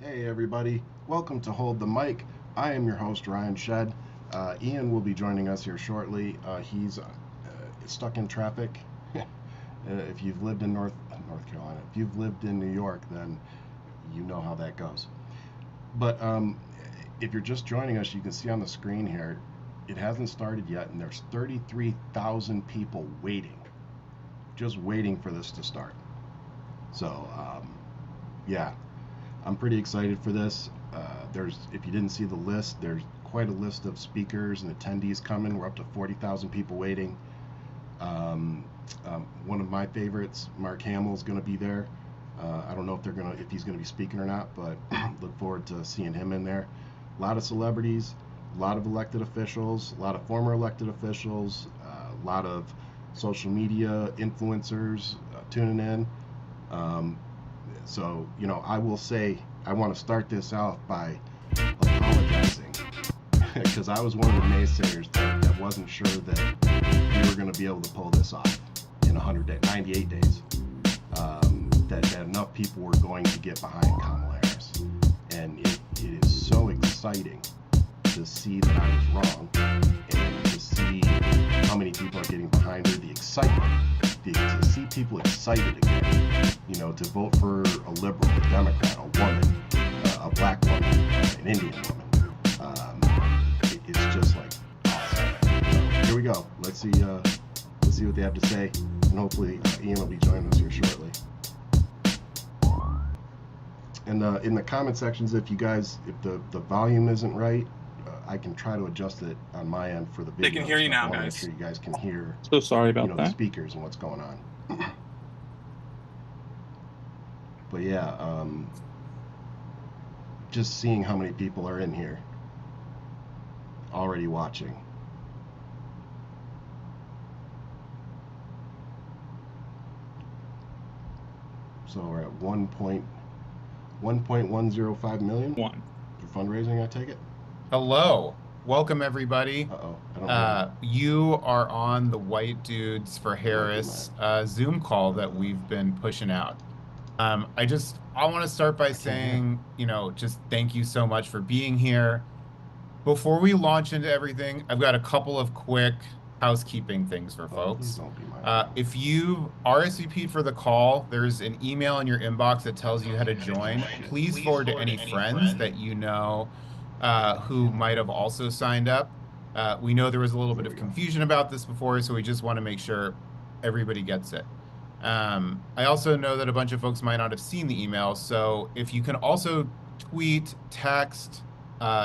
Hey everybody, welcome to Hold the Mic. I am your host Ryan Shed. Ian will be joining us here shortly. He's stuck in traffic. If you've lived in North Carolina, if you've lived in New York, then you know how that goes. But if you're just joining us, you can see on the screen here, it hasn't started yet, and there's 33,000 people waiting, just waiting for this to start. So yeah, I'm pretty excited for this. If you didn't see the list, there's quite a list of speakers and attendees coming. We're up to 40,000 people waiting. One of my favorites, Mark Hamill, is going to be there. I don't know if he's going to be speaking or not, but look forward to seeing him in there. A lot of celebrities, a lot of elected officials, a lot of former elected officials, a lot of social media influencers tuning in. So, I will say I want to start this off by apologizing because I was one of the naysayers that wasn't sure that we were going to be able to pull this off in 98 days. That enough people were going to get behind Kamala Harris. And it is so exciting to see that I was wrong and to see how many people are getting behind her, the excitement, to see people excited again, to vote for a liberal, a Democrat, a woman, a black woman, an Indian woman. It's just like awesome. So here we go. Let's see what they have to say, and hopefully Ian will be joining us here shortly. And in the comment sections, if the volume isn't right, I can try to adjust it on my end for the video. They can hear you now, guys. Make sure you guys can hear. So sorry about that. The speakers and what's going on. But yeah, just seeing how many people are in here already watching. So we're at 1.105 million for fundraising, I take it. Hello. Welcome, everybody. Uh-oh. You are on the White Dudes for Harris Zoom call that we've been pushing out. I want to start by saying, just thank you so much for being here. Before we launch into everything, I've got a couple of quick housekeeping things for folks. If you RSVP'd for the call, there's an email in your inbox that tells you how to join. Please forward to any friends that you know who might have also signed up. We know there was a little bit of confusion about this before, so we just want to make sure everybody gets it. I also know that a bunch of folks might not have seen the email, so if you can also tweet, text,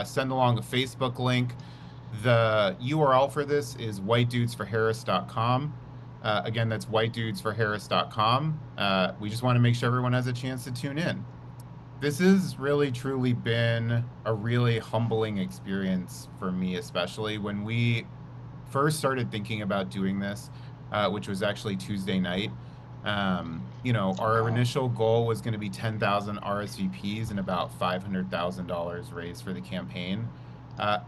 send along a Facebook link. The URL for this is whitedudesforharris.com. Again, that's whitedudesforharris.com. We just want to make sure everyone has a chance to tune in. This has really, truly been a really humbling experience for me, especially when we first started thinking about doing this, which was actually Tuesday night. Our initial goal was going to be 10,000 RSVPs and about $500,000 raised for the campaign.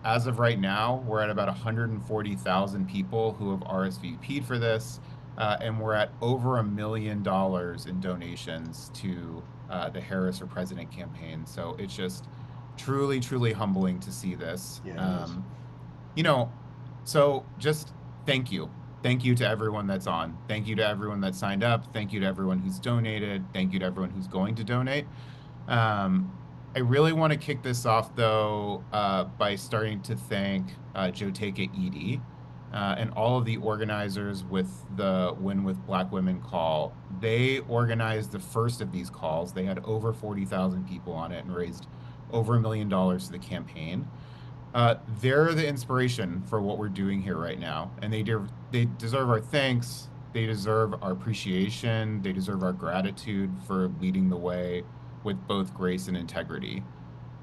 As of right now, we're at about 140,000 people who have RSVP'd for this, and we're at over $1 million in donations to the Harris for President campaign. So it's just truly, truly humbling to see this. Yeah, so just thank you. Thank you to everyone that's on. Thank you to everyone that signed up. Thank you to everyone who's donated. Thank you to everyone who's going to donate. I really want to kick this off, though, by starting to thank Joteka Edie and all of the organizers with the Win with Black Women call. They organized the first of these calls. They had over 40,000 people on it and raised over $1 million to the campaign. They're the inspiration for what we're doing here right now, and they deserve our thanks. They deserve our appreciation. They deserve our gratitude for leading the way with both grace and integrity.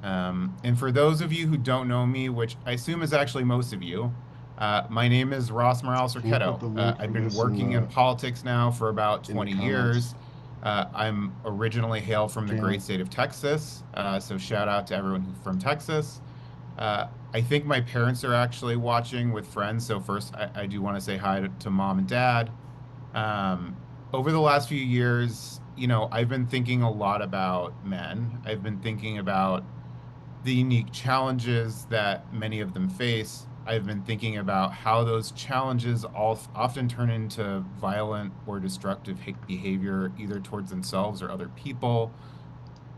And for those of you who don't know me, which I assume is actually most of you, my name is Ross Morales-Arquetto. I've been working in politics now for about 20 years. I'm originally hail from the great state of Texas, so shout out to everyone who's from Texas. I think my parents are actually watching with friends, so first I do want to say hi to mom and dad. Over the last few years, I've been thinking a lot about men. I've been thinking about the unique challenges that many of them face. I've been thinking about how those challenges often turn into violent or destructive behavior, either towards themselves or other people.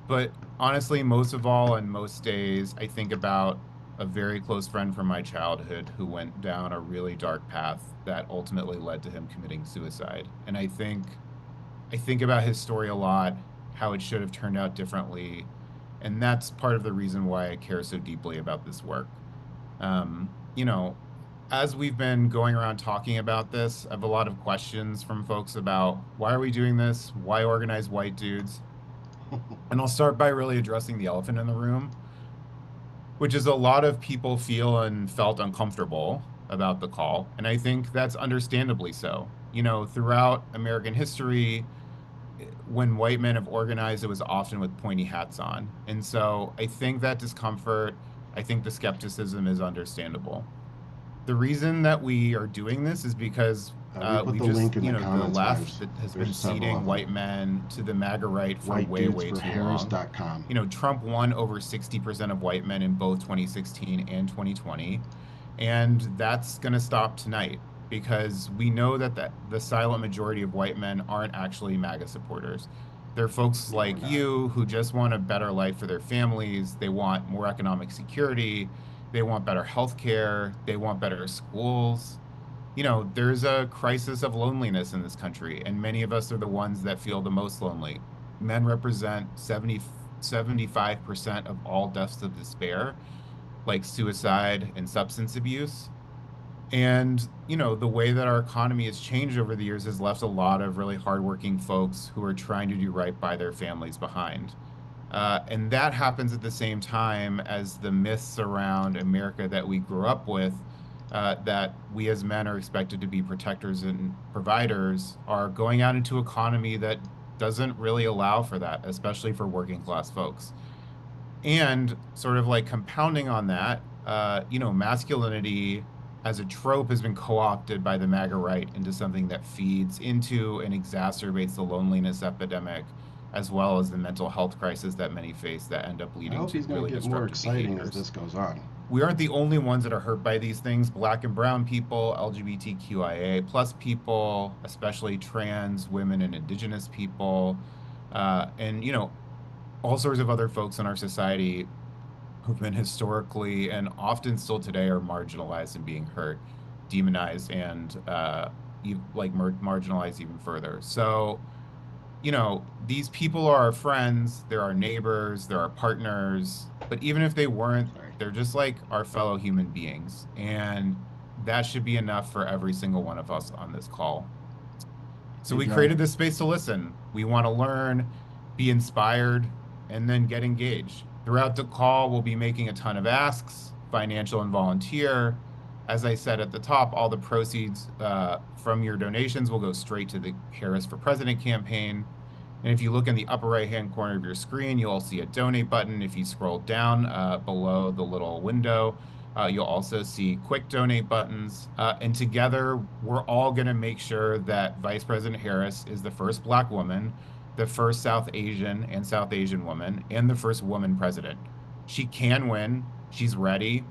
But honestly, most of all, and most days, I think about a very close friend from my childhood who went down a really dark path that ultimately led to him committing suicide. And I think about his story a lot, how it should have turned out differently. And that's part of the reason why I care so deeply about this work. Um, you know, as we've been going around talking about this, I have a lot of questions from folks about why are we doing this? Why organize white dudes? And I'll start by really addressing the elephant in the room, which is a lot of people feel and felt uncomfortable about the call. And I think that's understandably so. Throughout American history, when white men have organized, it was often with pointy hats on. And so I think that discomfort, I think the skepticism is understandable. The reason that we are doing this is because We put we the just, link in the the comments, left guys. that has There's been several of seating them. white men to the MAGA right for way, way too long. WhiteDudesForHarris.com. Trump won over 60% of white men in both 2016 and 2020. And that's going to stop tonight because we know that the silent majority of white men aren't actually MAGA supporters. They're folks like you who just want a better life for their families. They want more economic security. They want better health care. They want better schools. There's a crisis of loneliness in this country, and many of us are the ones that feel the most lonely. Men represent 75% of all deaths of despair, like suicide and substance abuse. And, the way that our economy has changed over the years has left a lot of really hardworking folks who are trying to do right by their families behind. And that happens at the same time as the myths around America that we grew up with, that we as men are expected to be protectors and providers, are going out into an economy that doesn't really allow for that, especially for working class folks. And sort of like compounding on that, masculinity as a trope has been co-opted by the MAGA right into something that feeds into and exacerbates the loneliness epidemic, as well as the mental health crisis that many face that end up I leading hope to he's going really to get more destructive exciting behaviors. as this goes on. We aren't the only ones that are hurt by these things. Black and brown people, LGBTQIA plus people, especially trans women and indigenous people, and all sorts of other folks in our society who've been historically and often still today are marginalized and being hurt, demonized, and marginalized even further. So, these people are our friends, they're our neighbors, they're our partners, but even if they weren't, they're just like our fellow human beings. And that should be enough for every single one of us on this call. So we created this space to listen. We want to learn, be inspired, and then get engaged. Throughout the call, we'll be making a ton of asks, financial and volunteer. As I said at the top, all the proceeds from your donations will go straight to the Harris for President campaign. And if you look in the upper right-hand corner of your screen, you'll see a donate button. If you scroll down below the little window, you'll also see quick donate buttons. And together, we're all going to make sure that Vice President Harris is the first Black woman, the first South Asian woman, and the first woman president. She can win. She's ready.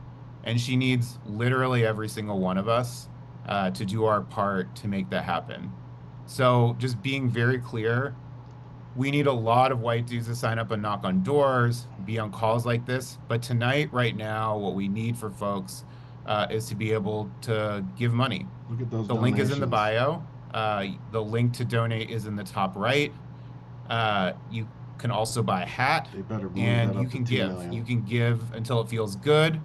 And she needs literally every single one of us to do our part to make that happen. So just being very clear, we need a lot of white dudes to sign up and knock on doors, be on calls like this. But tonight, right now, what we need for folks is to be able to give money. Look at those The link is in the bio. The link to donate is in the top right. You can also buy a hat, and you can give. You can give until it feels good,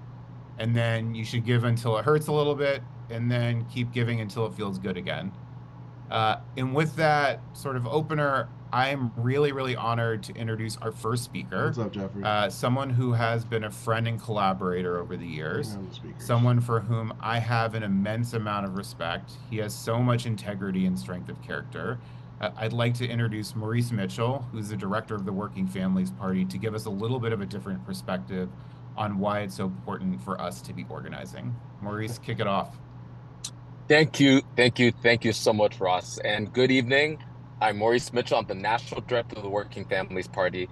and then you should give until it hurts a little bit, and then keep giving until it feels good again. And with that sort of opener, I'm really, really honored to introduce our first speaker. What's up, Jeffrey? Someone who has been a friend and collaborator over the years. Someone for whom I have an immense amount of respect. He has so much integrity and strength of character. I'd like to introduce Maurice Mitchell, who's the director of the Working Families Party, to give us a little bit of a different perspective on why it's so important for us to be organizing. Maurice, kick it off. Thank you so much, Ross, and good evening. I'm Maurice Mitchell. I'm the National Director of the Working Families Party.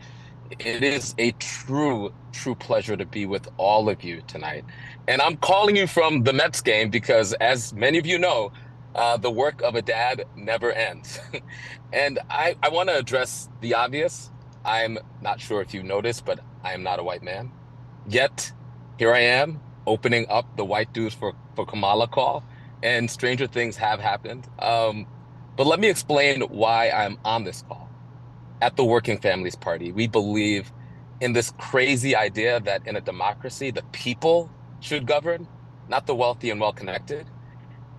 It is a true pleasure to be with all of you tonight. And I'm calling you from the Mets game because, as many of you know, the work of a dad never ends. And I want to address the obvious. I'm not sure if you noticed, but I am not a white man. Yet, here I am opening up the White Dudes for Kamala call, and stranger things have happened. But let me explain why I'm on this call. At the Working Families Party, we believe in this crazy idea that in a democracy, the people should govern, not the wealthy and well-connected.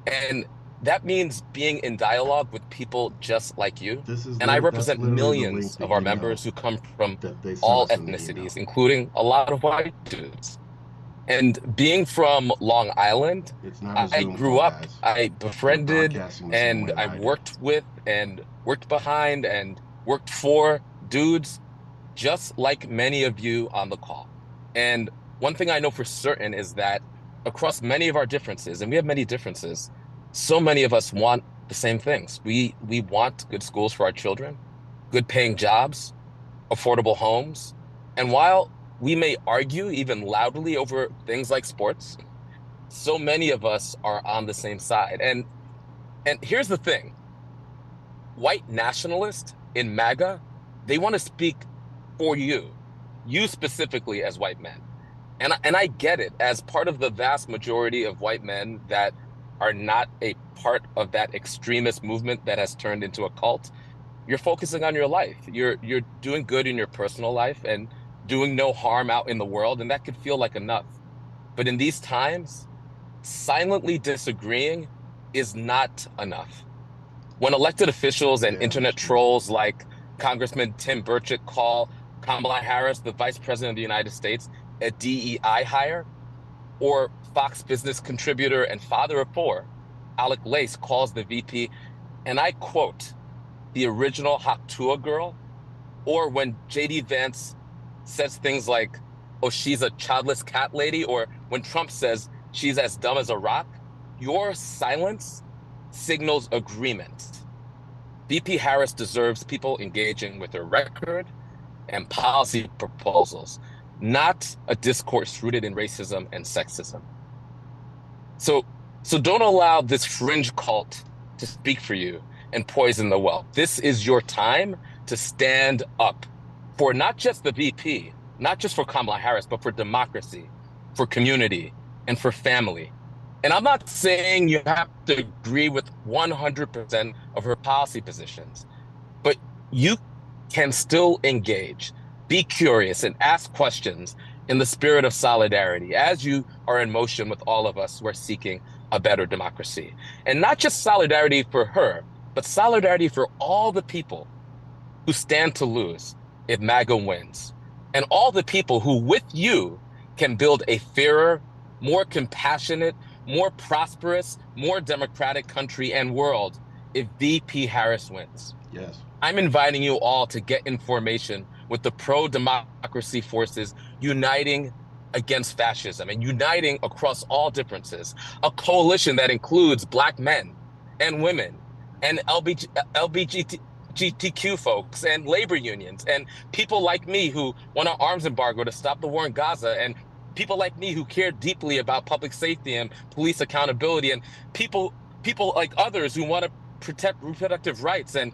And that means being in dialogue with people just like you. And I That's represent literally the millions link, the of our email members who come from that they sent all us in the email. ethnicities, including a lot of white dudes. And being from Long Island, It's not a I Zoom grew call, up, guys. I We're befriended, broadcasting the same way and that I I do. worked with and worked behind and worked for dudes just like many of you on the call. And one thing I know for certain is that across many of our differences, and we have many differences, so many of us want the same things. We want good schools for our children, good paying jobs, affordable homes. And while we may argue even loudly over things like sports, so many of us are on the same side. And here's the thing. White nationalists in MAGA, they want to speak for you specifically as white men. And I get it, as part of the vast majority of white men that are not a part of that extremist movement that has turned into a cult. You're focusing on your life. You're doing good in your personal life and doing no harm out in the world, and that could feel like enough. But in these times, silently disagreeing is not enough. When elected officials and Yeah, internet that's true. trolls like Congressman Tim Burchett call Kamala Harris, the Vice President of the United States, a DEI hire, or Fox Business contributor and father of four, Alec Lace, calls the VP, and I quote, the original Haktua girl, or when JD Vance says things like, oh, she's a childless cat lady, or when Trump says she's as dumb as a rock, your silence signals agreement. VP Harris deserves people engaging with her record and policy proposals, not a discourse rooted in racism and sexism. So don't allow this fringe cult to speak for you and poison the well. This is your time to stand up for not just the VP, not just for Kamala Harris, but for democracy, for community, and for family. And I'm not saying you have to agree with 100% of her policy positions, but you can still engage, be curious, and ask questions in the spirit of solidarity as you are in motion with all of us who are seeking a better democracy. And not just solidarity for her, but solidarity for all the people who stand to lose if MAGA wins, and all the people who, with you, can build a fairer, more compassionate, more prosperous, more democratic country and world if VP Harris wins. Yes. I'm inviting you all to get in formation with the pro-democracy forces uniting against fascism and uniting across all differences, a coalition that includes Black men and women and LGBTQ folks and labor unions and people like me who want an arms embargo to stop the war in Gaza, and people like me who care deeply about public safety and police accountability, and people like others who want to protect reproductive rights, and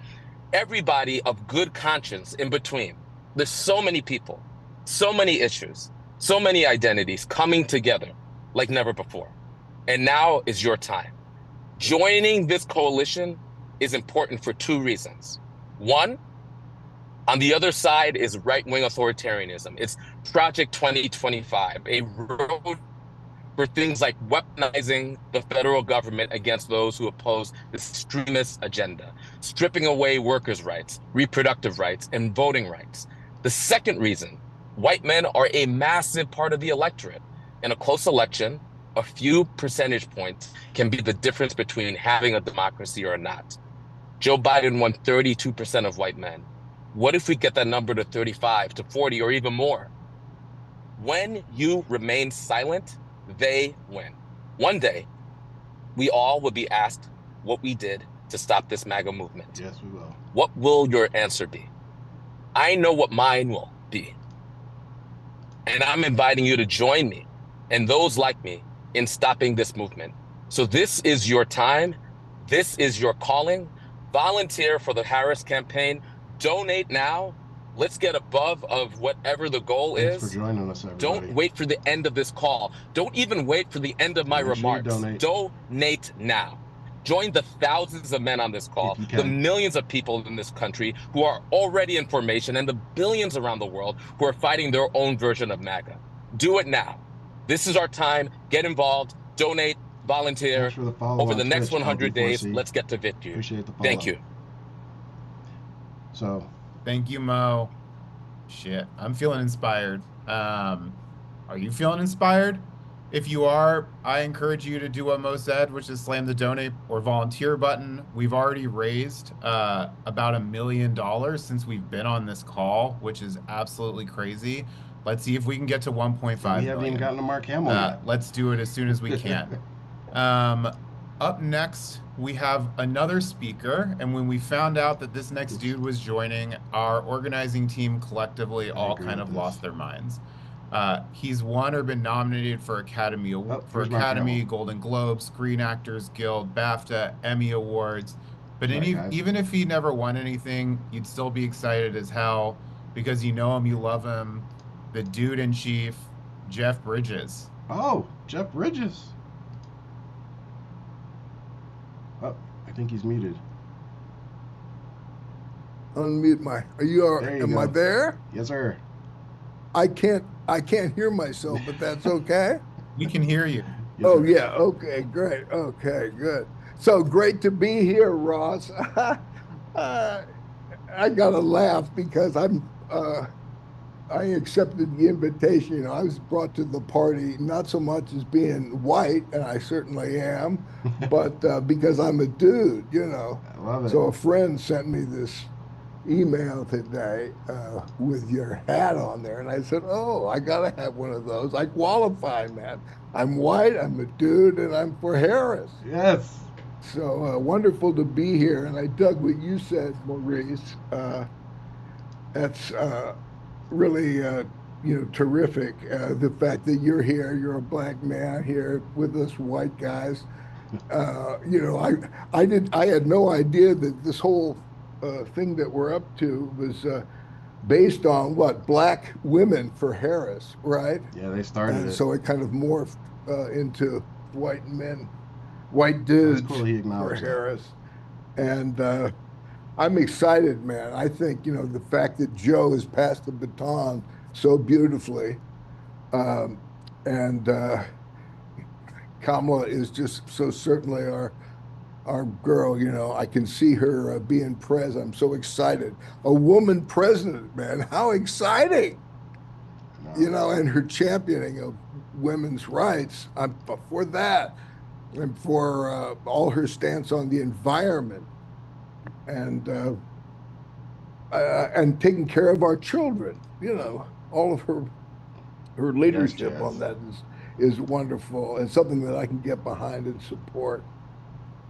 everybody of good conscience in between. There's so many people, so many issues, so many identities coming together like never before. And now is your time. Joining this coalition is important for two reasons. One, on the other side is right-wing authoritarianism. It's Project 2025, a road for things like weaponizing the federal government against those who oppose this extremist agenda, stripping away workers' rights, reproductive rights, and voting rights. The second reason, white men are a massive part of the electorate. In a close election, a few percentage points can be the difference between having a democracy or not. Joe Biden won 32% of white men. What if we get that number to 35, to 40, or even more? When you remain silent, they win. One day, we all will be asked what we did to stop this MAGA movement? Yes, we will. What will your answer be? I know what mine will be. And I'm inviting you to join me and those like me in stopping this movement. So this is your time. This is your calling. Volunteer for the Harris campaign. Donate now. Let's get above of whatever the goal Thanks is. for joining us, everybody. Don't wait for the end of this call. Don't even wait for the end of my Make sure you remarks. donate. Donate now. Join the thousands of men on this call, If you the can. millions of people in this country who are already in formation, and the billions around the world who are fighting their own version of MAGA. Do it now. This is our time. Get involved, donate, volunteer. Thanks for the follow Over on the next Twitch, 100 days, LB4C. let's get to victory. Appreciate the follow. Thank you. So, Thank you, Mo. Shit, I'm feeling inspired. Are you feeling inspired? If you are, I encourage you to do what Mo said, which is slam the donate or volunteer button. We've already raised about $1 million since we've been on this call, which is absolutely crazy. Let's see if we can get to 1.5 we haven't million. even gotten to Mark Hamill yet. Let's do it as soon as we can. Up next, we have another speaker, and when we found out that this next dude was joining, our organizing team collectively all agree kind with of this. lost their minds. He's won or been nominated for Academy here's Mark Hamill. Golden Globe, Screen Actors Guild, BAFTA, Emmy Awards. But Right, guys. even if he never won anything, you'd still be excited as hell because you know him, you love him. The dude in chief, Jeff Bridges. Oh, Jeff Bridges. Oh, I think he's muted. Unmute my. Are you? There you Am go. I there? Yes, sir. I can't hear myself, but that's okay. We can hear you. Yes, Oh sir. yeah. Okay. Great. Okay. Good. So great to be here, Ross. I gotta laugh because I accepted the invitation. You know, I was brought to the party not so much as being white, and I certainly am, but because I'm a dude. You know. I love it. So a friend sent me this email today with your hat on there, and I said, "Oh, I gotta have one of those. I qualify, man. I'm white. I'm a dude, and I'm for Harris." Yes. So wonderful to be here, and I dug what you said, Maurice. That's really terrific. The fact that you're here, you're a black man here with us white guys. I had no idea that this whole thing that we're up to was based on what? Black women for Harris, right? Yeah, they started And it. so it kind of morphed into white dudes That's cool he for acknowledged that. Harris. And I'm excited, man. I think, the fact that Joe has passed the baton so beautifully, and Kamala is just so certainly our girl. I can see her being president. I'm so excited. A woman president, man. How exciting! No. And her championing of women's rights. I'm for that, and for all her stance on the environment, and taking care of our children. All of her leadership Yes. on that is wonderful, and something that I can get behind and support.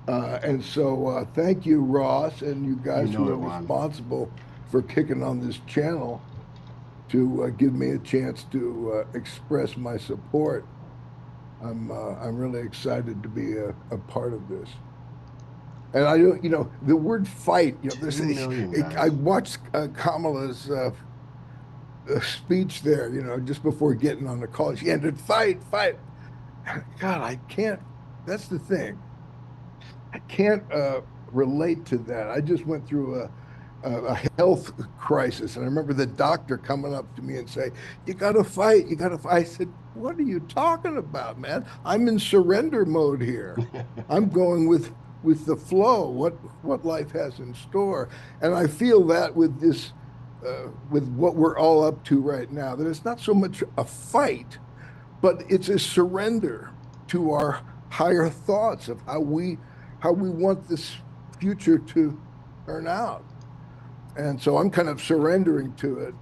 And so thank you, Ross, and you guys You know who it, are Juan. responsible for kicking on this channel to give me a chance to express my support. I'm really excited to be a part of this. And I don't, the word fight, there's 2 million guys. I watched Kamala's speech there, just before getting on the call. She ended, fight. God, I can't, that's the thing. I can't relate to that. I just went through a health crisis, and I remember the doctor coming up to me and saying, you gotta fight. I said, what are you talking about, man? I'm in surrender mode here. I'm going with the flow, what life has in store. And I feel that with this, with what we're all up to right now, that it's not so much a fight, but it's a surrender to our higher thoughts of how we want this future to turn out. And so I'm kind of surrendering to it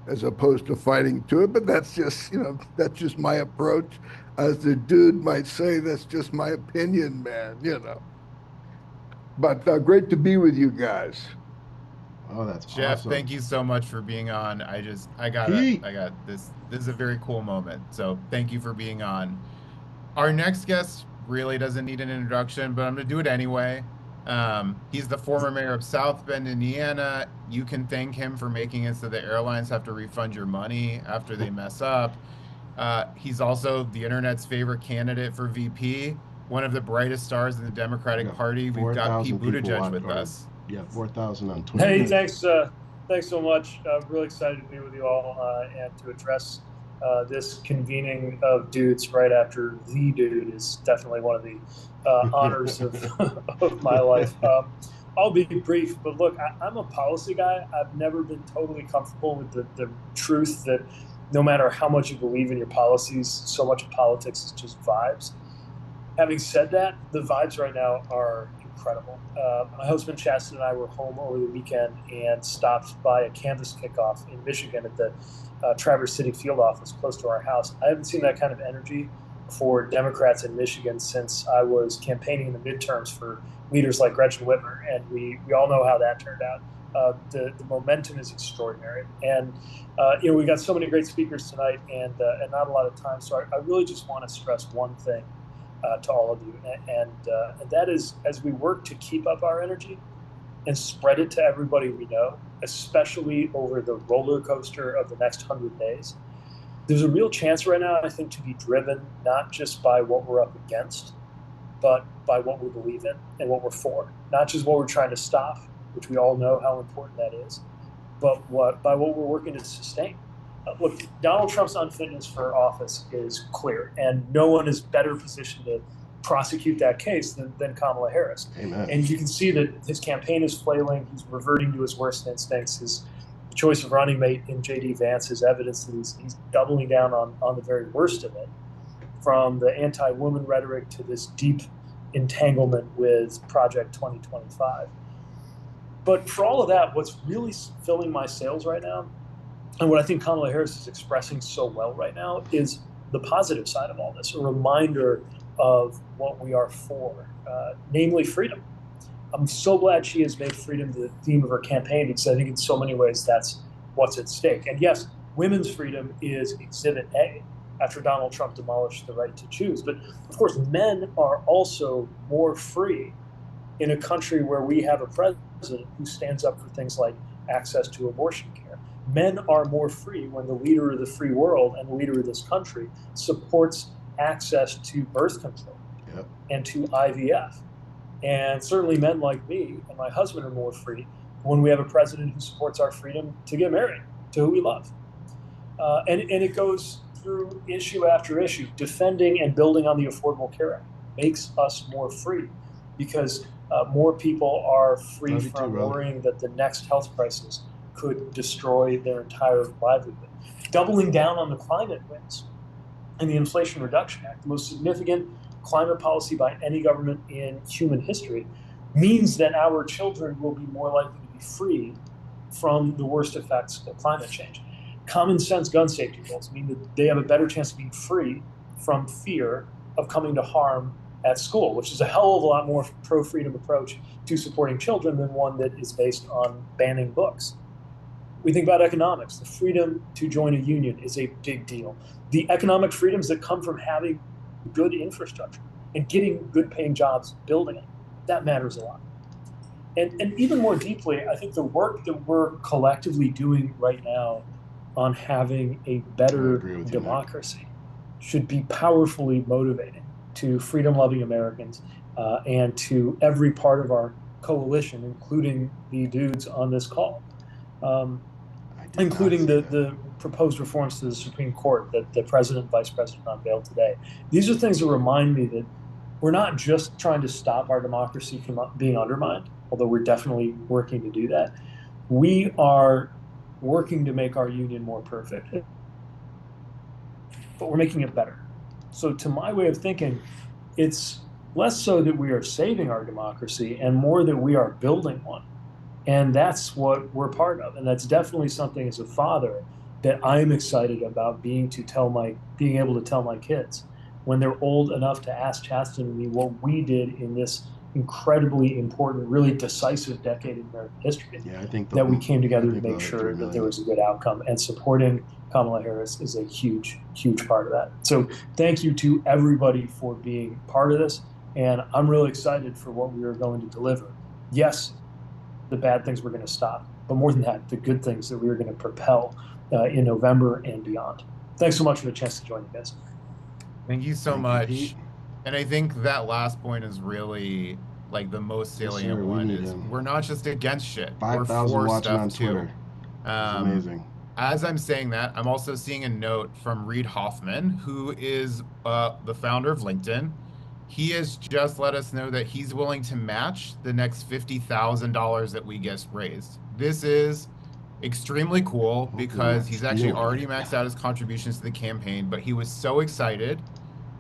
as opposed to fighting to it. But that's just, that's just my approach. As the dude might say, that's just my opinion, man, But great to be with you guys. Oh, that's Jeff, awesome. thank you so much for being on. I got this. This is a very cool moment. So thank you for being on. Our next guest really doesn't need an introduction, but I'm going to do it anyway. He's the former mayor of South Bend, Indiana. You can thank him for making it so the airlines have to refund your money after they mess up. He's also the internet's favorite candidate for VP, one of the brightest stars in the Democratic Party. We've got Pete Buttigieg with us. Yeah, 4,000 on Twitter. Hey, thanks so much. I'm really excited to be with you all and to address this convening of dudes right after the dude is definitely one of the honors of my life. I'll be brief, but look, I'm a policy guy. I've never been totally comfortable with the truth that no matter how much you believe in your policies, so much of politics is just vibes. Having said that, the vibes right now are incredible. My husband Chastity and I were home over the weekend and stopped by a canvas kickoff in Michigan at the Traverse City field office close to our house. I haven't seen that kind of energy for Democrats in Michigan since I was campaigning in the midterms for leaders like Gretchen Whitmer, and we all know how that turned out. The momentum is extraordinary, and we got so many great speakers tonight, and not a lot of time. So I really just want to stress one thing to all of you, and that is, as we work to keep up our energy and spread it to everybody we know, especially over the roller coaster of the next 100 days, there's a real chance right now, I think, to be driven not just by what we're up against, but by what we believe in and what we're for. Not just what we're trying to stop, which we all know how important that is, but by what we're working to sustain. Look, Donald Trump's unfitness for office is clear, and no one is better positioned to prosecute that case than Kamala Harris. Amen. And you can see that his campaign is flailing. He's reverting to his worst instincts. His choice of running mate in J.D. Vance is evidence that he's doubling down on the very worst of it, from the anti-woman rhetoric to this deep entanglement with Project 2025. But for all of that, what's really filling my sails right now, and what I think Kamala Harris is expressing so well right now, is the positive side of all this, a reminder of what we are for, namely freedom. I'm so glad she has made freedom the theme of her campaign, because I think in so many ways that's what's at stake. And yes, women's freedom is Exhibit A after Donald Trump demolished the right to choose. But of course, men are also more free in a country where we have a president who stands up for things like access to abortion care. Men are more free when the leader of the free world and the leader of this country supports access to birth control and to IVF. And certainly men like me and my husband are more free when we have a president who supports our freedom to get married to who we love. And it goes through issue after issue. Defending and building on the Affordable Care Act makes us more free, because more people are free from worrying that the next health crisis could destroy their entire livelihood. Doubling down on the climate wins and the Inflation Reduction Act, the most significant climate policy by any government in human history, means that our children will be more likely to be free from the worst effects of climate change. Common sense gun safety rules mean that they have a better chance of being free from fear of coming to harm at school, which is a hell of a lot more pro-freedom approach to supporting children than one that is based on banning books. We think about economics. The freedom to join a union is a big deal. The economic freedoms that come from having good infrastructure and getting good paying jobs building it, that matters a lot. And even more deeply, I think the work that we're collectively doing right now on having a better democracy should be powerfully motivating to freedom-loving Americans and to every part of our coalition, including the dudes on this call, including the proposed reforms to the Supreme Court that the President and Vice President unveiled today. These are things that remind me that we're not just trying to stop our democracy from being undermined, although we're definitely working to do that. We are working to make our union more perfect, but we're making it better. So to my way of thinking, it's less so that we are saving our democracy and more that we are building one. And that's what we're part of. And that's definitely something as a father that I'm excited about being able to tell my kids when they're old enough to ask Chastity and me what we did in this incredibly important, really decisive decade in American history. Yeah, I think that we came together to the make sure 3 that there million. was a good outcome, and supporting Kamala Harris is a huge, huge part of that. So thank you to everybody for being part of this. And I'm really excited for what we are going to deliver. Yes, the bad things we're going to stop, but more than that, the good things that we are going to propel in November and beyond. Thanks so much for the chance to join you guys. Thank you so Thank you, much. Pete. And I think that last point is really like the most salient sir, we one need is him. we're not just against shit. We're 5,000 for watching stuff on too. Twitter. It's amazing. As I'm saying that, I'm also seeing a note from Reid Hoffman, who is the founder of LinkedIn. He has just let us know that he's willing to match the next $50,000 that we get raised. This is extremely cool because he's actually already maxed out his contributions to the campaign, but he was so excited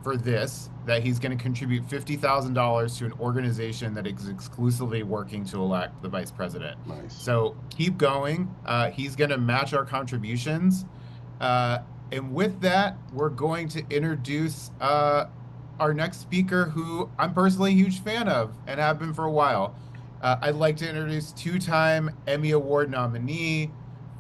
for this that he's going to contribute $50,000 to an organization that is exclusively working to elect the vice president. Nice. So keep going. He's going to match our contributions. And with that, we're going to introduce our next speaker, who I'm personally a huge fan of and have been for a while. I'd like to introduce 2-time Emmy Award nominee,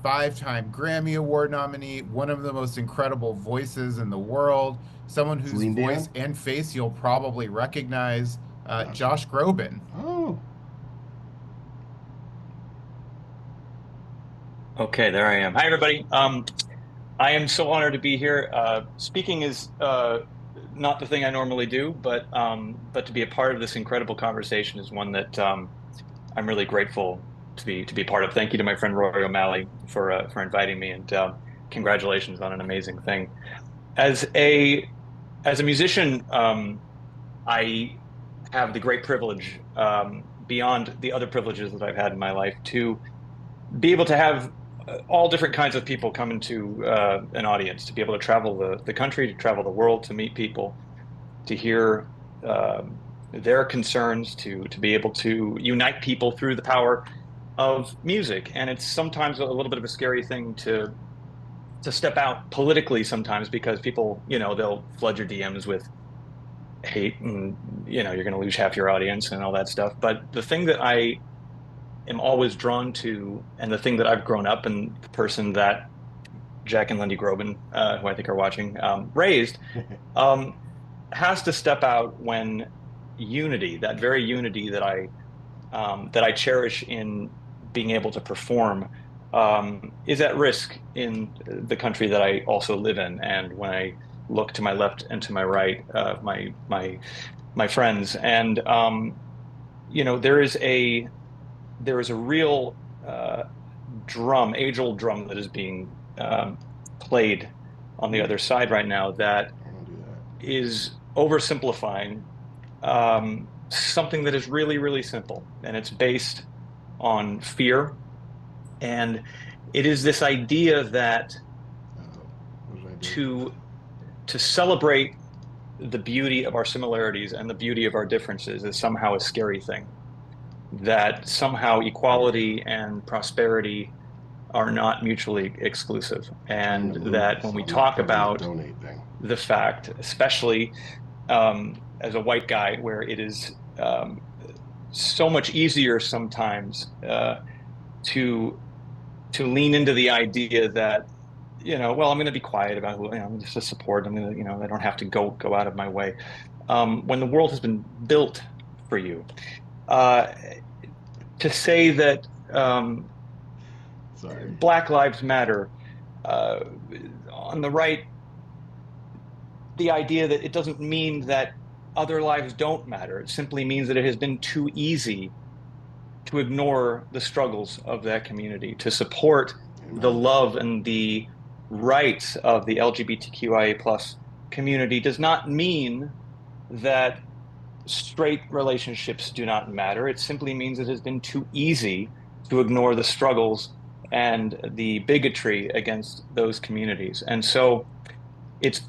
5-time Grammy Award nominee, one of the most incredible voices in the world, someone whose voice and face you'll probably recognize, Josh Groban. Oh. Okay, there I am. Hi, everybody. I am so honored to be here. Speaking is not the thing I normally do, but to be a part of this incredible conversation is one that I'm really grateful to be part of. Thank you to my friend Rory O'Malley for inviting me, and congratulations on an amazing thing. As a musician, I have the great privilege, beyond the other privileges that I've had in my life, to be able to have all different kinds of people come into an audience, to be able to travel the country, to travel the world, to meet people, to hear their concerns, to be able to unite people through the power of music. And it's sometimes a little bit of a scary thing to step out politically sometimes, because people, they'll flood your DMs with hate, and you're going to lose half your audience and all that stuff. But the thing that I am always drawn to, and the thing that I've grown up, and the person that Jack and Lindy Groban, who I think are watching, raised, has to step out when unity, that very unity that I cherish in being able to perform, is at risk in the country that I also live in. And when I look to my left and to my right, my friends, and there is a real age-old drum that is being played on the other side right now that is oversimplifying something that is really, really simple, and it's based on fear. And it is this idea that to celebrate the beauty of our similarities and the beauty of our differences is somehow a scary thing. That somehow equality and prosperity are not mutually exclusive. And that when we talk about the fact, especially as a white guy, where it is so much easier sometimes to lean into the idea that, well, I'm going to be quiet about who, I'm just a support. I'm going to, I don't have to go out of my way. When the world has been built for you. To say that Black Lives Matter, on the right, the idea that it doesn't mean that other lives don't matter. It simply means that it has been too easy to ignore the struggles of that community, to support the love and the rights of the LGBTQIA+ community does not mean that straight relationships do not matter. It simply means it has been too easy to ignore the struggles and the bigotry against those communities. And so it's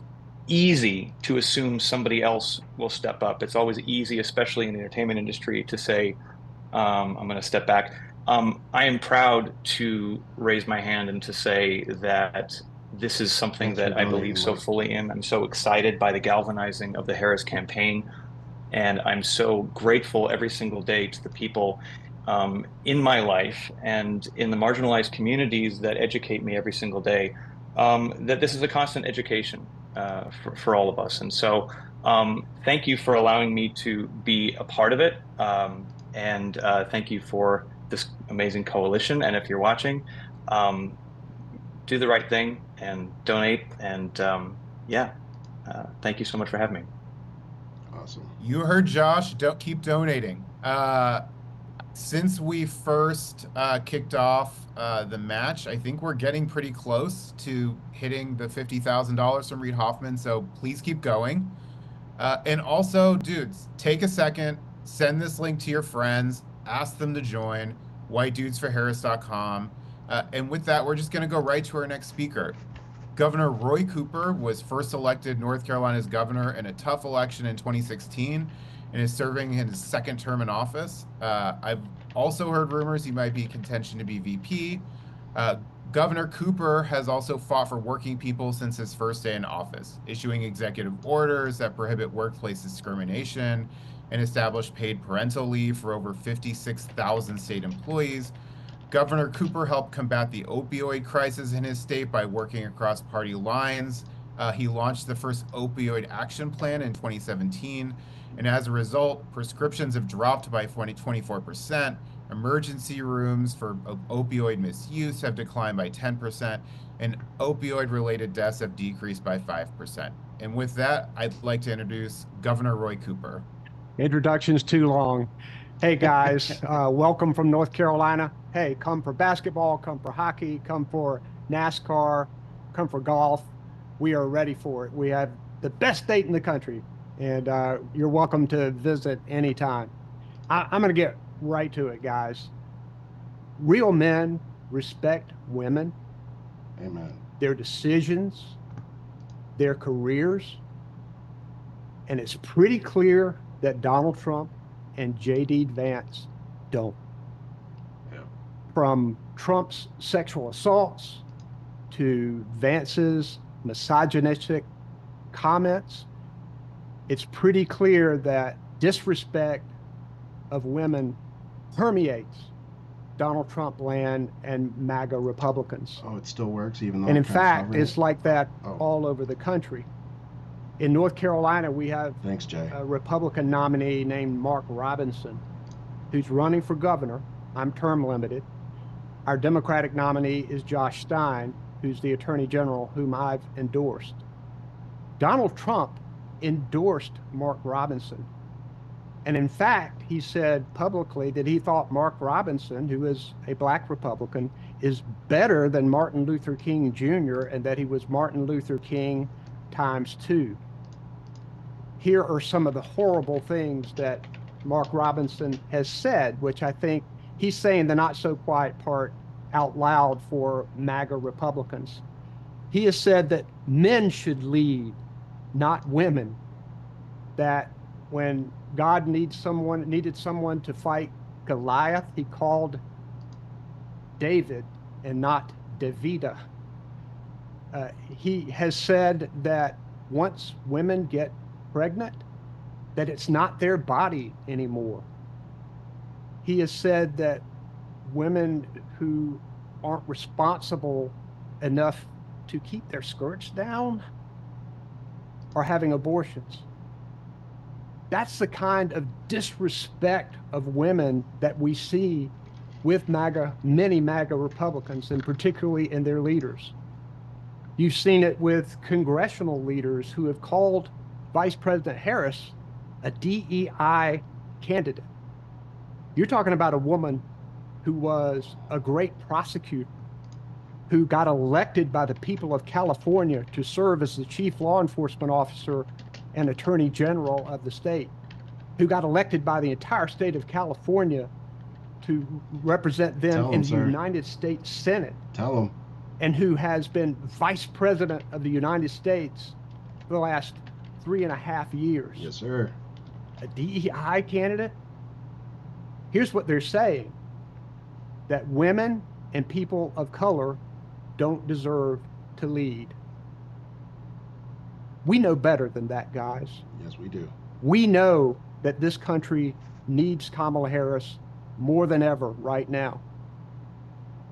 easy to assume somebody else will step up. It's always easy, especially in the entertainment industry, to say, I'm going to step back. I am proud to raise my hand and to say that this is something that I believe so fully in. I'm so excited by the galvanizing of the Harris campaign. And I'm so grateful every single day to the people in my life and in the marginalized communities that educate me every single day, that this is a constant education for all of us. And so thank you for allowing me to be a part of it. And thank you for this amazing coalition. And if you're watching, do the right thing and donate. And thank you so much for having me. Awesome. You heard Josh. Don't keep donating. Since we first kicked off the match, I think we're getting pretty close to hitting the $50,000 from Reid Hoffman. So please keep going. And also, dudes, take a second, send this link to your friends, ask them to join, whitedudesforharris.com. And with that, we're just going to go right to our next speaker. Governor Roy Cooper was first elected North Carolina's governor in a tough election in 2016 and is serving his second term in office. I've also heard rumors he might be in contention to be VP. Governor Cooper has also fought for working people since his first day in office, issuing executive orders that prohibit workplace discrimination and establish paid parental leave for over 56,000 state employees. Governor Cooper helped combat the opioid crisis in his state by working across party lines. He launched the first opioid action plan in 2017, and as a result, prescriptions have dropped by 24%. Emergency rooms for opioid misuse have declined by 10%, and opioid-related deaths have decreased by 5%. And with that, I'd like to introduce Governor Roy Cooper. Introduction's too long. Hey guys, welcome from North Carolina. Hey, come for basketball, come for hockey, come for NASCAR, come for golf. We are ready for it. We have the best state in the country, and you're welcome to visit anytime. I'm going to get right to it, guys. Real men respect women, Amen. their decisions, their careers, and it's pretty clear that Donald Trump and J.D. Vance don't. Yeah. From Trump's sexual assaults to Vance's misogynistic comments, it's pretty clear that disrespect of women permeates Donald Trump land and MAGA Republicans. Oh, it still works even though. And in I'm kinda fact, covering it's it? like that Oh. all over the country. In North Carolina, we have Thanks, Jay. a Republican nominee named Mark Robinson, who's running for governor. I'm term limited. Our Democratic nominee is Josh Stein, who's the Attorney General, whom I've endorsed. Donald Trump endorsed Mark Robinson. And in fact, he said publicly that he thought Mark Robinson, who is a black Republican, is better than Martin Luther King Jr., and that he was Martin Luther King ×2. Here are some of the horrible things that Mark Robinson has said, which I think he's saying the not so quiet part out loud for MAGA Republicans. He has said that men should lead, not women. That when God needed someone to fight Goliath, he called David and not Davida. He has said that once women get pregnant, that it's not their body anymore. He has said that women who aren't responsible enough to keep their skirts down are having abortions. That's the kind of disrespect of women that we see with many MAGA Republicans, and particularly in their leaders. You've seen it with congressional leaders who have called Vice President Harris a DEI candidate. You're talking about a woman who was a great prosecutor, who got elected by the people of California to serve as the chief law enforcement officer and attorney general of the state, who got elected by the entire state of California to represent them in the United States Senate. Tell them. And who has been vice president of the United States for the last 3.5 years. Yes, sir. A DEI candidate? Here's what they're saying: that women and people of color don't deserve to lead. We know better than that, guys. Yes, we do. We know that this country needs Kamala Harris more than ever right now.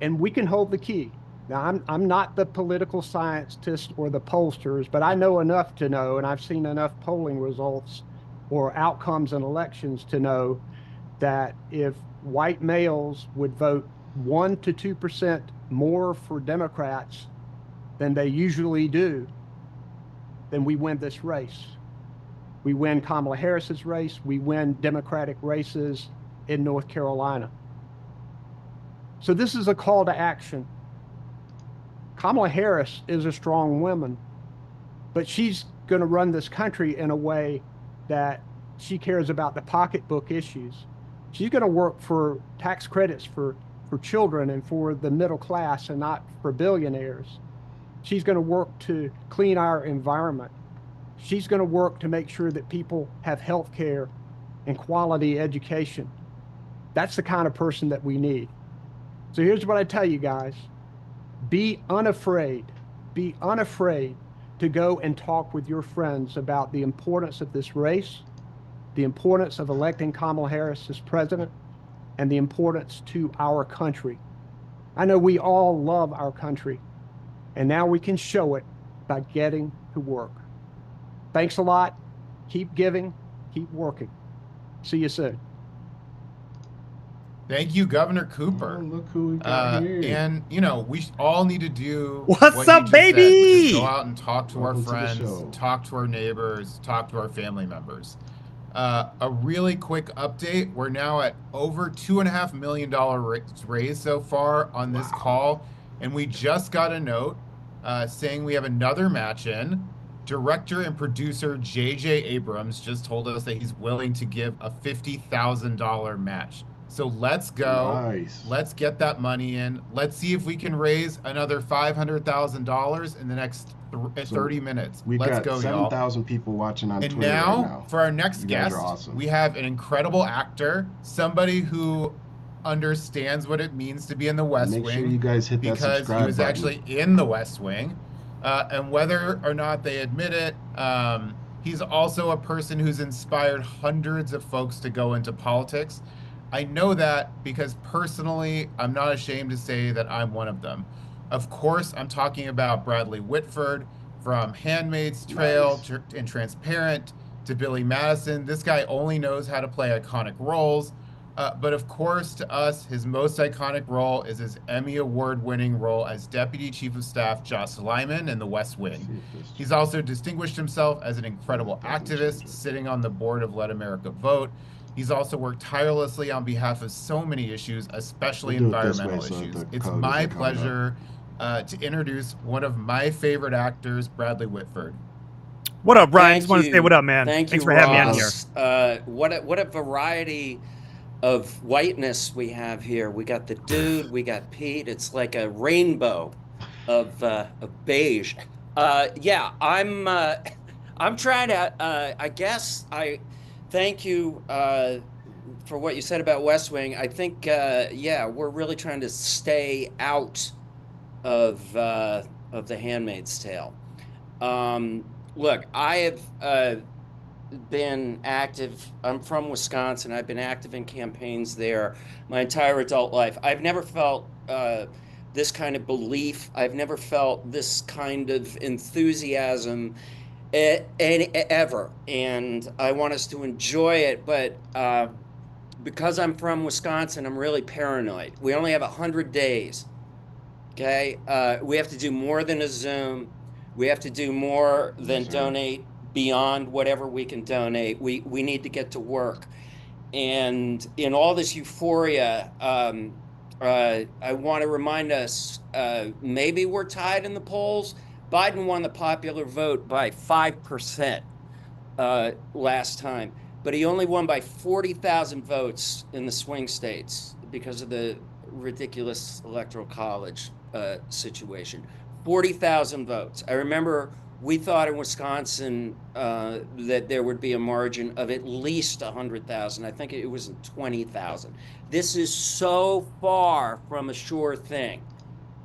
And we can hold the key. Now, I'm not the political scientist or the pollsters, but I know enough to know, and I've seen enough polling results or outcomes in elections to know that if white males would vote 1% to 2% more for Democrats than they usually do, then we win this race. We win Kamala Harris's race. We win Democratic races in North Carolina. So this is a call to action. Kamala Harris is a strong woman, but she's going to run this country in a way that she cares about the pocketbook issues. She's going to work for tax credits for children and for the middle class and not for billionaires. She's going to work to clean our environment. She's going to work to make sure that people have health care and quality education. That's the kind of person that we need. So here's what I tell you guys. Be unafraid to go and talk with your friends about the importance of this race, the importance of electing Kamala Harris as president, and the importance to our country. I know we all love our country, and now we can show it by getting to work. Thanks a lot. Keep giving, keep working. See you soon. Thank you, Governor Cooper. Oh, look who we got here. And, you know, we all need to do What's what up, he just baby? said, which is go out and talk to Welcome to our the friends, show. talk to our neighbors, talk to our family members. A really quick update. We're now at over $2.5 million raised so far on this call. And we just got a note saying we have another match in. Director and producer J.J. Abrams just told us that he's willing to give a $50,000 match. So let's go. Nice. Let's get that money in. Let's see if we can raise another $500,000 in the next 30 minutes. We've Let's got go, y'all. 7,000 people watching on And Twitter now, right now. for our next You guys guest, are awesome. we have an incredible actor, somebody who understands what it means to be in the West Make Wing sure you guys hit that because subscribe he was button. actually in the West Wing. And whether or not they admit it, he's also a person who's inspired hundreds of folks to go into politics. I know that because personally, I'm not ashamed to say that I'm one of them. Of course, I'm talking about Bradley Whitford, from Handmaid's Tale and Transparent to Billy Madison. This guy only knows how to play iconic roles. But of course, to us, his most iconic role is his Emmy Award-winning role as Deputy Chief of Staff Josh Lyman in The West Wing. He's also distinguished himself as an incredible activist, sitting on the board of Let America Vote. He's also worked tirelessly on behalf of so many issues, especially We'll do it this environmental way so issues. the It's code my isn't coming up. pleasure to introduce one of my favorite actors, Bradley Whitford. What up, Brian? Thank Just want to you. say what up, man. Thank Thanks you, for having me on here. Ross. What a variety of whiteness we have here. We got the dude, we got Pete. It's like a rainbow of beige. Yeah, I'm trying to. I guess I thank you for what you said about West Wing. I think yeah, we're really trying to stay out of The Handmaid's Tale. Look, I have been active. I'm from Wisconsin. I've been active in campaigns there my entire adult life. I've never felt this kind of belief. I've never felt this kind of enthusiasm ever. And I want us to enjoy it. But because I'm from Wisconsin, I'm really paranoid. We only have 100 days. Okay? We have to do more than a Zoom. We have to do more than donate beyond whatever we can donate. We need to get to work. And in all this euphoria, I want to remind us, maybe we're tied in the polls. Biden won the popular vote by 5% last time, but he only won by 40,000 votes in the swing states because of the ridiculous electoral college situation. 40,000 votes. I remember we thought in Wisconsin that there would be a margin of at least 100,000. I think it was 20,000. This is so far from a sure thing.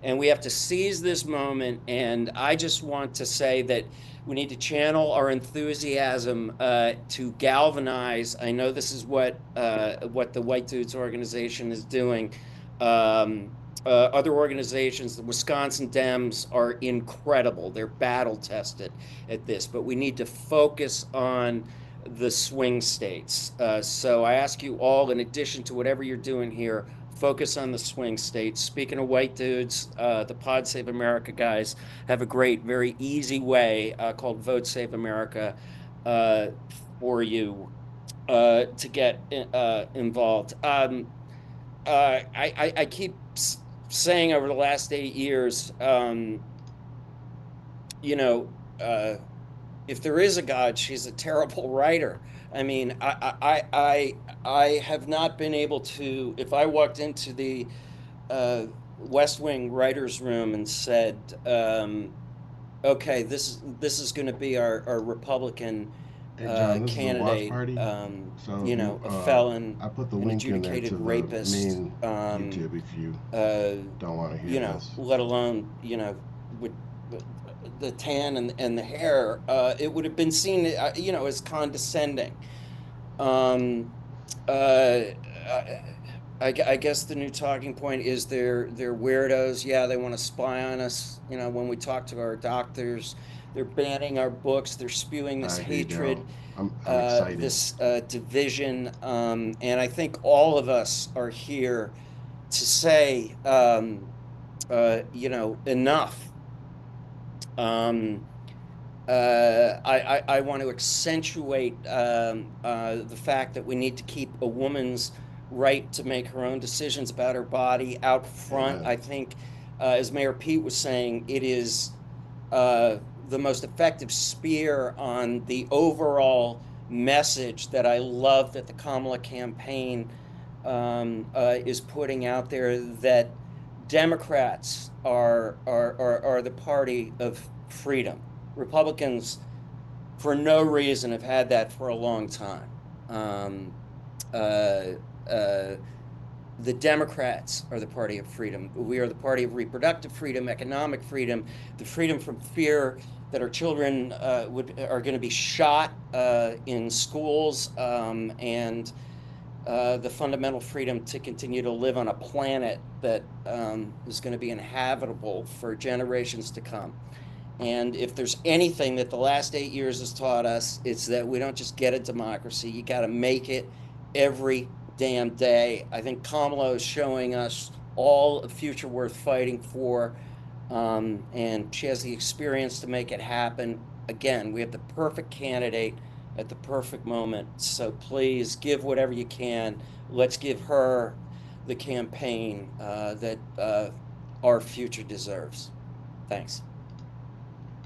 And we have to seize this moment. And I just want to say that we need to channel our enthusiasm to galvanize. I know this is what the White Dudes organization is doing. Other organizations, the Wisconsin Dems, are incredible. They're battle tested at this, but we need to focus on the swing states. So I ask you all, in addition to whatever you're doing here, focus on the swing states. Speaking of White Dudes, the Pod Save America guys have a great, very easy way called Vote Save America for you to get involved. I keep saying over the last 8 years, if there is a God, she's a terrible writer. I mean, I have not been able to, if I walked into the West Wing writer's room and said, okay, this is going to be our Republican John, candidate, so, a felon, I put the an link in there adjudicated to rapist, the main YouTube if you don't want to hear this. let alone, with the tan and the hair, it would have been seen, as condescending. I guess the new talking point is they're weirdos. Yeah, they want to spy on us. When we talk to our doctors, they're banning our books. They're spewing this hatred, I'm excited. this division, and I think all of us are here to say, enough. I want to accentuate the fact that we need to keep a woman's right to make her own decisions about her body out front. Yeah. I think, as Mayor Pete was saying, it is the most effective spear on the overall message that I love that the Kamala campaign is putting out there, that Democrats are the party of freedom. Republicans, for no reason, have had that for a long time. The Democrats are the party of freedom. We are the party of reproductive freedom, economic freedom, the freedom from fear that our children are going to be shot in schools, and the fundamental freedom to continue to live on a planet that is going to be inhabitable for generations to come. And if there's anything that the last 8 years has taught us, it's that we don't just get a democracy. You got to make it every damn day. I think Kamala is showing us all a future worth fighting for, and she has the experience to make it happen. Again, we have the perfect candidate at the perfect moment. So please give whatever you can. Let's give her the campaign that our future deserves. Thanks.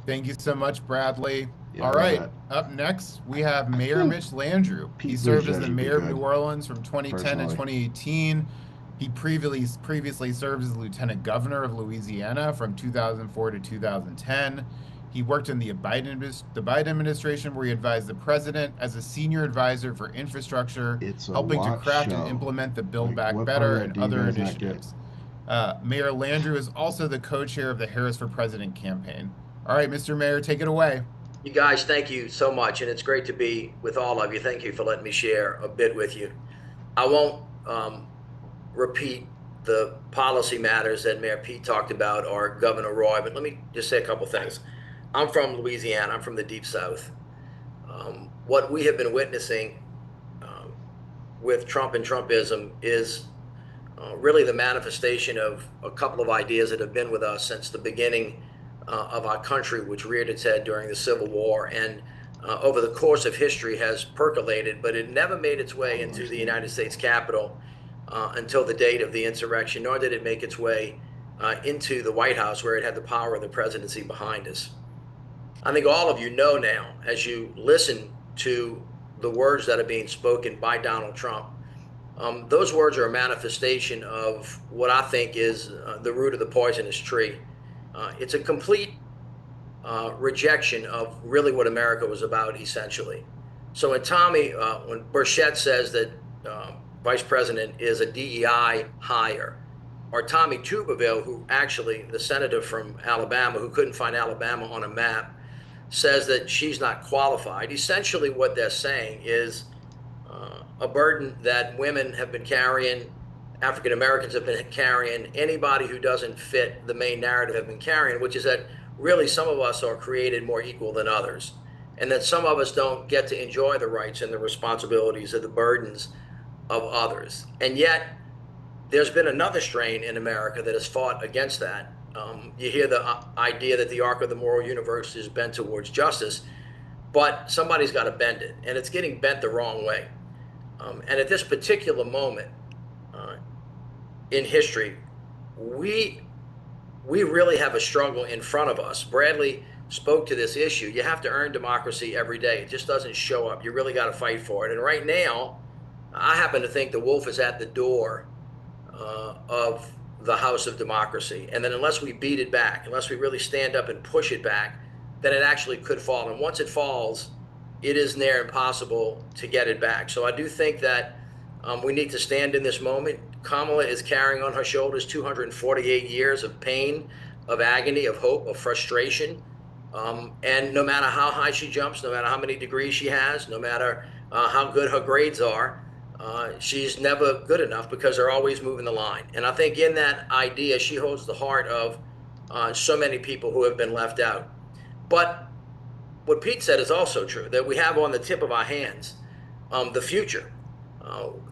Thank you so much, Bradley. Yeah, All right, that. up next, we have Mayor Mitch Landrieu. He Pete served as Buttigieg the would be mayor of good, New Orleans from 2010 to personally. 2018. He previously served as lieutenant governor of Louisiana from 2004 to 2010. He worked in the Biden administration, where he advised the president as a senior advisor for infrastructure, It's a helping to watch craft show. and implement the Build Like, Back what Better part of and that do you other guys not get? initiatives. Mayor Landrieu is also the co-chair of the Harris for President campaign. All right, Mr. Mayor, take it away. You guys, thank you so much, and it's great to be with all of you. Thank you for letting me share a bit with you. I won't repeat the policy matters that Mayor Pete talked about or Governor Roy, but let me just say a couple things. I'm from Louisiana. I'm from the Deep South. What we have been witnessing with Trump and Trumpism is really the manifestation of a couple of ideas that have been with us since the beginning of our country, which reared its head during the Civil War and over the course of history has percolated, but it never made its way into the United States Capitol until the date of the insurrection, nor did it make its way into the White House, where it had the power of the presidency behind us. I think all of you know now, as you listen to the words that are being spoken by Donald Trump, those words are a manifestation of what I think is the root of the poisonous tree. It's a complete rejection of really what America was about, essentially. So when when Burchett says that Vice President is a DEI hire, or Tommy Tuberville, who actually, the senator from Alabama, who couldn't find Alabama on a map, says that she's not qualified. Essentially, what they're saying is a burden that women have been carrying, African Americans have been carrying, anybody who doesn't fit the main narrative have been carrying, which is that really some of us are created more equal than others, and that some of us don't get to enjoy the rights and the responsibilities or the burdens of others. And yet, there's been another strain in America that has fought against that. You hear the idea that the arc of the moral universe is bent towards justice, but somebody's got to bend it, and it's getting bent the wrong way. And at this particular moment in history, we really have a struggle in front of us. Bradley spoke to this issue. You have to earn democracy every day. It just doesn't show up. You really got to fight for it. And right now, I happen to think the wolf is at the door of the house of democracy. And then unless we beat it back, unless we really stand up and push it back, then it actually could fall. And once it falls, it is near impossible to get it back. So I do think that we need to stand in this moment. Kamala is carrying on her shoulders 248 years of pain, of agony, of hope, of frustration. And no matter how high she jumps, no matter how many degrees she has, no matter how good her grades are, she's never good enough because they're always moving the line. And I think in that idea, she holds the heart of so many people who have been left out. But what Pete said is also true, that we have on the tip of our hands the future,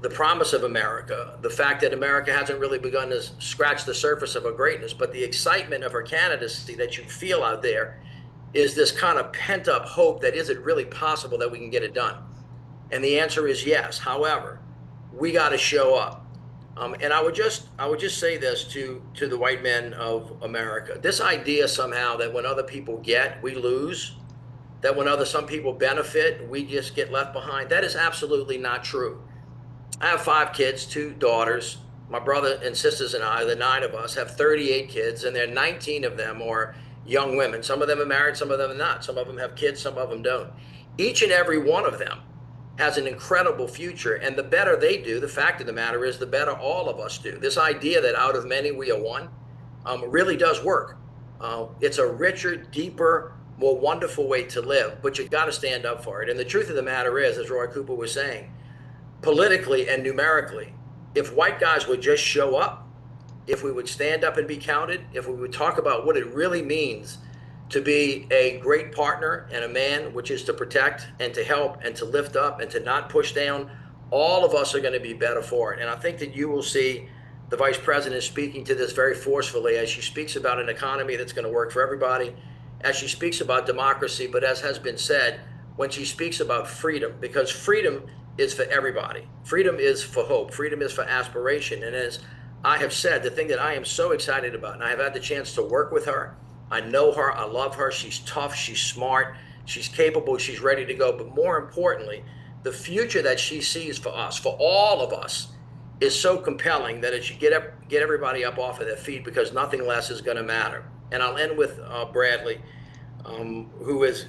the promise of America, the fact that America hasn't really begun to scratch the surface of her greatness, but the excitement of her candidacy that you feel out there is this kind of pent-up hope that is it really possible that we can get it done? And the answer is yes. However, we got to show up. And I would just say this to the white men of America. This idea somehow that when other people get, we lose, that when some people benefit, we just get left behind, that is absolutely not true. I have 5 kids, 2 daughters. My brother and sisters and I, the 9 of us, have 38 kids, and there are 19 of them are young women. Some of them are married, some of them are not. Some of them have kids, some of them don't. Each and every one of them has an incredible future, and the better they do, the fact of the matter is, the better all of us do. This idea that out of many we are one really does work. It's a richer, deeper, more wonderful way to live, but you got to stand up for it. And the truth of the matter is, as Roy Cooper was saying, politically and numerically, if white guys would just show up, if we would stand up and be counted, if we would talk about what it really means to be a great partner and a man, which is to protect and to help and to lift up and to not push down, all of us are going to be better for it. And I think that you will see the vice president speaking to this very forcefully as she speaks about an economy that's going to work for everybody, as she speaks about democracy, but as has been said, when she speaks about freedom, because freedom is for everybody. Freedom is for hope. Freedom is for aspiration. And as I have said, the thing that I am so excited about, and I have had the chance to work with her, I know her, I love her, she's tough, she's smart, she's capable, she's ready to go. But more importantly, the future that she sees for us, for all of us, is so compelling that it should get everybody up off of their feet, because nothing less is going to matter. And I'll end with Bradley, who is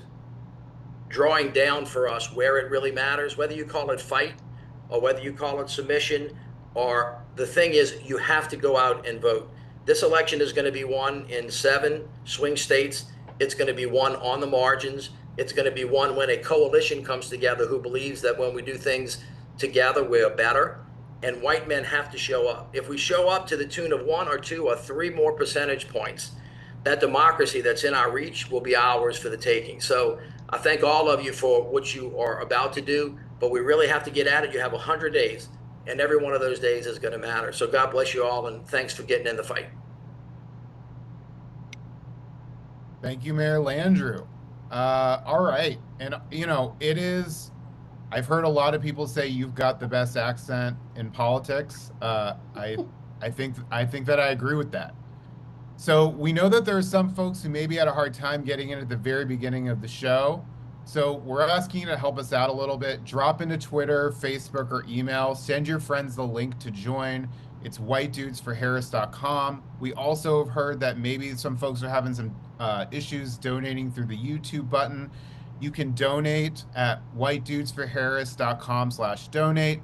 drawing down for us where it really matters, whether you call it fight or whether you call it submission, or the thing is, you have to go out and vote. This election is going to be won in 7 swing states. It's going to be won on the margins. It's going to be won when a coalition comes together who believes that when we do things together, we're better. And white men have to show up. If we show up to the tune of 1 or 2 or 3 more percentage points, that democracy that's in our reach will be ours for the taking. So I thank all of you for what you are about to do, but we really have to get at it. You have 100 days. And every one of those days is going to matter. So God bless you all, and thanks for getting in the fight. Thank you, Mayor Landrieu. All right. And, it is, I've heard a lot of people say you've got the best accent in politics. I think that I agree with that. So we know that there are some folks who maybe had a hard time getting in at the very beginning of the show. So we're asking you to help us out a little bit. Drop into Twitter, Facebook, or email. Send your friends the link to join. It's whiteDudesForHarris.com. We also have heard that maybe some folks are having some issues donating through the YouTube button. You can donate at whiteDudesForHarris.com/donate.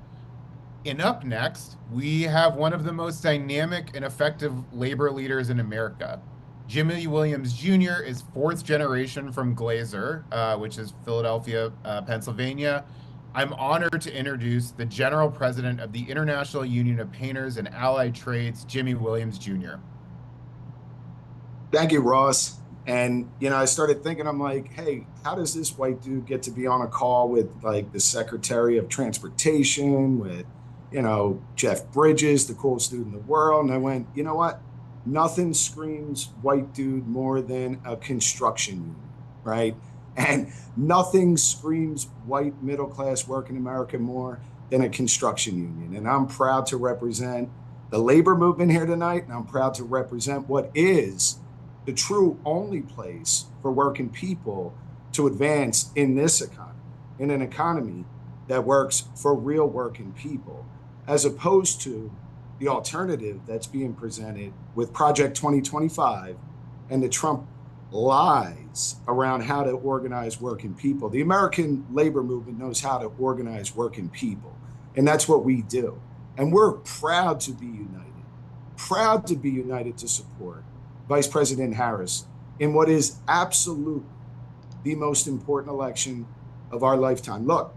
And up next, we have one of the most dynamic and effective labor leaders in America. Jimmy Williams Jr. is fourth generation from Glazer, which is Philadelphia, Pennsylvania. I'm honored to introduce the General President of the International Union of Painters and Allied Trades, Jimmy Williams Jr. Thank you, Ross. And, I started thinking, I'm like, hey, how does this white dude get to be on a call with like the Secretary of Transportation, with, Jeff Bridges, the coolest dude in the world? And I went, you know what? Nothing screams white dude more than a construction union, right? And nothing screams white middle-class working America more than a construction union. And I'm proud to represent the labor movement here tonight, and I'm proud to represent what is the true only place for working people to advance in this economy, in an economy that works for real working people, as opposed to the alternative that's being presented with Project 2025 and the Trump lies around how to organize working people. The American labor movement knows how to organize working people, and that's what we do. And we're proud to be united to support Vice President Harris in what is absolutely the most important election of our lifetime. Look,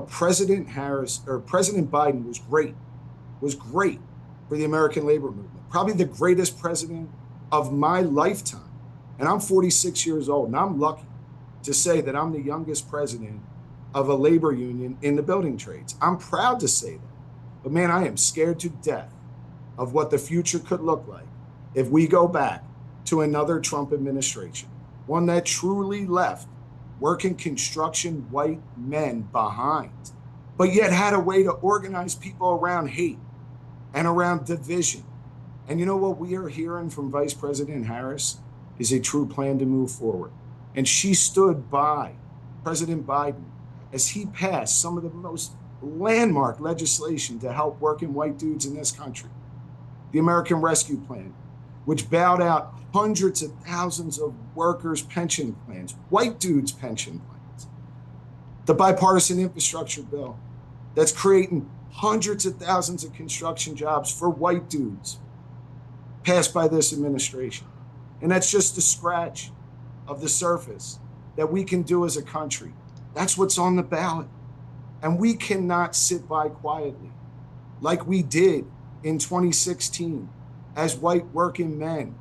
President Biden was great for the American labor movement, probably the greatest president of my lifetime. And I'm 46 years old, and I'm lucky to say that I'm the youngest president of a labor union in the building trades. I'm proud to say that. But man, I am scared to death of what the future could look like if we go back to another Trump administration, one that truly left working construction white men behind, but yet had a way to organize people around hate and around division. And you know what we are hearing from Vice President Harris is a true plan to move forward. And she stood by President Biden as he passed some of the most landmark legislation to help working white dudes in this country. The American Rescue Plan, which bowed out hundreds of thousands of workers' pension plans, white dudes' pension plans. The bipartisan infrastructure bill that's creating hundreds of thousands of construction jobs for white dudes, passed by this administration. And that's just a scratch of the surface that we can do as a country. That's what's on the ballot. And we cannot sit by quietly like we did in 2016 as white working men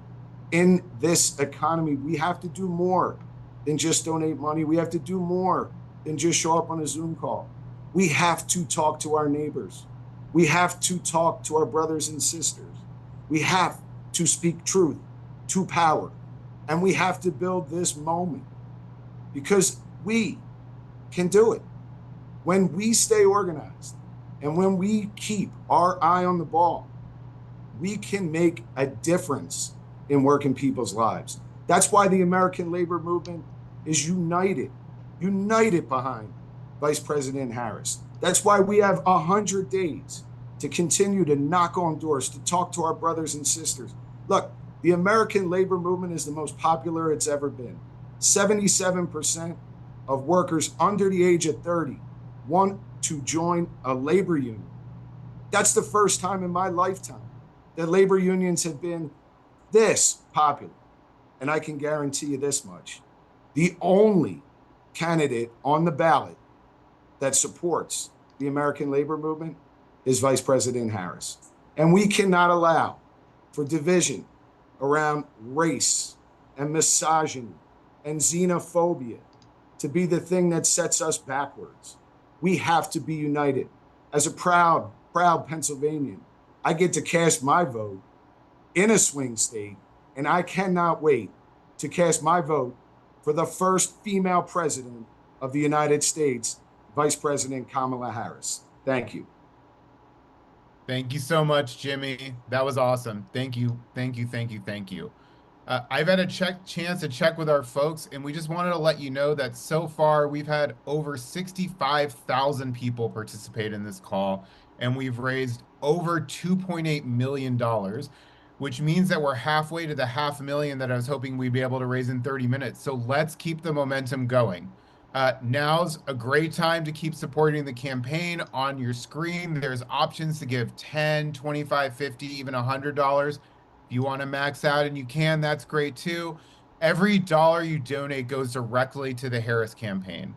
in this economy. We have to do more than just donate money. We have to do more than just show up on a Zoom call. We have to talk to our neighbors. We have to talk to our brothers and sisters. We have to speak truth to power. And we have to build this moment because we can do it. When we stay organized and when we keep our eye on the ball, we can make a difference in working people's lives. That's why the American labor movement is united behind Vice President Harris. That's why we have 100 days to continue to knock on doors, to talk to our brothers and sisters. Look, the American labor movement is the most popular it's ever been. 77% of workers under the age of 30 want to join a labor union. That's the first time in my lifetime that labor unions have been this popular. And I can guarantee you this much. The only candidate on the ballot that supports the American labor movement is Vice President Harris. And we cannot allow for division around race and misogyny and xenophobia to be the thing that sets us backwards. We have to be united. As a proud Pennsylvanian, I get to cast my vote in a swing state, and I cannot wait to cast my vote for the first female president of the United States, Vice President Kamala Harris. Thank you. Thank you so much, Jimmy. That was awesome. Thank you. I've had a chance to check with our folks, and we just wanted to let you know that so far we've had over 65,000 people participate in this call, and we've raised over $2.8 million, which means that we're halfway to the $500,000 that I was hoping we'd be able to raise in 30 minutes. So let's keep the momentum going. Now's a great time to keep supporting the campaign. On your screen, there's options to give $10, $25, $50, even $100. If you want to max out and you can, that's great too. Every dollar you donate goes directly to the Harris campaign.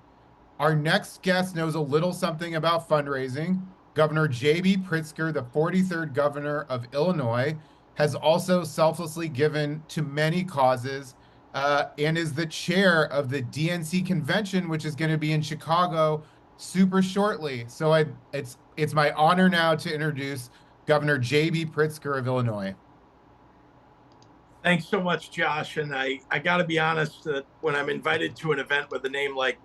Our next guest knows a little something about fundraising. Governor JB Pritzker, the 43rd governor of Illinois, has also selflessly given to many causes, and is the chair of the DNC convention, which is going to be in Chicago super shortly. So it's my honor now to introduce Governor JB Pritzker of Illinois. Thanks so much, Josh. And I got to be honest that when I'm invited to an event with a name like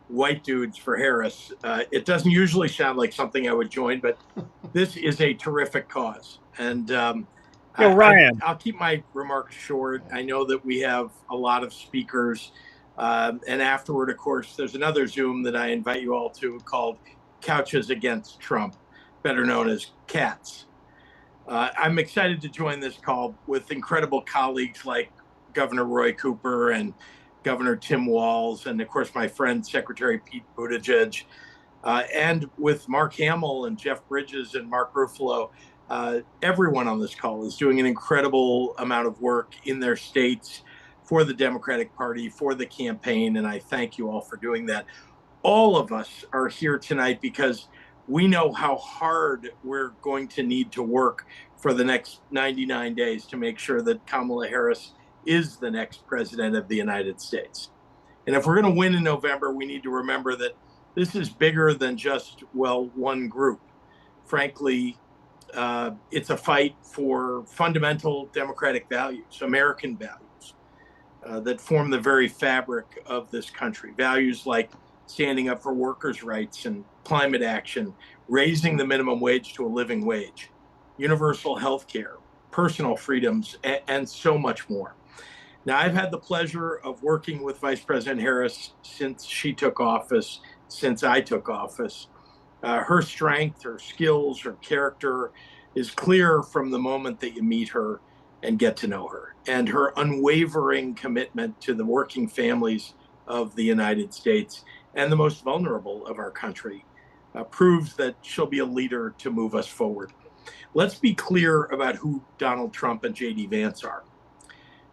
White Dudes for Harris, it doesn't usually sound like something I would join, but this is a terrific cause. And Ryan, I'll keep my remarks short. I know that we have a lot of speakers. And afterward, of course, there's another Zoom that I invite you all to called Couches Against Trump, better known as CATS. I'm excited to join this call with incredible colleagues like Governor Roy Cooper and Governor Tim Walz, and of course, my friend, Secretary Pete Buttigieg, and with Mark Hamill and Jeff Bridges and Mark Ruffalo. Everyone on this call is doing an incredible amount of work in their states for the Democratic Party, for the campaign, and I thank you all for doing that. All of us are here tonight because we know how hard we're going to need to work for the next 99 days to make sure that Kamala Harris is the next president of the United States. And if we're going to win in November, we need to remember that this is bigger than just, well, one group. Frankly, it's a fight for fundamental democratic values, American values, that form the very fabric of this country. Values like standing up for workers' rights and climate action, raising the minimum wage to a living wage, universal health care, personal freedoms, and so much more. Now, I've had the pleasure of working with Vice President Harris since she took office, since I took office. Her strength, her skills, her character is clear from the moment that you meet her and get to know her. And her unwavering commitment to the working families of the United States and the most vulnerable of our country proves that she'll be a leader to move us forward. Let's be clear about who Donald Trump and JD Vance are.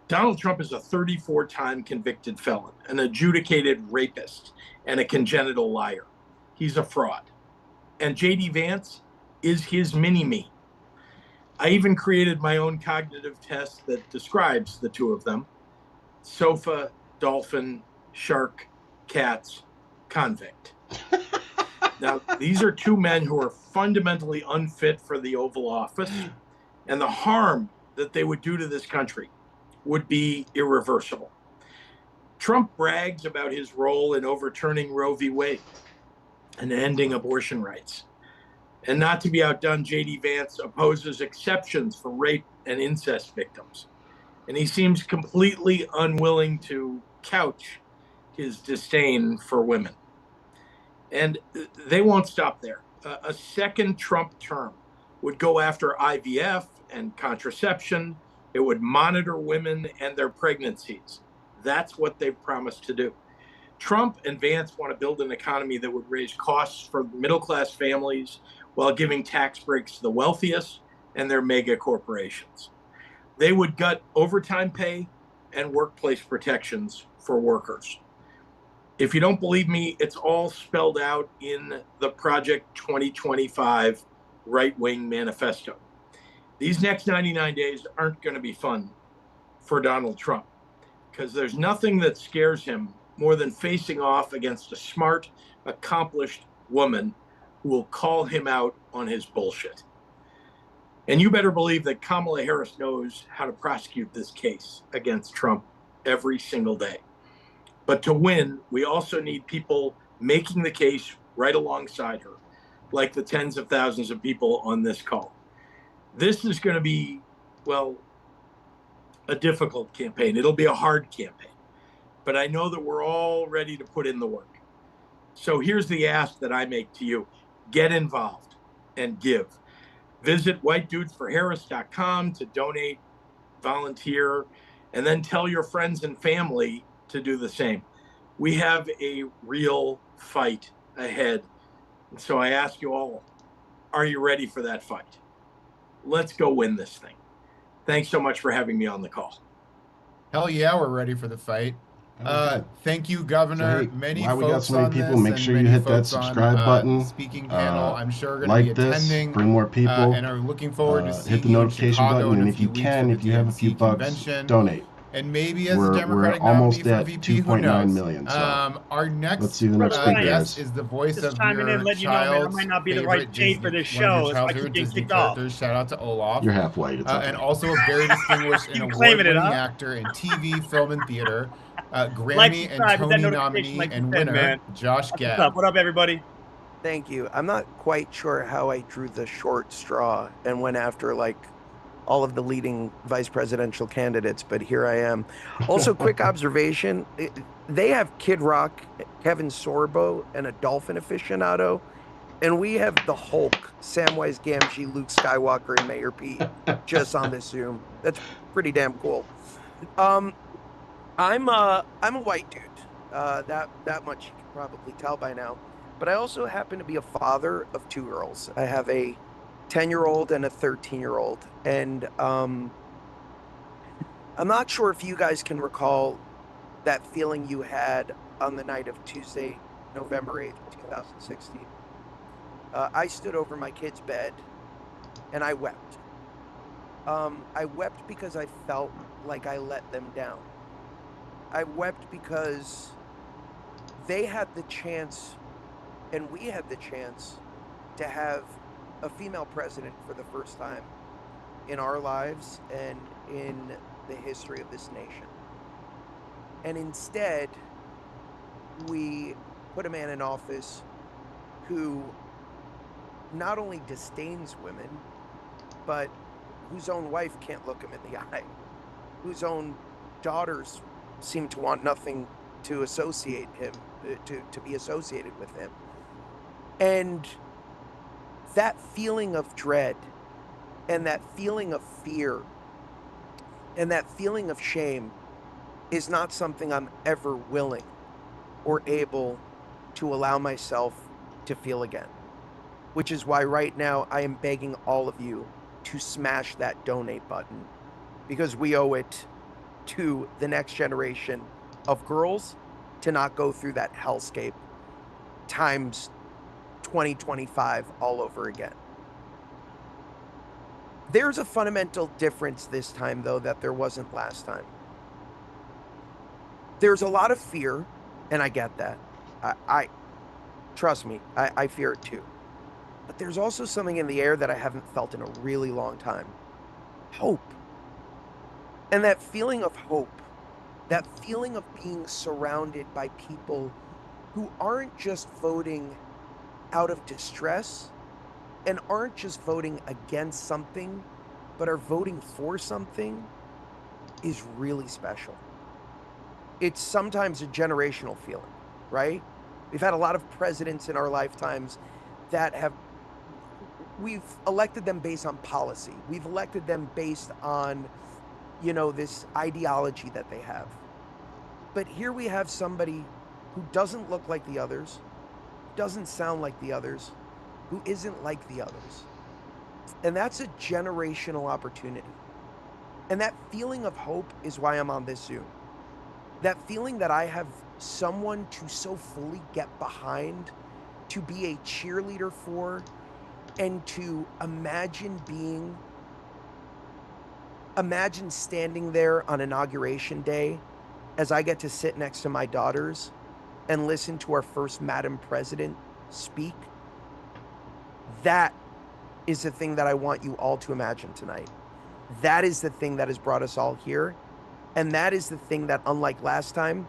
Donald Trump is a 34-time convicted felon, an adjudicated rapist, and a congenital liar. He's a fraud. And JD Vance is his mini-me. I even created my own cognitive test that describes the two of them: sofa, dolphin, shark, cats, convict. Now, these are two men who are fundamentally unfit for the Oval Office, and the harm that they would do to this country would be irreversible. Trump brags about his role in overturning Roe v. Wade and ending abortion rights. And not to be outdone, JD Vance opposes exceptions for rape and incest victims. And he seems completely unwilling to couch his disdain for women. And they won't stop there. A second Trump term would go after IVF and contraception. It would monitor women and their pregnancies. That's what they've promised to do. Trump and Vance want to build an economy that would raise costs for middle-class families while giving tax breaks to the wealthiest and their mega corporations. They would gut overtime pay and workplace protections for workers. If you don't believe me, it's all spelled out in the Project 2025 right-wing manifesto. These next 99 days aren't going to be fun for Donald Trump because there's nothing that scares him more than facing off against a smart, accomplished woman who will call him out on his bullshit. And you better believe that Kamala Harris knows how to prosecute this case against Trump every single day. But to win, we also need people making the case right alongside her, like the tens of thousands of people on this call. This is going to be, well, a difficult campaign. It'll be a hard campaign. But I know that we're all ready to put in the work. So here's the ask that I make to you. Get involved and give. Visit whitedudesforharris.com to donate, volunteer, and then tell your friends and family to do the same. We have a real fight ahead. And so I ask you all, are you ready for that fight? Let's go win this thing. Thanks so much for having me on the call. Hell yeah, we're ready for the fight. Okay. Thank you, Governor. So, hey, many while we got folks so many on people, this make and sure you many hit that folks subscribe on, button. speaking panel. I'm sure are going to Like be this, attending. bring more people. And are looking forward to seeing hit the you in notification Chicago button, in and a if you few weeks can, for if the you have a few DNC bucks, convention. donate. And maybe as a We're Democratic nominee almost for at VP, who 2.9 knows? million. So Our next let's see who the next Brother speaker Ryan, guest is the voice just of chiming in, your letting you know, man, I child's might not be the favorite right date for Disney, this one of show your if child's I keep favorite getting Disney kicked off. characters. Shout out to Olaf. you're halfway. It's okay. And also a very distinguished and You claiming it, award-winning huh? actor in TV, film, and theater, Like, Grammy and subscribe, hit that Tony notification nominee like you and said, winner, man. Josh That's Gad. what's up. What up, everybody? Thank you. I'm not quite sure how I drew the short straw and went after like all of the leading vice presidential candidates, but here I am. Also, quick observation. They have Kid Rock, Kevin Sorbo, and a dolphin aficionado, and we have the Hulk, Samwise Gamgee, Luke Skywalker, and Mayor Pete just on this Zoom. That's pretty damn cool. I'm a white dude. That much you can probably tell by now. But I also happen to be a father of 2 girls. I have a 10-year-old and a 13-year-old. And I'm not sure if you guys can recall that feeling you had on the night of Tuesday, November 8th, 2016. I stood over my kid's bed and I wept. I wept because I felt like I let them down. I wept because they had the chance and we had the chance to have a female president for the first time in our lives and in the history of this nation. And instead, we put a man in office who not only disdains women, but whose own wife can't look him in the eye, whose own daughters seem to want nothing to associate him, to be associated with him. And that feeling of dread and that feeling of fear and that feeling of shame is not something I'm ever willing or able to allow myself to feel again. Which is why right now I am begging all of you to smash that donate button, because we owe it to the next generation of girls to not go through that hellscape times 2025 all over again. There's a fundamental difference this time, though, that there wasn't last time. There's a lot of fear, and I get that. I trust me, I fear it too. But there's also something in the air that I haven't felt in a really long time. Hope. And that feeling of hope, that feeling of being surrounded by people who aren't just voting out of distress and aren't just voting against something, but are voting for something, is really special. It's sometimes a generational feeling, right? We've had a lot of presidents in our lifetimes that we've elected them based on policy. We've elected them based on, this ideology that they have. But here we have somebody who doesn't look like the others, doesn't sound like the others, who isn't like the others. And that's a generational opportunity. And that feeling of hope is why I'm on this Zoom. That feeling that I have someone to so fully get behind, to be a cheerleader for, and to imagine standing there on Inauguration Day as I get to sit next to my daughters and listen to our first Madam President speak. That is the thing that I want you all to imagine tonight. That is the thing that has brought us all here. And that is the thing that, unlike last time,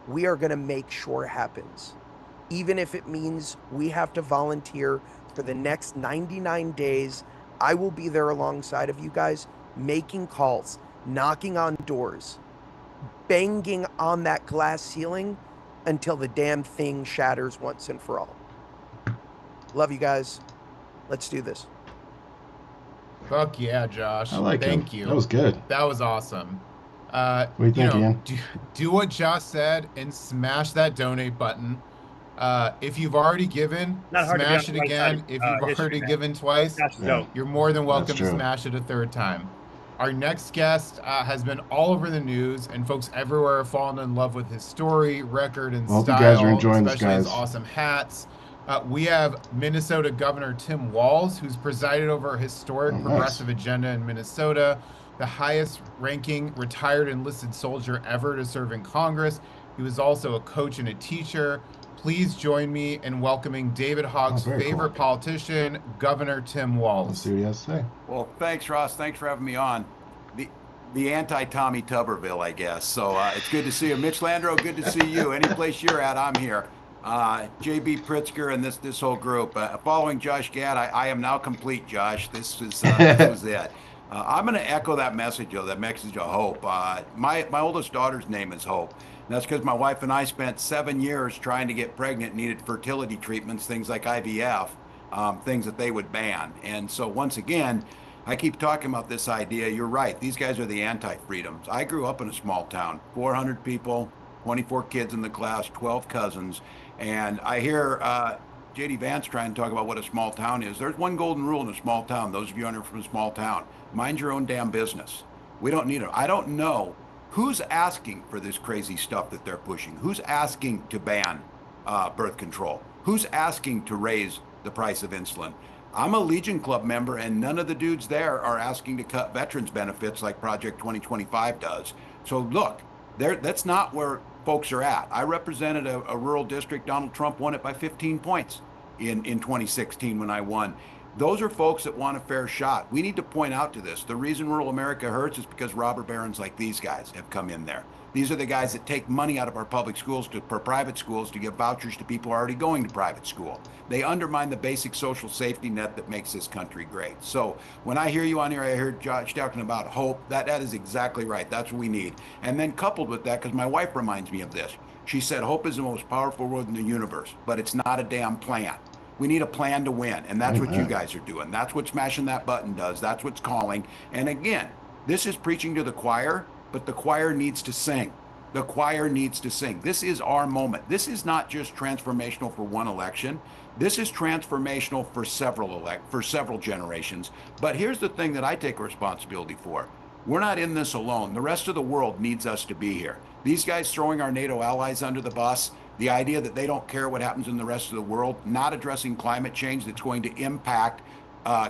we are going to make sure happens. Even if it means we have to volunteer for the next 99 days, I will be there alongside of you guys, making calls, knocking on doors, banging on that glass ceiling until the damn thing shatters once and for all. Love you guys. Let's do this. Fuck yeah, Josh. I like Thank him. you. That was good. That was awesome. What do you think, Ian? Do what Josh said and smash that donate button. If you've already given, Not hard to be smash on it the right again. side of, If you've history, already man. given twice, Josh is Yeah. dope. you're more than welcome to true. smash it a third time. Our next guest has been all over the news, and folks everywhere have fallen in love with his story, record, and Well, hope style, you guys are enjoying this, especially his guys. awesome hats. We have Minnesota Governor Tim Walz, who's presided over a historic nice. progressive agenda in Minnesota, the highest-ranking retired enlisted soldier ever to serve in Congress. He was also a coach and a teacher. Please join me in welcoming David Hogg's very favorite cool. politician, Governor Tim Walz. Let's see what he has to say. Well, thanks, Ross. Thanks for having me on. The anti-Tommy Tuberville, I guess. So it's good to see you. Mitch Landrieu, good to see you. Any place you're at, I'm here. JB Pritzker and this whole group. Following Josh Gad, I am now complete, Josh. This was it. I'm going to echo that message, though, that message of hope. My oldest daughter's name is Hope. And that's because my wife and I spent 7 years trying to get pregnant, needed fertility treatments, things like IVF, things that they would ban. And so once again, I keep talking about this idea. You're right. These guys are the anti-freedoms. I grew up in a small town, 400 people, 24 kids in the class, 12 cousins. And I hear J.D. Vance trying to talk about what a small town is. There's one golden rule in a small town. Those of you who are from a small town, mind your own damn business. We don't need it. I don't know who's asking for this crazy stuff that they're pushing. Who's asking to ban birth control? Who's asking to raise the price of insulin? I'm a Legion Club member, and none of the dudes there are asking to cut veterans benefits like Project 2025 does. So look, that's not where folks are at. I represented a rural district. Donald Trump won it by 15 points in 2016 when I won. Those are folks that want a fair shot. We need to point out to this. The reason rural America hurts is because robber barons like these guys have come in there. These are the guys that take money out of our public schools for private schools to give vouchers to people already going to private school. They undermine the basic social safety net that makes this country great. So when I hear you on here, I heard Josh talking about hope. That is exactly right. That's what we need. And then coupled with that, because my wife reminds me of this, she said hope is the most powerful word in the universe, but it's not a damn plan. We need a plan to win, and that's what you guys are doing. That's what smashing that button does. That's what's calling. And again, this is preaching to the choir, but the choir needs to sing. The choir needs to sing. This is our moment. This is not just transformational for one election. This is transformational for several generations. But here's the thing that I take responsibility for. We're not in this alone. The rest of the world needs us to be here. These guys throwing our NATO allies under the bus, the idea that they don't care what happens in the rest of the world, not addressing climate change that's going to impact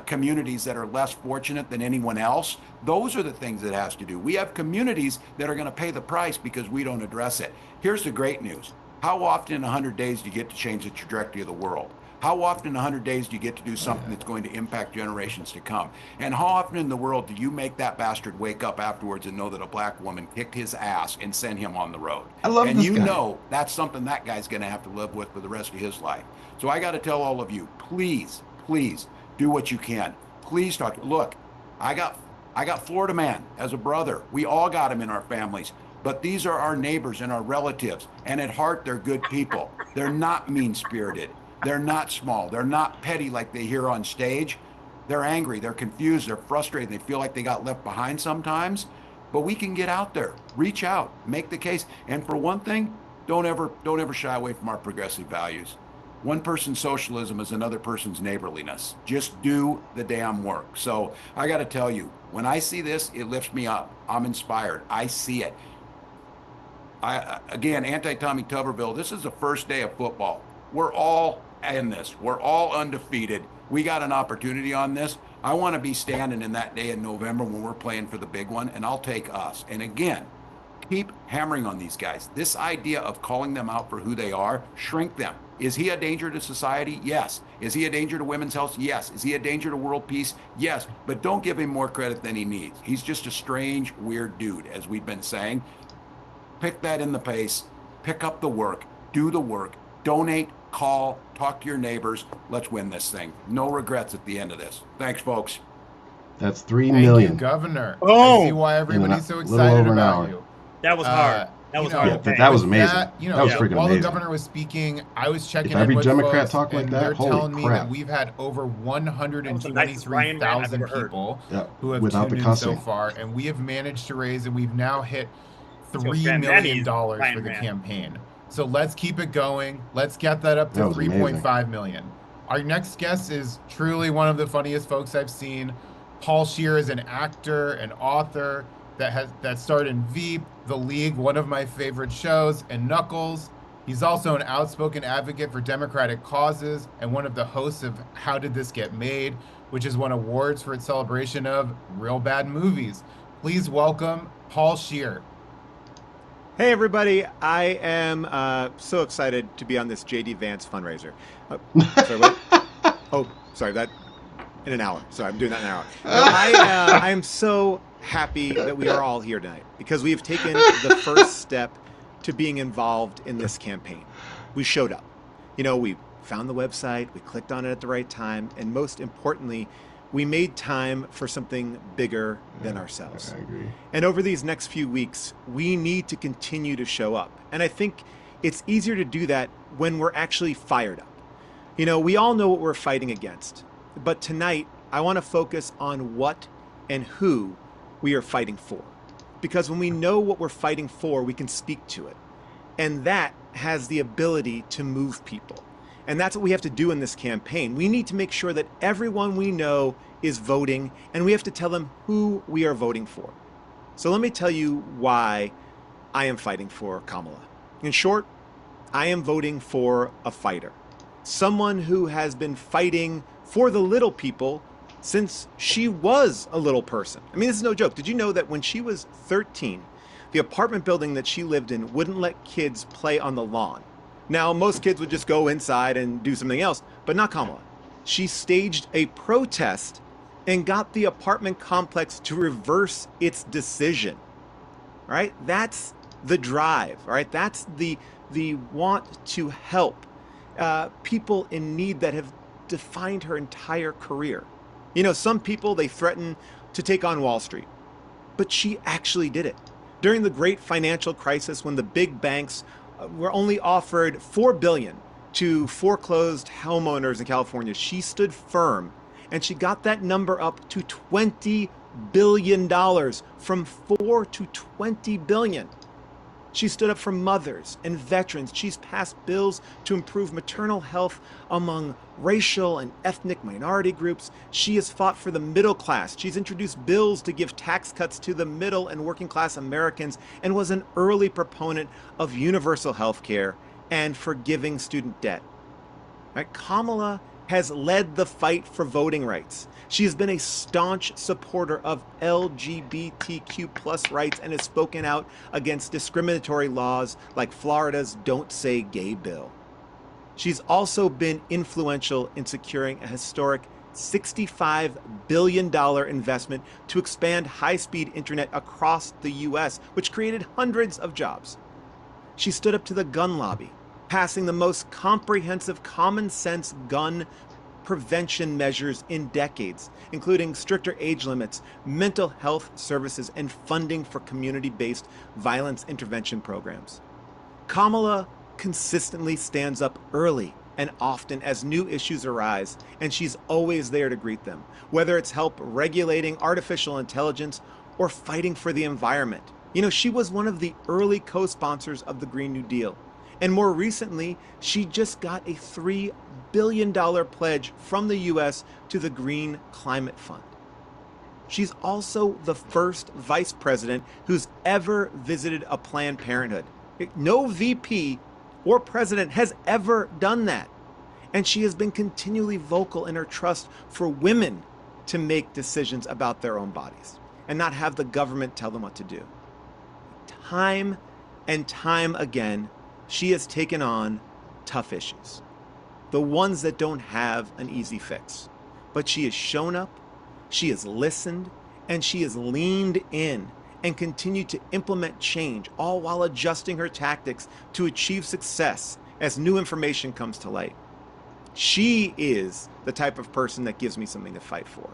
communities that are less fortunate than anyone else. Those are the things it has to do. We have communities that are going to pay the price because we don't address it. Here's the great news. How often in 100 days do you get to change the trajectory of the world? How often in 100 days do you get to do something that's going to impact generations to come? And how often in the world do you make that bastard wake up afterwards and know that a black woman kicked his ass and sent him on the road? I love and this you guy. know that's something that guy's going to have to live with for the rest of his life. So I got to tell all of you, please, please do what you can. Please talk. Look, I got Florida Man as a brother. We all got him in our families. But these are our neighbors and our relatives. And at heart, they're good people. They're not mean-spirited. They're not small. They're not petty like they hear on stage. They're angry. They're confused. They're frustrated. They feel like they got left behind sometimes. But we can get out there, reach out, make the case. And for one thing, don't ever shy away from our progressive values. One person's socialism is another person's neighborliness. Just do the damn work. So I got to tell you, when I see this, it lifts me up. I'm inspired. I see it. Again, anti-Tommy Tuberville, this is the first day of football. We're all in this. We're all undefeated. We got an opportunity on this. I want to be standing in that day in November when we're playing for the big one, and I'll take us. And again, keep hammering on these guys. This idea of calling them out for who they are, shrink them. Is he a danger to society? Yes. Is he a danger to women's health? Yes. Is he a danger to world peace? Yes. But don't give him more credit than he needs. He's just a strange, weird dude, as we've been saying. Pick that in the pace, pick up the work, do the work, donate, call, talk to your neighbors. Let's win this thing. No regrets at the end of this. Thanks, folks. That's 3 Thank million. you, Governor. Oh, I see why everybody's so little excited over an about hour. you. That was hard. That was that was amazing. That was freaking while amazing. the governor was speaking, I was checking If every in with Democrat folks, talked like and that, they're holy telling me crap. that we've had over 123,000 people who have without tuned the in cussing. so far, and we have managed to raise, and we've now hit $3 Van million Manny's for the campaign. So let's keep it going. Let's get that up to That was 3.5 million. Our next guest is truly one of the funniest folks I've seen. Paul Scheer is an actor, an author that starred in Veep, The League, one of my favorite shows, and Knuckles. He's also an outspoken advocate for democratic causes and one of the hosts of How Did This Get Made, which has won awards for its celebration of real bad movies. Please welcome Paul Scheer. Hey everybody, I am so excited to be on this JD Vance fundraiser. Sorry, what? Oh, sorry, that in an hour. Sorry, I'm doing that in an hour. No, I am so happy that we are all here tonight because we have taken the first step to being involved in this campaign. We showed up. We found the website, we clicked on it at the right time, and most importantly, we made time for something bigger than ourselves. I agree. And over these next few weeks, we need to continue to show up. And I think it's easier to do that when we're actually fired up. We all know what we're fighting against. But tonight, I want to focus on what and who we are fighting for. Because when we know what we're fighting for, we can speak to it. And that has the ability to move people. And that's what we have to do in this campaign. We need to make sure that everyone we know is voting, and we have to tell them who we are voting for. So let me tell you why I am fighting for Kamala. In short, I am voting for a fighter. Someone who has been fighting for the little people since she was a little person. I mean, this is no joke. Did you know that when she was 13, the apartment building that she lived in wouldn't let kids play on the lawn? Now, most kids would just go inside and do something else, but not Kamala. She staged a protest and got the apartment complex to reverse its decision. All right? That's the drive. All right? That's the want to help people in need that have defined her entire career. Some people, they threaten to take on Wall Street, but she actually did it. During the great financial crisis, when the big banks were only offered $4 billion to foreclosed homeowners in California, she stood firm, and she got that number up to $20 billion, from $4 to $20 billion. She stood up for mothers and veterans. She's passed bills to improve maternal health among racial and ethnic minority groups. She has fought for the middle class. She's introduced bills to give tax cuts to the middle and working class Americans, and was an early proponent of universal health care and forgiving student debt. Right? Kamala has led the fight for voting rights. She has been a staunch supporter of LGBTQ+ rights and has spoken out against discriminatory laws like Florida's Don't Say Gay bill. She's also been influential in securing a historic $65 billion investment to expand high-speed internet across the U.S., which created hundreds of jobs. She stood up to the gun lobby, passing the most comprehensive common-sense gun prevention measures in decades, including stricter age limits, mental health services, and funding for community-based violence intervention programs. Kamala consistently stands up early and often as new issues arise, and she's always there to greet them, whether it's help regulating artificial intelligence or fighting for the environment. She was one of the early co-sponsors of the Green New Deal. And more recently, she just got a $3 billion pledge from the U.S. to the Green Climate Fund. She's also the first vice president who's ever visited a Planned Parenthood. No VP or president has ever done that. And she has been continually vocal in her trust for women to make decisions about their own bodies and not have the government tell them what to do. Time and time again, she has taken on tough issues, the ones that don't have an easy fix. But she has shown up, she has listened, and she has leaned in and continued to implement change, all while adjusting her tactics to achieve success as new information comes to light. She is the type of person that gives me something to fight for.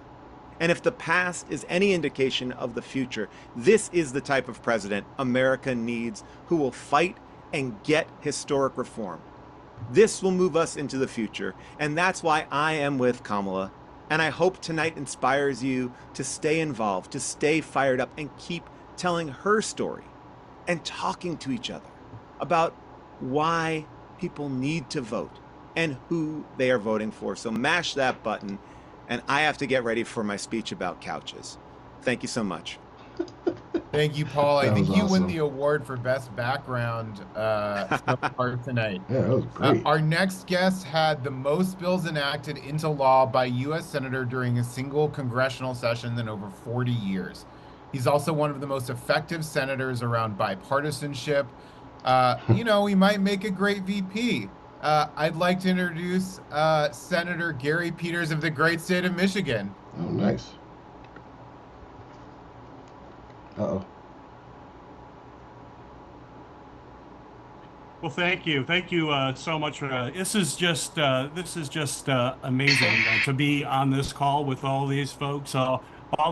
And if the past is any indication of the future, this is the type of president America needs, who will fight and get historic reform. This will move us into the future, and that's why I am with Kamala. And I hope tonight inspires you to stay involved, to stay fired up, and keep telling her story and talking to each other about why people need to vote and who they are voting for. So mash that button, and I have to get ready for my speech about couches. Thank you so much. Thank you, Paul. I That think was you win awesome. the award for best background so far tonight. Yeah, that was great. Our next guest had the most bills enacted into law by U.S. Senator during a single congressional session in over 40 years. He's also one of the most effective senators around bipartisanship. He might make a great VP. I'd like to introduce Senator Gary Peters of the great state of Michigan. Oh, nice. Uh-oh. Well, thank you so much. This is just amazing to be on this call with all these folks, all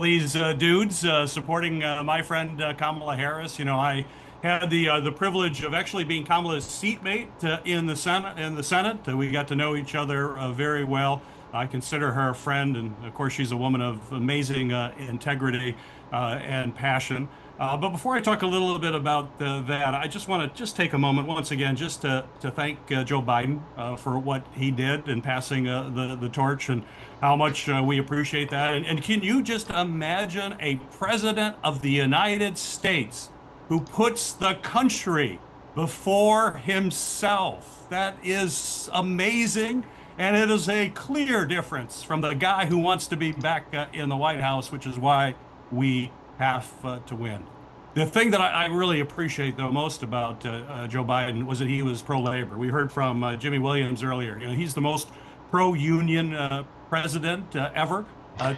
these dudes supporting my friend Kamala Harris. I had the privilege of actually being Kamala's seatmate in the Senate. We got to know each other very well. I consider her a friend, and of course, she's a woman of amazing integrity and passion. But before I talk a little bit about that, I just want to take a moment once again just to thank Joe Biden for what he did in passing the torch, and how much we appreciate that. And can you just imagine a president of the United States who puts the country before himself? That is amazing. And it is a clear difference from the guy who wants to be back in the White House, which is why we have to win. The thing that I really appreciate, though, most about Joe Biden was that he was pro-labor. We heard from Jimmy Williams earlier. He's the most pro-union president ever.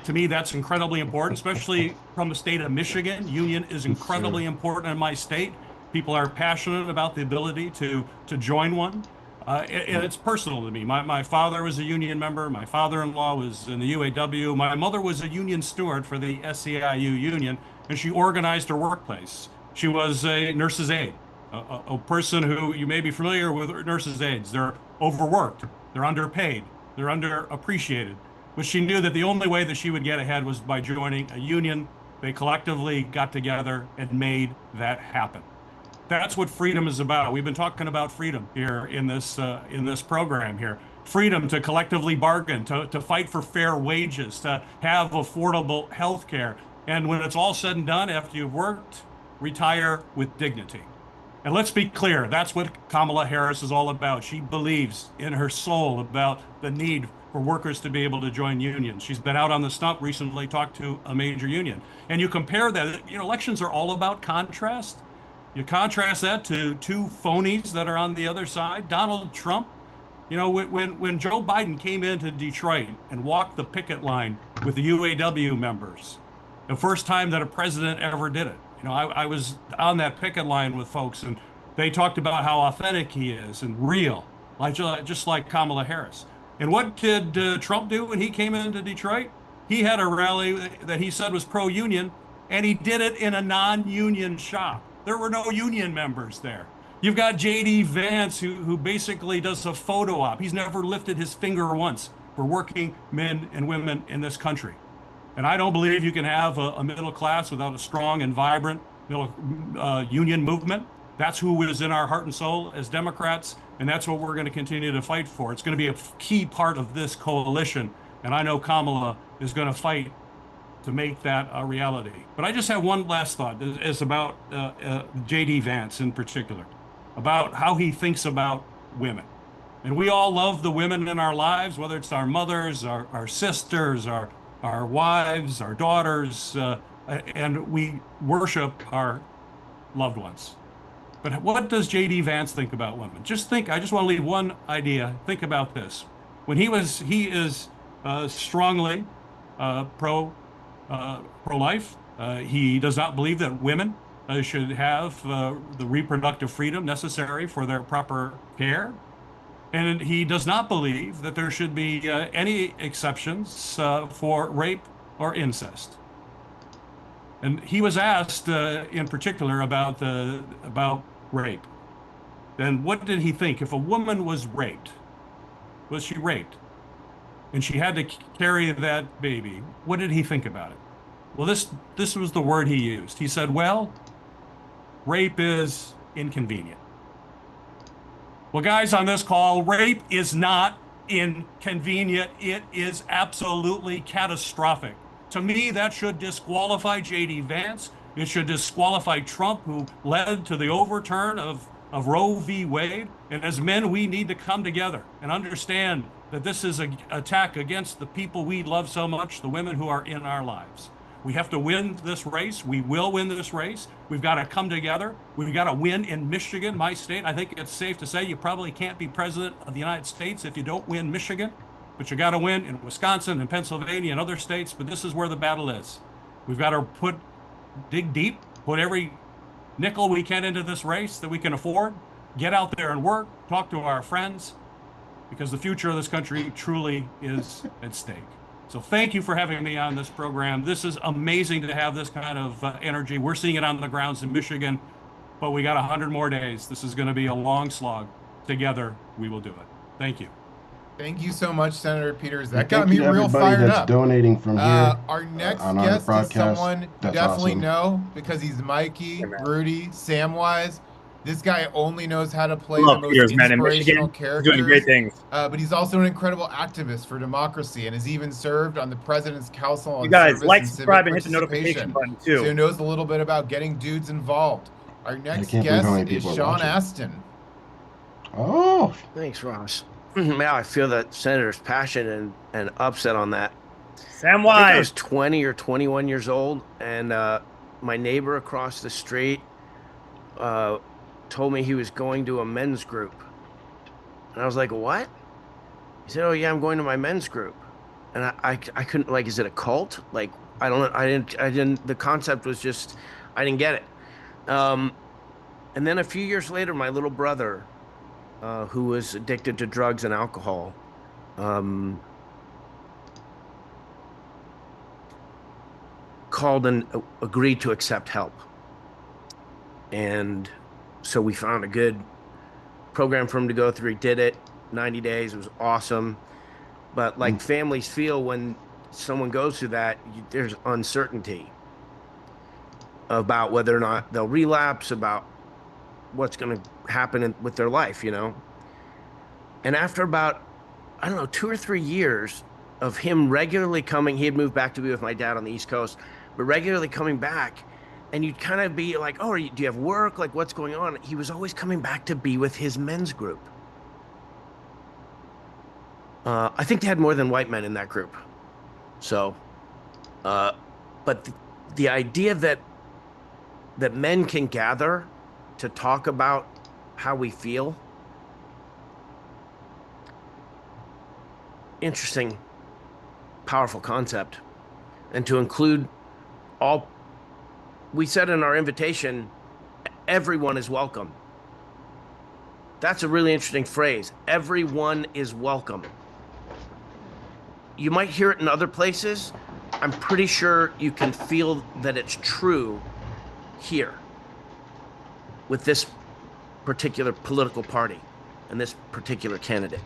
To me, that's incredibly important, especially from the state of Michigan. Union is incredibly important in my state. People are passionate about the ability to join one. And it's personal to me. My father was a union member. My father-in-law was in the UAW. My mother was a union steward for the SEIU union, and she organized her workplace. She was a nurse's aide, a person who you may be familiar with nurses' aides. They're overworked, they're underpaid, they're underappreciated. But she knew that the only way that she would get ahead was by joining a union. They collectively got together and made that happen. That's what freedom is about. We've been talking about freedom here in this program here. Freedom to collectively bargain, to fight for fair wages, to have affordable health care. And when it's all said and done, after you've worked, retire with dignity. And let's be clear, that's what Kamala Harris is all about. She believes in her soul about the need for workers to be able to join unions. She's been out on the stump recently, talked to a major union. And you compare that, elections are all about contrast. You contrast that to two phonies that are on the other side. Donald Trump, when Joe Biden came into Detroit and walked the picket line with the UAW members, the first time that a president ever did it. I was on that picket line with folks, and they talked about how authentic he is and real, just like Kamala Harris. And what did Trump do when he came into Detroit? He had a rally that he said was pro-union, and he did it in a non-union shop. There were no union members there. You've got JD Vance, who basically does a photo op. He's never lifted his finger once for working men and women in this country. And I don't believe you can have a middle class without a strong and vibrant union movement. That's who is in our heart and soul as Democrats, and that's what we're going to continue to fight for. It's going to be a key part of this coalition, and I know Kamala is going to fight to make that a reality. But I just have one last thought. It's about JD Vance in particular, about how he thinks about women. And we all love the women in our lives, whether it's our mothers, our sisters, our wives, our daughters, and we worship our loved ones. But what does JD Vance think about women? I just want to leave one idea. Think about this. When he is strongly pro-life. He does not believe that women should have the reproductive freedom necessary for their proper care. And he does not believe that there should be any exceptions for rape or incest. And he was asked in particular about rape. Then what did he think? If a woman was raped, was she raped? And she had to carry that baby, what did he think about it? Well, this was the word he used. He said, well, rape is inconvenient. Well, guys on this call, rape is not inconvenient. It is absolutely catastrophic. To me, that should disqualify J.D. Vance. It should disqualify Trump, who led to the overturn of Roe v. Wade. And as men, we need to come together and understand that this is an attack against the people we love so much, the women who are in our lives. We have to win this race. We will win this race. We've got to come together. We've got to win in Michigan, my state. I think it's safe to say you probably can't be president of the United States if you don't win Michigan, but you got to win in Wisconsin and Pennsylvania and other states. But this is where the battle is. We've got to dig deep, put every nickel we can into this race that we can afford, get out there and work, talk to our friends, because the future of this country truly is at stake. So thank you for having me on this program. This is amazing to have this kind of energy. We're seeing it on the grounds in Michigan, but we got 100 more days. This is going to be a long slog. Together, we will do it. Thank you. Thank you so much, Senator Peters. That Thank got me you to real everybody fired that's up. donating from here. Our next on our guest is broadcast. someone you That's definitely awesome. know because he's Mikey, Rudy, Samwise. This guy only knows how to play Love the most Peters, man, in inspirational Michigan. He's characters. doing great things. But he's also an incredible activist for democracy and has even served on the President's Council on You guys Service like, and subscribe, Civic and hit the notification Participation. button too. So he knows a little bit about getting dudes involved. Our next can't believe how many guest is people are Sean watching. Astin. Oh, Thanks, Ross. Yeah, I feel that Senator's passion and upset on that. Sam I think I Wise. was 20 or 21 years old, and my neighbor across the street told me he was going to a men's group. And I was like, what? He said, oh, yeah, I'm going to my men's group. And I couldn't, like, is it a cult? Like, I didn't, the concept was just, I didn't get it. And then a few years later, my little brother, who was addicted to drugs and alcohol, called and agreed to accept help. And so we found a good program for him to go through. He did it, 90 days. It was awesome. But like families feel when someone goes through that, there's uncertainty about whether or not they'll relapse, about what's going to happen with their life, you know? And after about, I don't know, 2 or 3 years of him regularly coming, he had moved back to be with my dad on the East Coast, but regularly coming back, and you'd kind of be like, oh, do you have work? Like, what's going on? He was always coming back to be with his men's group. I think they had more than white men in that group. So, but the idea that men can gather to talk about how we feel, interesting, powerful concept. And to include all, we said in our invitation, everyone is welcome. That's a really interesting phrase. Everyone is welcome. You might hear it in other places. I'm pretty sure you can feel that it's true here with this particular political party and this particular candidate.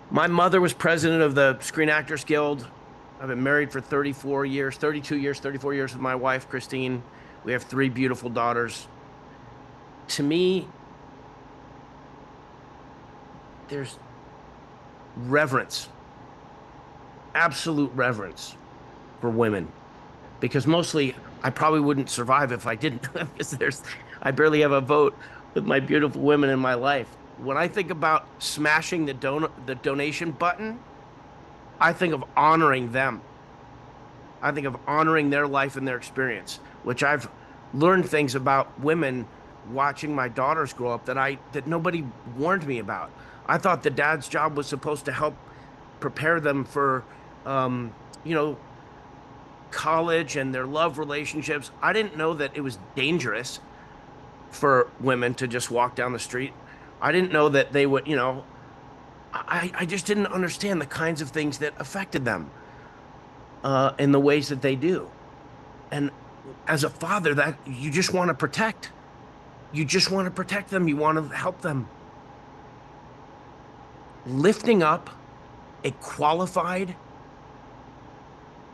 My mother was president of the Screen Actors Guild. I've been married for 34 years, 32 years, 34 years with my wife, Christine. We have 3 beautiful daughters. To me, there's reverence, absolute reverence for women, because mostly I probably wouldn't survive if I didn't, because I barely have a vote with my beautiful women in my life. When I think about smashing the donation button, I think of honoring them. I think of honoring their life and their experience, which I've learned things about women watching my daughters grow up that nobody warned me about. I thought the dad's job was supposed to help prepare them for, college and their love relationships. I didn't know that it was dangerous for women to just walk down the street. I didn't know that they would, I just didn't understand the kinds of things that affected them. in the ways that they do. And as a father, that you just want to protect. You just want to protect them. You want to help them. Lifting up a qualified,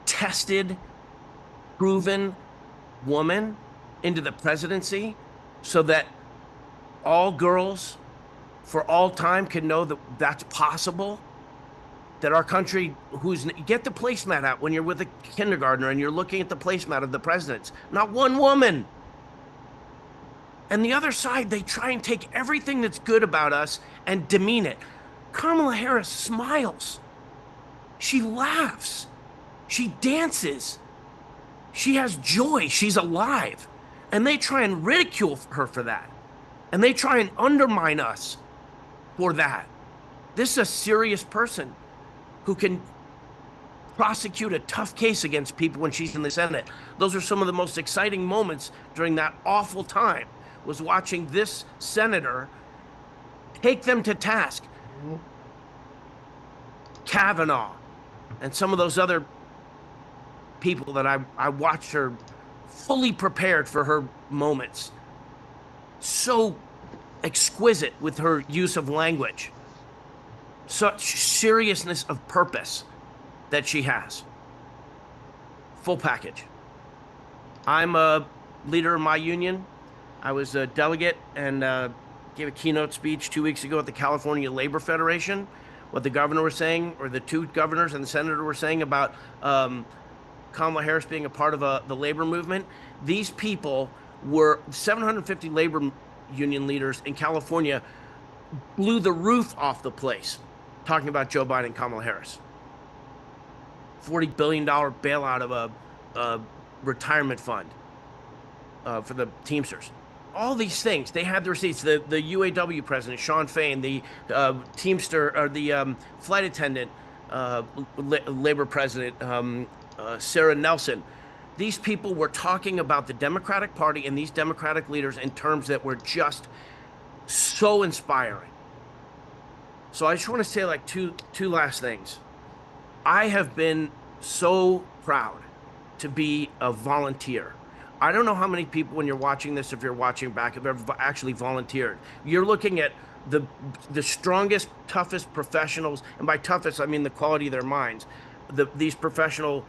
tested, proven woman into the presidency so that all girls for all time can know that that's possible, that our country, get the placemat out when you're with a kindergartner and you're looking at the placemat of the presidents. Not one woman. And the other side, they try and take everything that's good about us and demean it. Kamala Harris smiles. She laughs. She dances. She has joy. She's alive. And they try and ridicule her for that. And they try and undermine us for that. This is a serious person who can prosecute a tough case against people when she's in the Senate. Those are some of the most exciting moments during that awful time, was watching this senator take them to task. Kavanaugh and some of those other people that I watched her fully prepared for her moments. So exquisite with her use of language. Such seriousness of purpose that she has. Full package. I'm a leader of my union. I was a delegate and gave a keynote speech 2 weeks ago at the California Labor Federation. What the governor was saying, or the two governors and the senator were saying about Kamala Harris being a part of the labor movement. These people were 750 labor union leaders in California blew the roof off the place talking about Joe Biden and Kamala Harris. $40 billion bailout of a retirement fund for the Teamsters. All these things, they had the receipts. The UAW president, Sean Fain, the Teamster, or the flight attendant, labor president, Sarah Nelson. These people were talking about the Democratic Party and these Democratic leaders in terms that were just so inspiring. So I just want to say like two last things. I have been so proud to be a volunteer. I don't know how many people, when you're watching this, if you're watching back, have ever actually volunteered. You're looking at the strongest, toughest professionals, and by toughest, I mean the quality of their minds, these professional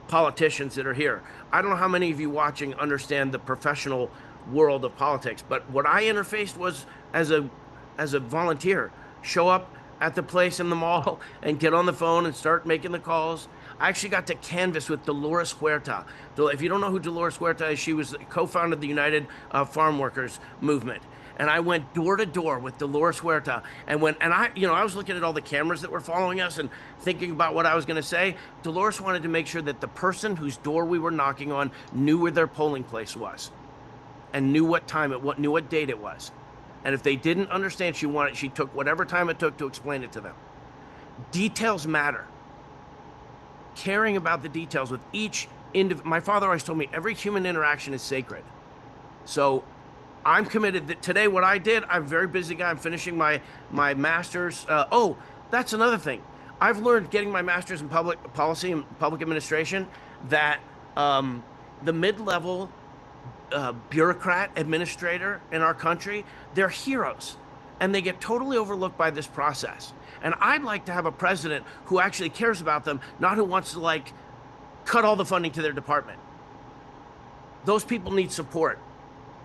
politicians that are here. I don't know how many of you watching understand the professional world of politics, but what I interfaced was as a volunteer. Show up at the place in the mall and get on the phone and start making the calls. I actually got to canvass with Dolores Huerta. If you don't know who Dolores Huerta is, she was co-founder of the United Farm Workers Movement. And I went door to door with Dolores Huerta and I was looking at all the cameras that were following us and thinking about what I was going to say. Dolores wanted to make sure that the person whose door we were knocking on knew where their polling place was and knew what time knew what date it was. And if they didn't understand, she took whatever time it took to explain it to them. Details matter. Caring about the details with each my father always told me every human interaction is sacred. So I'm committed that today what I did, I'm a very busy guy. I'm finishing my master's. That's another thing. I've learned getting my master's in public policy and public administration that the mid-level bureaucrat administrator in our country, they're heroes and they get totally overlooked by this process. And I'd like to have a president who actually cares about them, not who wants to cut all the funding to their department. Those people need support,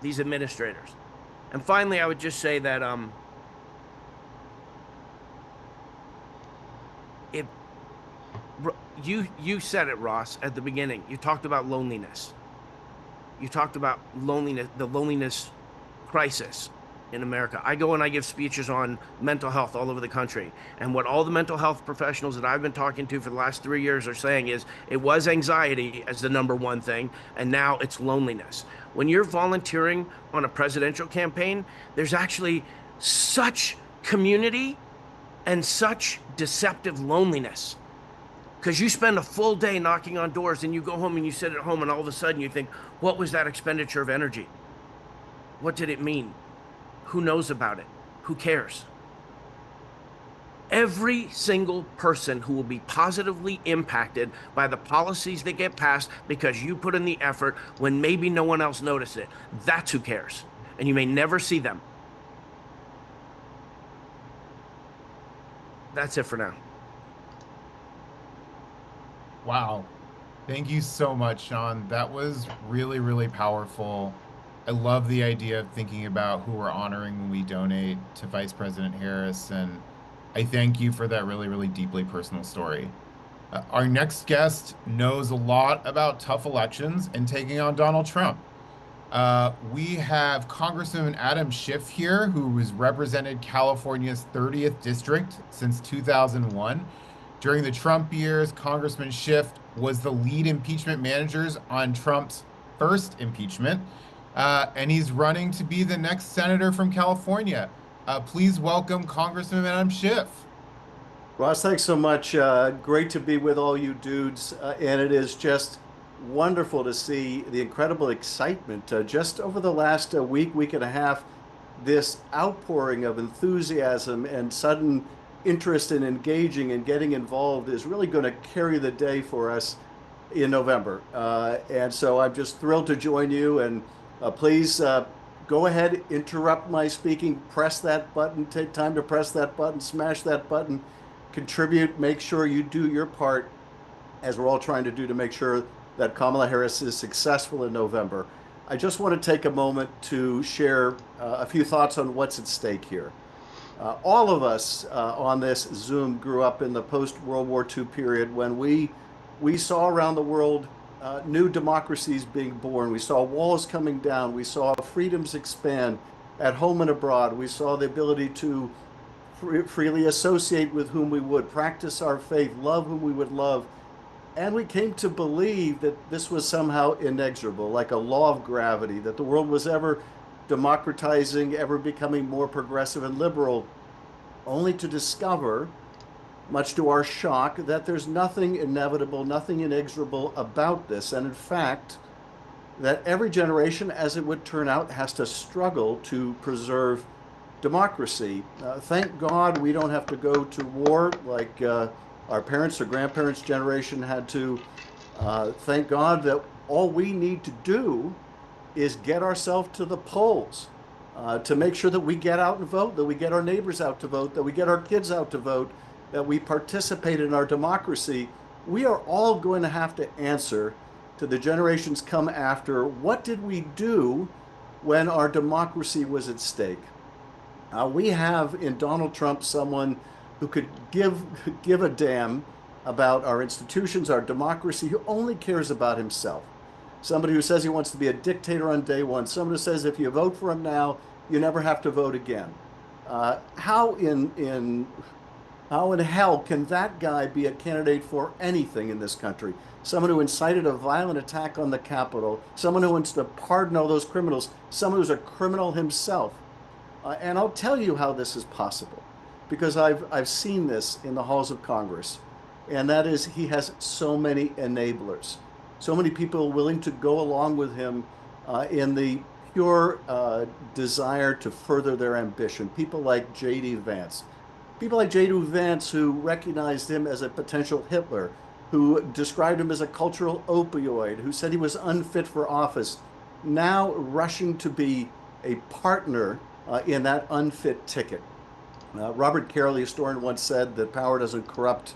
these administrators. And finally, I would just say that you said it, Ross, at the beginning. You talked about loneliness. You talked about loneliness, the loneliness crisis in America. I go and I give speeches on mental health all over the country. And what all the mental health professionals that I've been talking to for the last 3 years are saying is it was anxiety as the number one thing, and now it's loneliness. When you're volunteering on a presidential campaign, there's actually such community and such deceptive loneliness. Because you spend a full day knocking on doors and you go home and you sit at home and all of a sudden you think, what was that expenditure of energy? What did it mean? Who knows about it? Who cares? Every single person who will be positively impacted by the policies that get passed because you put in the effort when maybe no one else noticed it. That's who cares. And you may never see them. That's it for now. Wow. Thank you so much, Sean. That was really, really powerful. I love the idea of thinking about who we're honoring when we donate to Vice President Harris, and I thank you for that really, really deeply personal story. Our next guest knows a lot about tough elections and taking on Donald Trump. We have Congressman Adam Schiff here, who has represented California's 30th district since 2001. During the Trump years, Congressman Schiff was the lead impeachment managers on Trump's first impeachment, and he's running to be the next senator from California. Please welcome Congressman Adam Schiff. Ross, thanks so much. Great to be with all you dudes, and it is just wonderful to see the incredible excitement just over the last week and a half, this outpouring of enthusiasm and sudden interest in engaging and getting involved is really going to carry the day for us in November. And so I'm just thrilled to join you, and please go ahead, interrupt my speaking, press that button, take time to press that button, smash that button, contribute, make sure you do your part, as we're all trying to do, to make sure that Kamala Harris is successful in November. I just want to take a moment to share a few thoughts on what's at stake here. All of us on this Zoom grew up in the post-World War II period when we saw around the world new democracies being born. We saw walls coming down. We saw freedoms expand at home and abroad. We saw the ability to freely associate with whom we would, practice our faith, love whom we would love. And we came to believe that this was somehow inexorable, like a law of gravity, that the world was ever democratizing, ever becoming more progressive and liberal, only to discover, much to our shock, that there's nothing inevitable, nothing inexorable about this. And in fact, that every generation, as it would turn out, has to struggle to preserve democracy. Thank God we don't have to go to war like our parents' or grandparents' generation had to. Thank God that all we need to do is get ourselves to the polls to make sure that we get out and vote, that we get our neighbors out to vote, that we get our kids out to vote, that we participate in our democracy. We are all going to have to answer to the generations come after, what did we do when our democracy was at stake? We have in Donald Trump someone who could give a damn about our institutions, our democracy, who only cares about himself. Somebody who says he wants to be a dictator on day one. Someone who says if you vote for him now, you never have to vote again. How in hell can that guy be a candidate for anything in this country? Someone who incited a violent attack on the Capitol, someone who wants to pardon all those criminals, someone who's a criminal himself. And I'll tell you how this is possible, because I've seen this in the halls of Congress, and that is he has so many enablers, so many people willing to go along with him in the pure desire to further their ambition. People like J.D. Vance. People like J.D. Vance, who recognized him as a potential Hitler, who described him as a cultural opioid, who said he was unfit for office, now rushing to be a partner in that unfit ticket. Robert Carroll, the historian, once said that power doesn't corrupt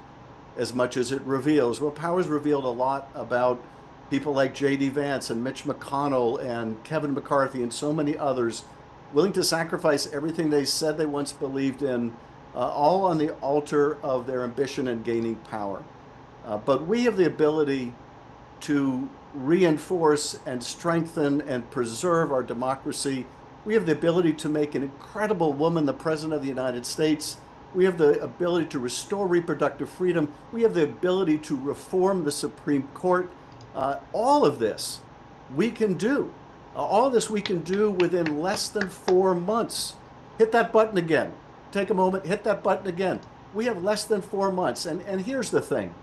as much as it reveals. Well, power's revealed a lot about people like J.D. Vance and Mitch McConnell and Kevin McCarthy and so many others, willing to sacrifice everything they said they once believed in, all on the altar of their ambition and gaining power. But we have the ability to reinforce and strengthen and preserve our democracy. We have the ability to make an incredible woman the President of the United States. We have the ability to restore reproductive freedom. We have the ability to reform the Supreme Court. All of this we can do. All of this we can do within less than 4 months. Hit that button again. Take a moment, hit that button again. We have less than 4 months. And here's the thing.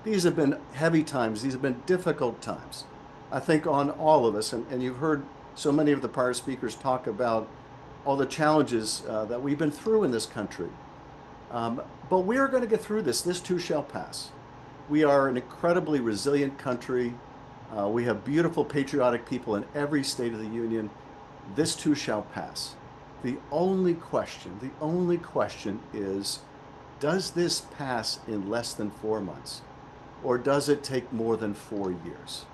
These have been heavy times. These have been difficult times, I think, on all of us. And you've heard so many of the prior speakers talk about all the challenges that we've been through in this country. But we are going to get through this. This too shall pass. We are an incredibly resilient country. We have beautiful, patriotic people in every state of the union. This too shall pass. The only question is, does this pass in less than 4 months? Or does it take more than 4 years?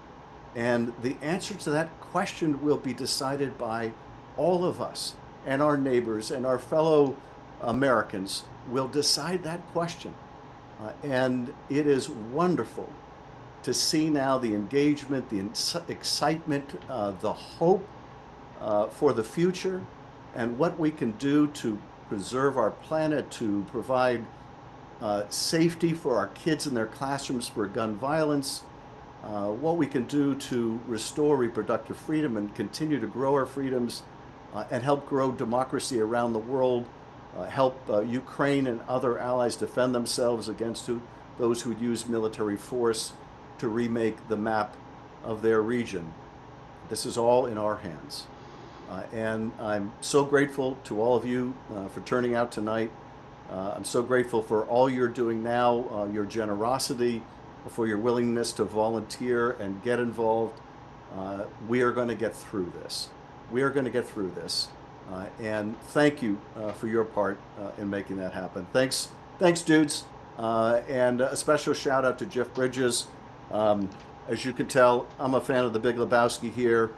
And the answer to that question will be decided by all of us, and our neighbors and our fellow Americans will decide that question. And it is wonderful to see now the engagement, the excitement, the hope for the future, and what we can do to preserve our planet, to provide safety for our kids in their classrooms for gun violence, what we can do to restore reproductive freedom and continue to grow our freedoms and help grow democracy around the world, help Ukraine and other allies defend themselves against those who use military force to remake the map of their region. This is all in our hands. And I'm so grateful to all of you for turning out tonight. I'm so grateful for all you're doing now, your generosity, for your willingness to volunteer and get involved. We are going to get through this. We are going to get through this. And thank you for your part in making that happen. Thanks, dudes. And a special shout out to Jeff Bridges. As you can tell, I'm a fan of the Big Lebowski here.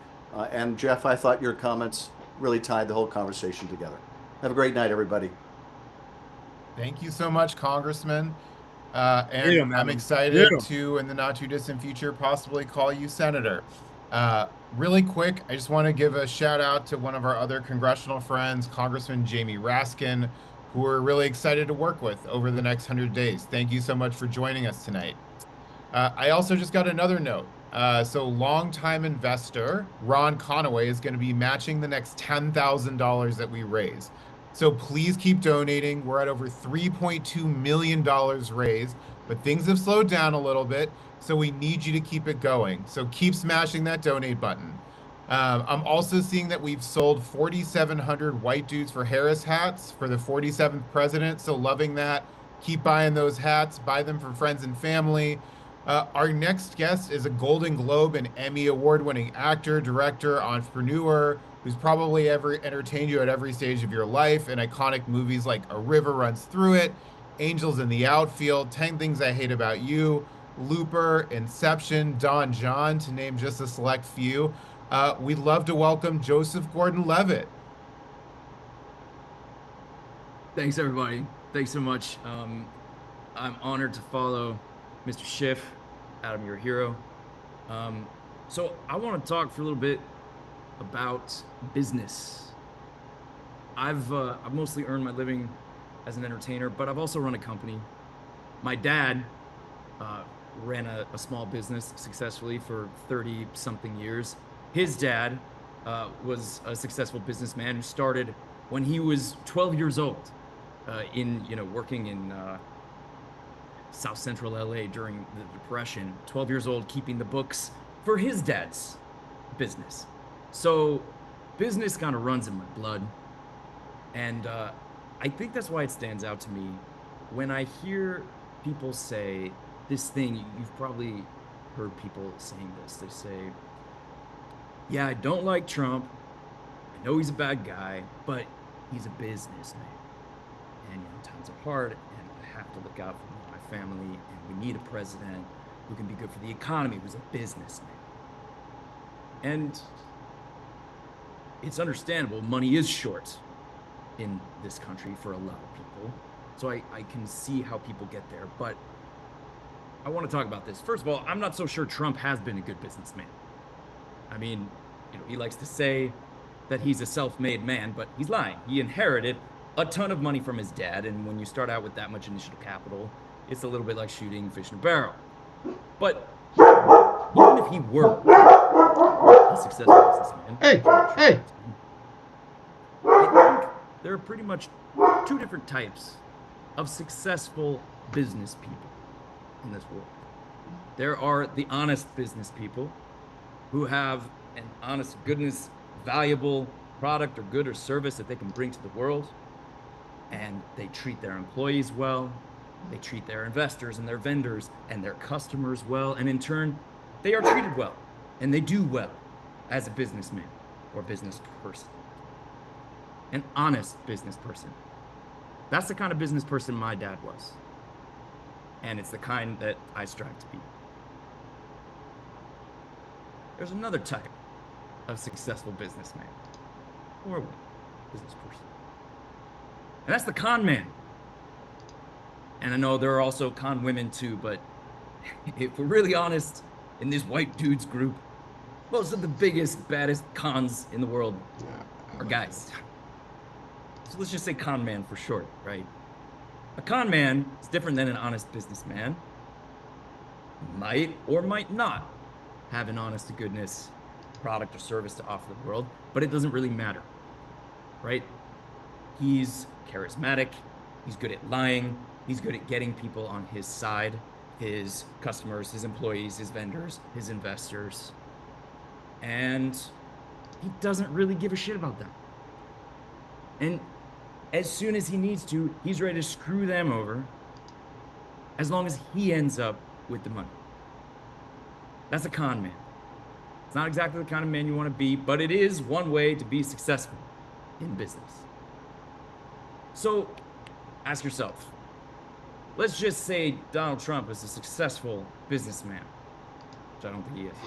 And Jeff, I thought your comments really tied the whole conversation together. Have a great night, everybody. Thank you so much, Congressman. And I'm excited to, in the not too distant future, possibly call you Senator. Really quick, I just want to give a shout out to one of our other congressional friends, Congressman Jamie Raskin, who we're really excited to work with over the next 100 days. Thank you so much for joining us tonight. I also just got another note. So longtime investor Ron Conaway is going to be matching the next $10,000 that we raise. So please keep donating. We're at over $3.2 million raised, but things have slowed down a little bit. So we need you to keep it going. So keep smashing that donate button. I'm also seeing that we've sold 4,700 White Dudes for Harris hats for the 47th president. So loving that. Keep buying those hats. Buy them for friends and family. Our next guest is a Golden Globe and Emmy award-winning actor, director, entrepreneur, who's probably ever entertained you at every stage of your life in iconic movies like A River Runs Through It, Angels in the Outfield, 10 Things I Hate About You, Looper, Inception, Don John, to name just a select few. We'd love to welcome Joseph Gordon-Levitt. Thanks, everybody. Thanks so much. I'm honored to follow Mr. Schiff. Adam, you're a hero. So I want to talk for a little bit about business. I've mostly earned my living as an entertainer, but I've also run a company. My dad ran a small business successfully for 30-something years. His dad was a successful businessman who started when he was 12 years old, working in South Central LA during the Depression. 12 years old, keeping the books for his dad's business. So business kind of runs in my blood. And I think that's why it stands out to me when I hear people say this thing. You've probably heard people saying this. They say, yeah, I don't like Trump. I know he's a bad guy, but he's a businessman. And times are hard, and I have to look out for my family, and we need a president who can be good for the economy, who's a businessman. And it's understandable, money is short in this country for a lot of people. So I can see how people get there, but I want to talk about this. First of all, I'm not so sure Trump has been a good businessman. I mean, he likes to say that he's a self-made man, but he's lying. He inherited a ton of money from his dad, and when you start out with that much initial capital, it's a little bit like shooting fish in a barrel. But even if he were a successful businessman, I think there are pretty much two different types of successful business people in this world. There are the honest business people who have an honest, goodness, valuable product or good or service that they can bring to the world. and they treat their employees well. They treat their investors and their vendors and their customers well. And in turn, they are treated well and they do well as a businessman or business person. An honest business person. That's the kind of business person my dad was. And it's the kind that I strive to be. There's another type of successful businessman or business person. And that's the con man. And I know there are also con women too, but if we're really honest, in this white dudes group, most of the biggest, baddest cons in the world are guys. So let's just say con man for short, right? A con man is different than an honest businessman. Might or might not have an honest to goodness product or service to offer the world, but it doesn't really matter, right? He's charismatic, he's good at lying, he's good at getting people on his side, his customers, his employees, his vendors, his investors, and he doesn't really give a shit about them. And as soon as he needs to, he's ready to screw them over as long as he ends up with the money. That's a con man. It's not exactly the kind of man you want to be, but it is one way to be successful in business. So ask yourself, let's just say Donald Trump is a successful businessman, which I don't think he is.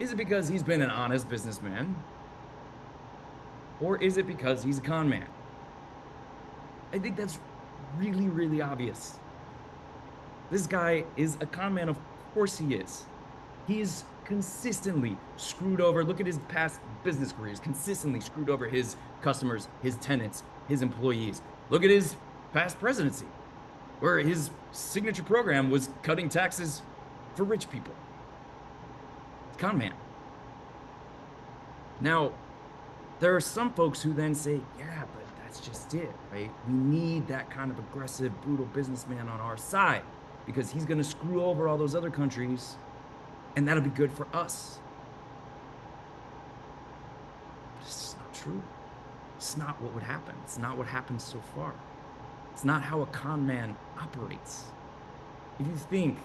Is it because he's been an honest businessman? Or is it because he's a con man? I think that's really, really obvious. This guy is a con man, of course he is. He's consistently screwed over, look at his past business careers, consistently screwed over his customers, his tenants, his employees. Look at his past presidency, where his signature program was cutting taxes for rich people. Con man. Now, there are some folks who then say, yeah, but that's just it, right? We need that kind of aggressive, brutal businessman on our side because he's going to screw over all those other countries and that'll be good for us. But it's not true. It's not what would happen. It's not what happened so far. It's not how a con man operates. If you think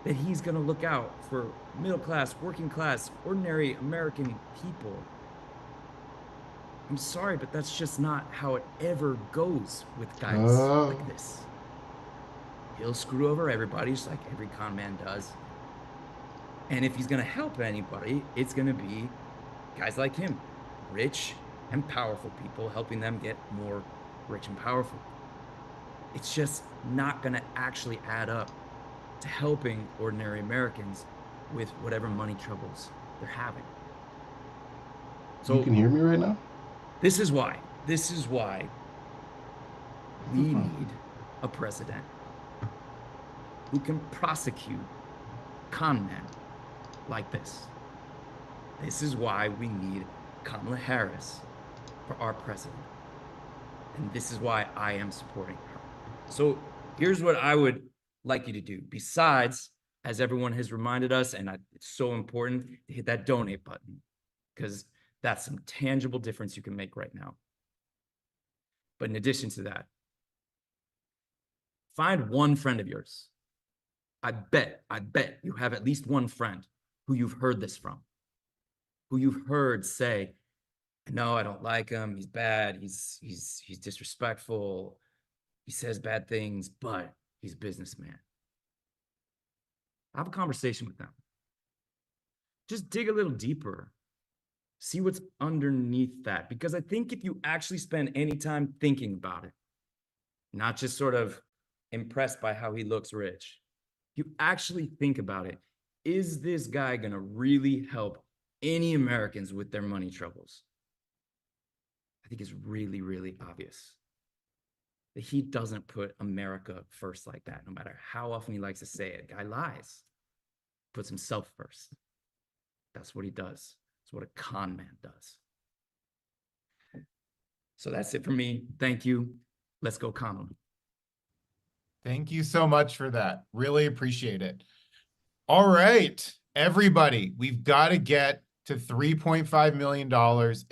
that he's going to look out for middle class, working class, ordinary American people, I'm sorry, but that's just not how it ever goes with guys like this. He'll screw over everybody, just like every con man does. And if he's going to help anybody, it's going to be guys like him, rich and powerful people, helping them get more rich and powerful. It's just not going to actually add up to helping ordinary Americans with whatever money troubles they're having. So you can hear me right now? This is why we need a president who can prosecute con men like this. This is why we need Kamala Harris for our president. And this is why I am supporting her. So here's what I would like you to do. Besides, as everyone has reminded us, and it's so important to hit that donate button, because that's some tangible difference you can make right now. But in addition to that, find one friend of yours. I bet you have at least one friend who you've heard this from, who you've heard say, no, I don't like him. He's bad. He's disrespectful. He says bad things, but he's a businessman. Have a conversation with them. Just dig a little deeper. See what's underneath that. Because I think if you actually spend any time thinking about it, not just sort of impressed by how he looks rich, you actually think about it, is this guy going to really help any Americans with their money troubles? I think it's really, really obvious that he doesn't put America first like that, no matter how often he likes to say it. Guy lies, puts himself first. That's what he does. It's what a con man does. So that's it for me. Thank you. Let's go, Kamala. Thank you so much for that. Really appreciate it. All right, everybody, we've got to get to $3.5 million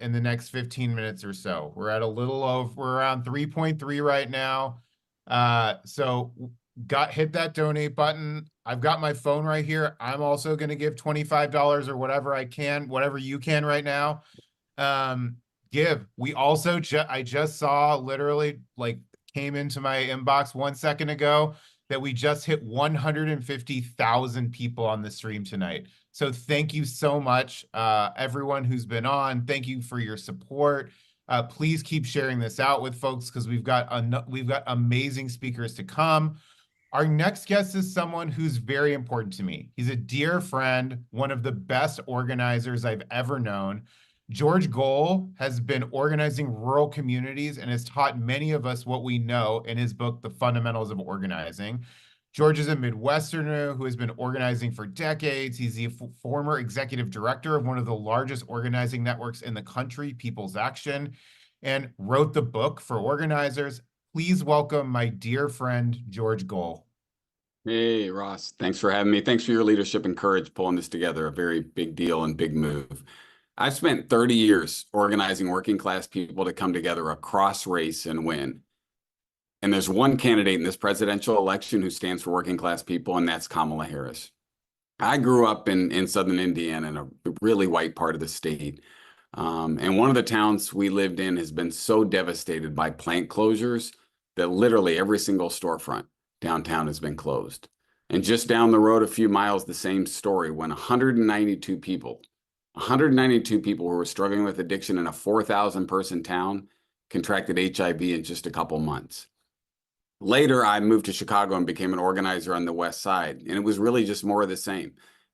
in the next 15 minutes or so. We're at we're around 3.3 right now. So hit that donate button. I've got my phone right here. I'm also going to give $25 or whatever I can, whatever you can right now. Give. We also, I just saw literally came into my inbox 1 second ago that we just hit 150,000 people on the stream tonight. So thank you so much, everyone who's been on. Thank you for your support. Please keep sharing this out with folks because we've got amazing speakers to come. Our next guest is someone who's very important to me. He's a dear friend, one of the best organizers I've ever known. George Goehl has been organizing rural communities and has taught many of us what we know in his book, The Fundamentals of Organizing. George is a Midwesterner who has been organizing for decades. He's the former executive director of one of the largest organizing networks in the country, People's Action, and wrote the book for organizers. Please welcome my dear friend, George Goehl. Hey, Ross. Thanks for having me. Thanks for your leadership and courage pulling this together. A very big deal and big move. I've spent 30 years organizing working class people to come together across race and win. And there's one candidate in this presidential election who stands for working class people, and that's Kamala Harris. I grew up in southern Indiana, in a really white part of the state. And one of the towns we lived in has been so devastated by plant closures that literally every single storefront downtown has been closed. And just down the road a few miles, the same story, when 192 people who were struggling with addiction in a 4,000 person town contracted HIV in just a couple months. Later, I moved to Chicago and became an organizer on the West Side. And it was really just more of the same.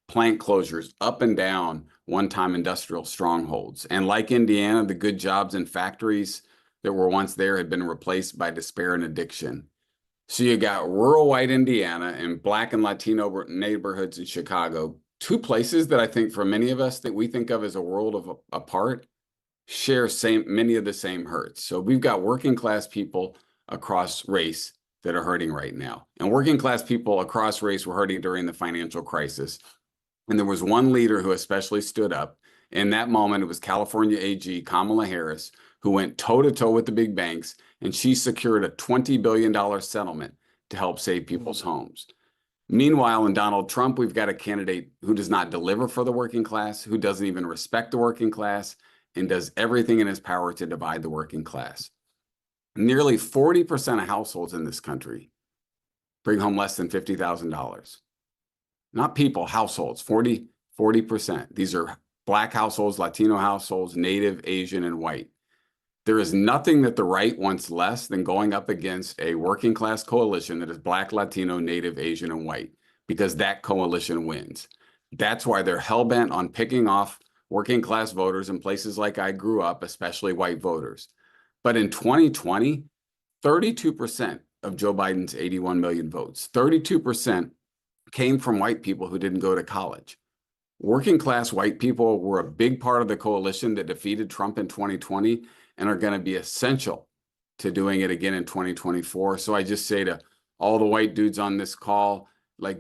Plant closures up and down one-time industrial strongholds. And like Indiana, the good jobs and factories that were once there had been replaced by despair and addiction. So you got rural white Indiana and Black and Latino neighborhoods in Chicago, two places that I think for many of us that we think of as a world apart, share many of the same hurts. So we've got working class people across race that are hurting right now. And working class people across race were hurting during the financial crisis. And there was one leader who especially stood up. In that moment, it was California AG Kamala Harris, who went toe-to-toe with the big banks, and she secured a $20 billion settlement to help save people's homes. Meanwhile, in Donald Trump, we've got a candidate who does not deliver for the working class, who doesn't even respect the working class, and does everything in his power to divide the working class. Nearly 40% of households in this country bring home less than $50,000. Not people, households, 40%. These are Black households, Latino households, Native, Asian, and white. There is nothing that the right wants less than going up against a working class coalition that is Black, Latino, Native, Asian, and white, because that coalition wins. That's why they're hell-bent on picking off working class voters in places like I grew up, especially white voters. But in 2020, 32% of Joe Biden's 81 million votes, 32% came from white people who didn't go to college. Working class white people were a big part of the coalition that defeated Trump in 2020 and are going to be essential to doing it again in 2024. So I just say to all the white dudes on this call,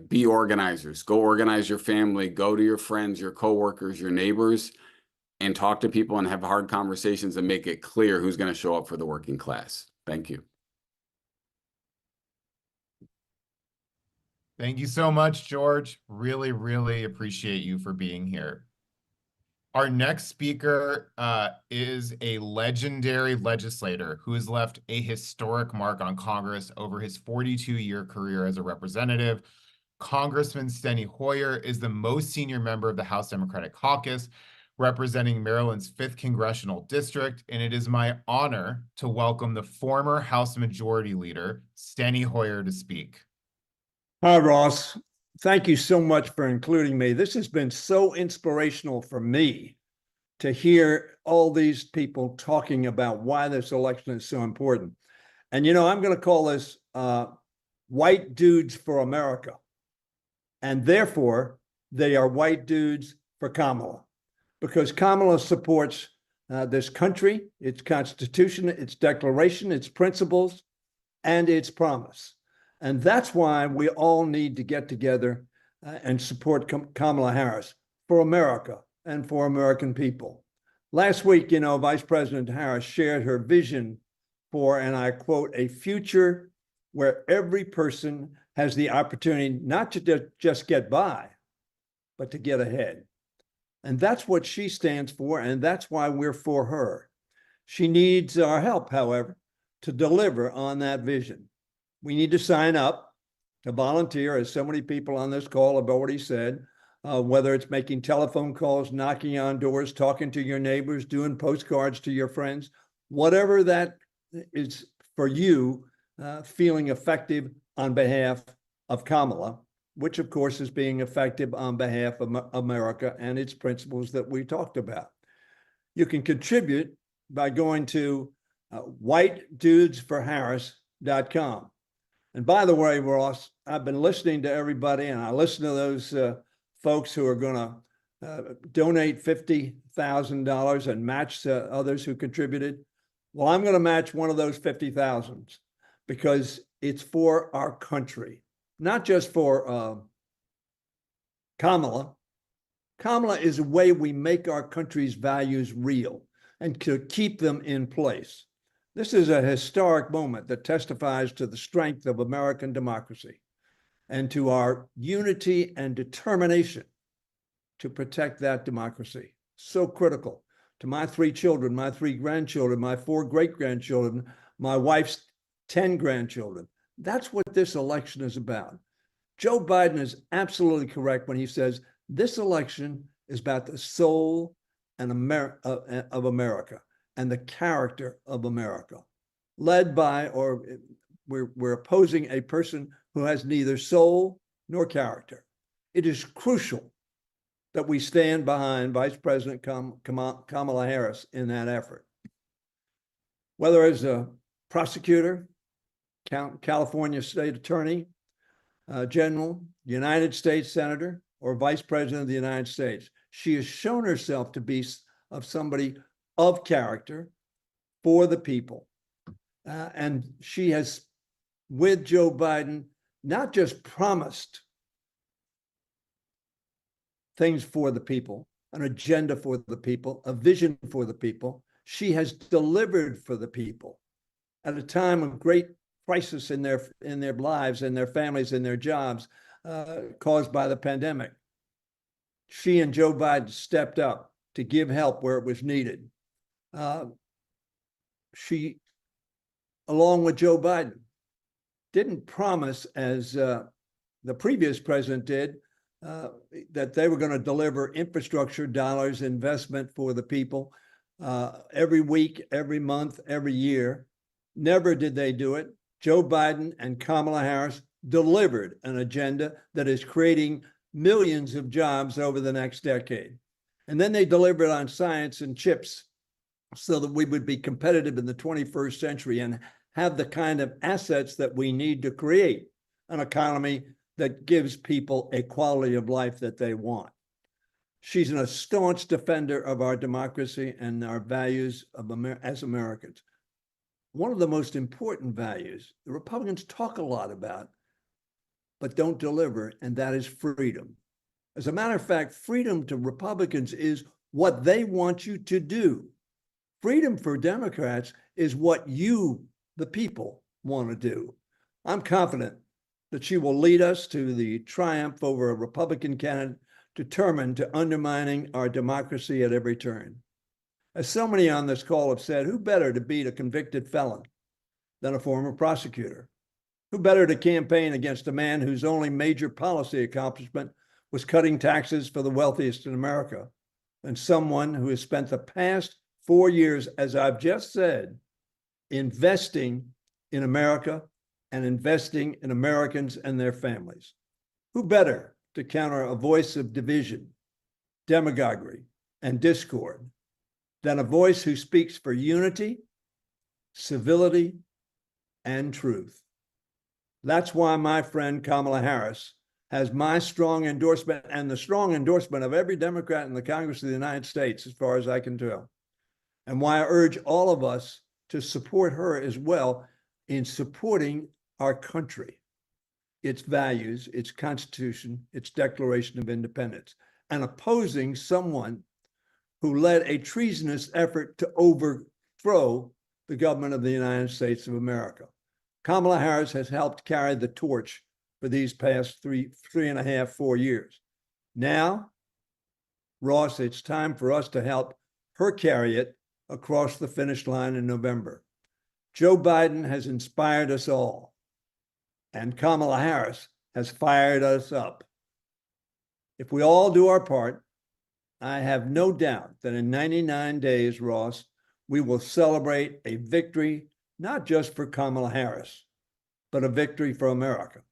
be organizers. Go organize your family, go to your friends, your coworkers, your neighbors, and talk to people and have hard conversations and make it clear who's going to show up for the working class. Thank you. Thank you so much, George. Really, really appreciate you for being here. Our next speaker is a legendary legislator who has left a historic mark on Congress over his 42-year career as a representative. Congressman Steny Hoyer is the most senior member of the House Democratic Caucus, representing Maryland's 5th Congressional District, and it is my honor to welcome the former House Majority Leader, Steny Hoyer, to speak. Hi, Ross. Thank you so much for including me. This has been so inspirational for me to hear all these people talking about why this election is so important. And, I'm going to call this White Dudes for America. And therefore, they are white dudes for Kamala. Because Kamala supports this country, its Constitution, its Declaration, its principles, and its promise. And that's why we all need to get together and support Kamala Harris for America, and for American people. Last week, Vice President Harris shared her vision for, and I quote, a future where every person has the opportunity not to just get by, but to get ahead. And that's what she stands for, and that's why we're for her. She needs our help, however, to deliver on that vision. We need to sign up, to volunteer, as so many people on this call have already said, whether it's making telephone calls, knocking on doors, talking to your neighbors, doing postcards to your friends, whatever that is for you, feeling effective on behalf of Kamala, which of course is being effective on behalf of America and its principles that we talked about. You can contribute by going to whitedudesforharris.com. And by the way, Ross, I've been listening to everybody, and I listen to those folks who are going to donate $50,000 and match others who contributed. Well, I'm going to match one of those 50,000s because it's for our country, not just for Kamala. Kamala is a way we make our country's values real and to keep them in place. This is a historic moment that testifies to the strength of American democracy and to our unity and determination to protect that democracy. So critical to my 3 children, my 3 grandchildren, my 4 great-grandchildren, my wife's 10 grandchildren. That's what this election is about. Joe Biden is absolutely correct when he says this election is about the soul and of America and the character of America, led by, or we're opposing a person who has neither soul nor character. It is crucial that we stand behind Vice President Kamala Harris in that effort. Whether as a prosecutor, California State Attorney General, United States Senator, or Vice President of the United States, she has shown herself to be of somebody of character for the people. And she has, with Joe Biden, not just promised things for the people, an agenda for the people, a vision for the people. She has delivered for the people at a time of great crisis in their lives and their families and their jobs caused by the pandemic. She and Joe Biden stepped up to give help where it was needed. She, along with Joe Biden, didn't promise, as the previous president did, that they were going to deliver infrastructure dollars, investment for the people every week, every month, every year. Never did they do it. Joe Biden and Kamala Harris delivered an agenda that is creating millions of jobs over the next decade. And then they delivered on science and chips so that we would be competitive in the 21st century and have the kind of assets that we need to create an economy that gives people a quality of life that they want. She's a staunch defender of our democracy and our values as Americans. One of the most important values the Republicans talk a lot about, but don't deliver, and that is freedom. As a matter of fact, freedom to Republicans is what they want you to do. Freedom for Democrats is what you, the people, want to do. I'm confident that she will lead us to the triumph over a Republican candidate determined to undermining our democracy at every turn. As so many on this call have said, who better to beat a convicted felon than a former prosecutor? Who better to campaign against a man whose only major policy accomplishment was cutting taxes for the wealthiest in America than someone who has spent the past 4 years, as I've just said, investing in America and investing in Americans and their families? Who better to counter a voice of division, demagoguery, and discord than a voice who speaks for unity, civility, and truth? That's why my friend Kamala Harris has my strong endorsement and the strong endorsement of every Democrat in the Congress of the United States, as far as I can tell, and why I urge all of us to support her as well in supporting our country, its values, its Constitution, its Declaration of Independence, and opposing someone who led a treasonous effort to overthrow the government of the United States of America. Kamala Harris has helped carry the torch for these past three and a half, 4 years. Now, Ross, it's time for us to help her carry it across the finish line in November. Joe Biden has inspired us all, and Kamala Harris has fired us up. If we all do our part, I have no doubt that in 99 days, Ross, we will celebrate a victory, not just for Kamala Harris, but a victory for America,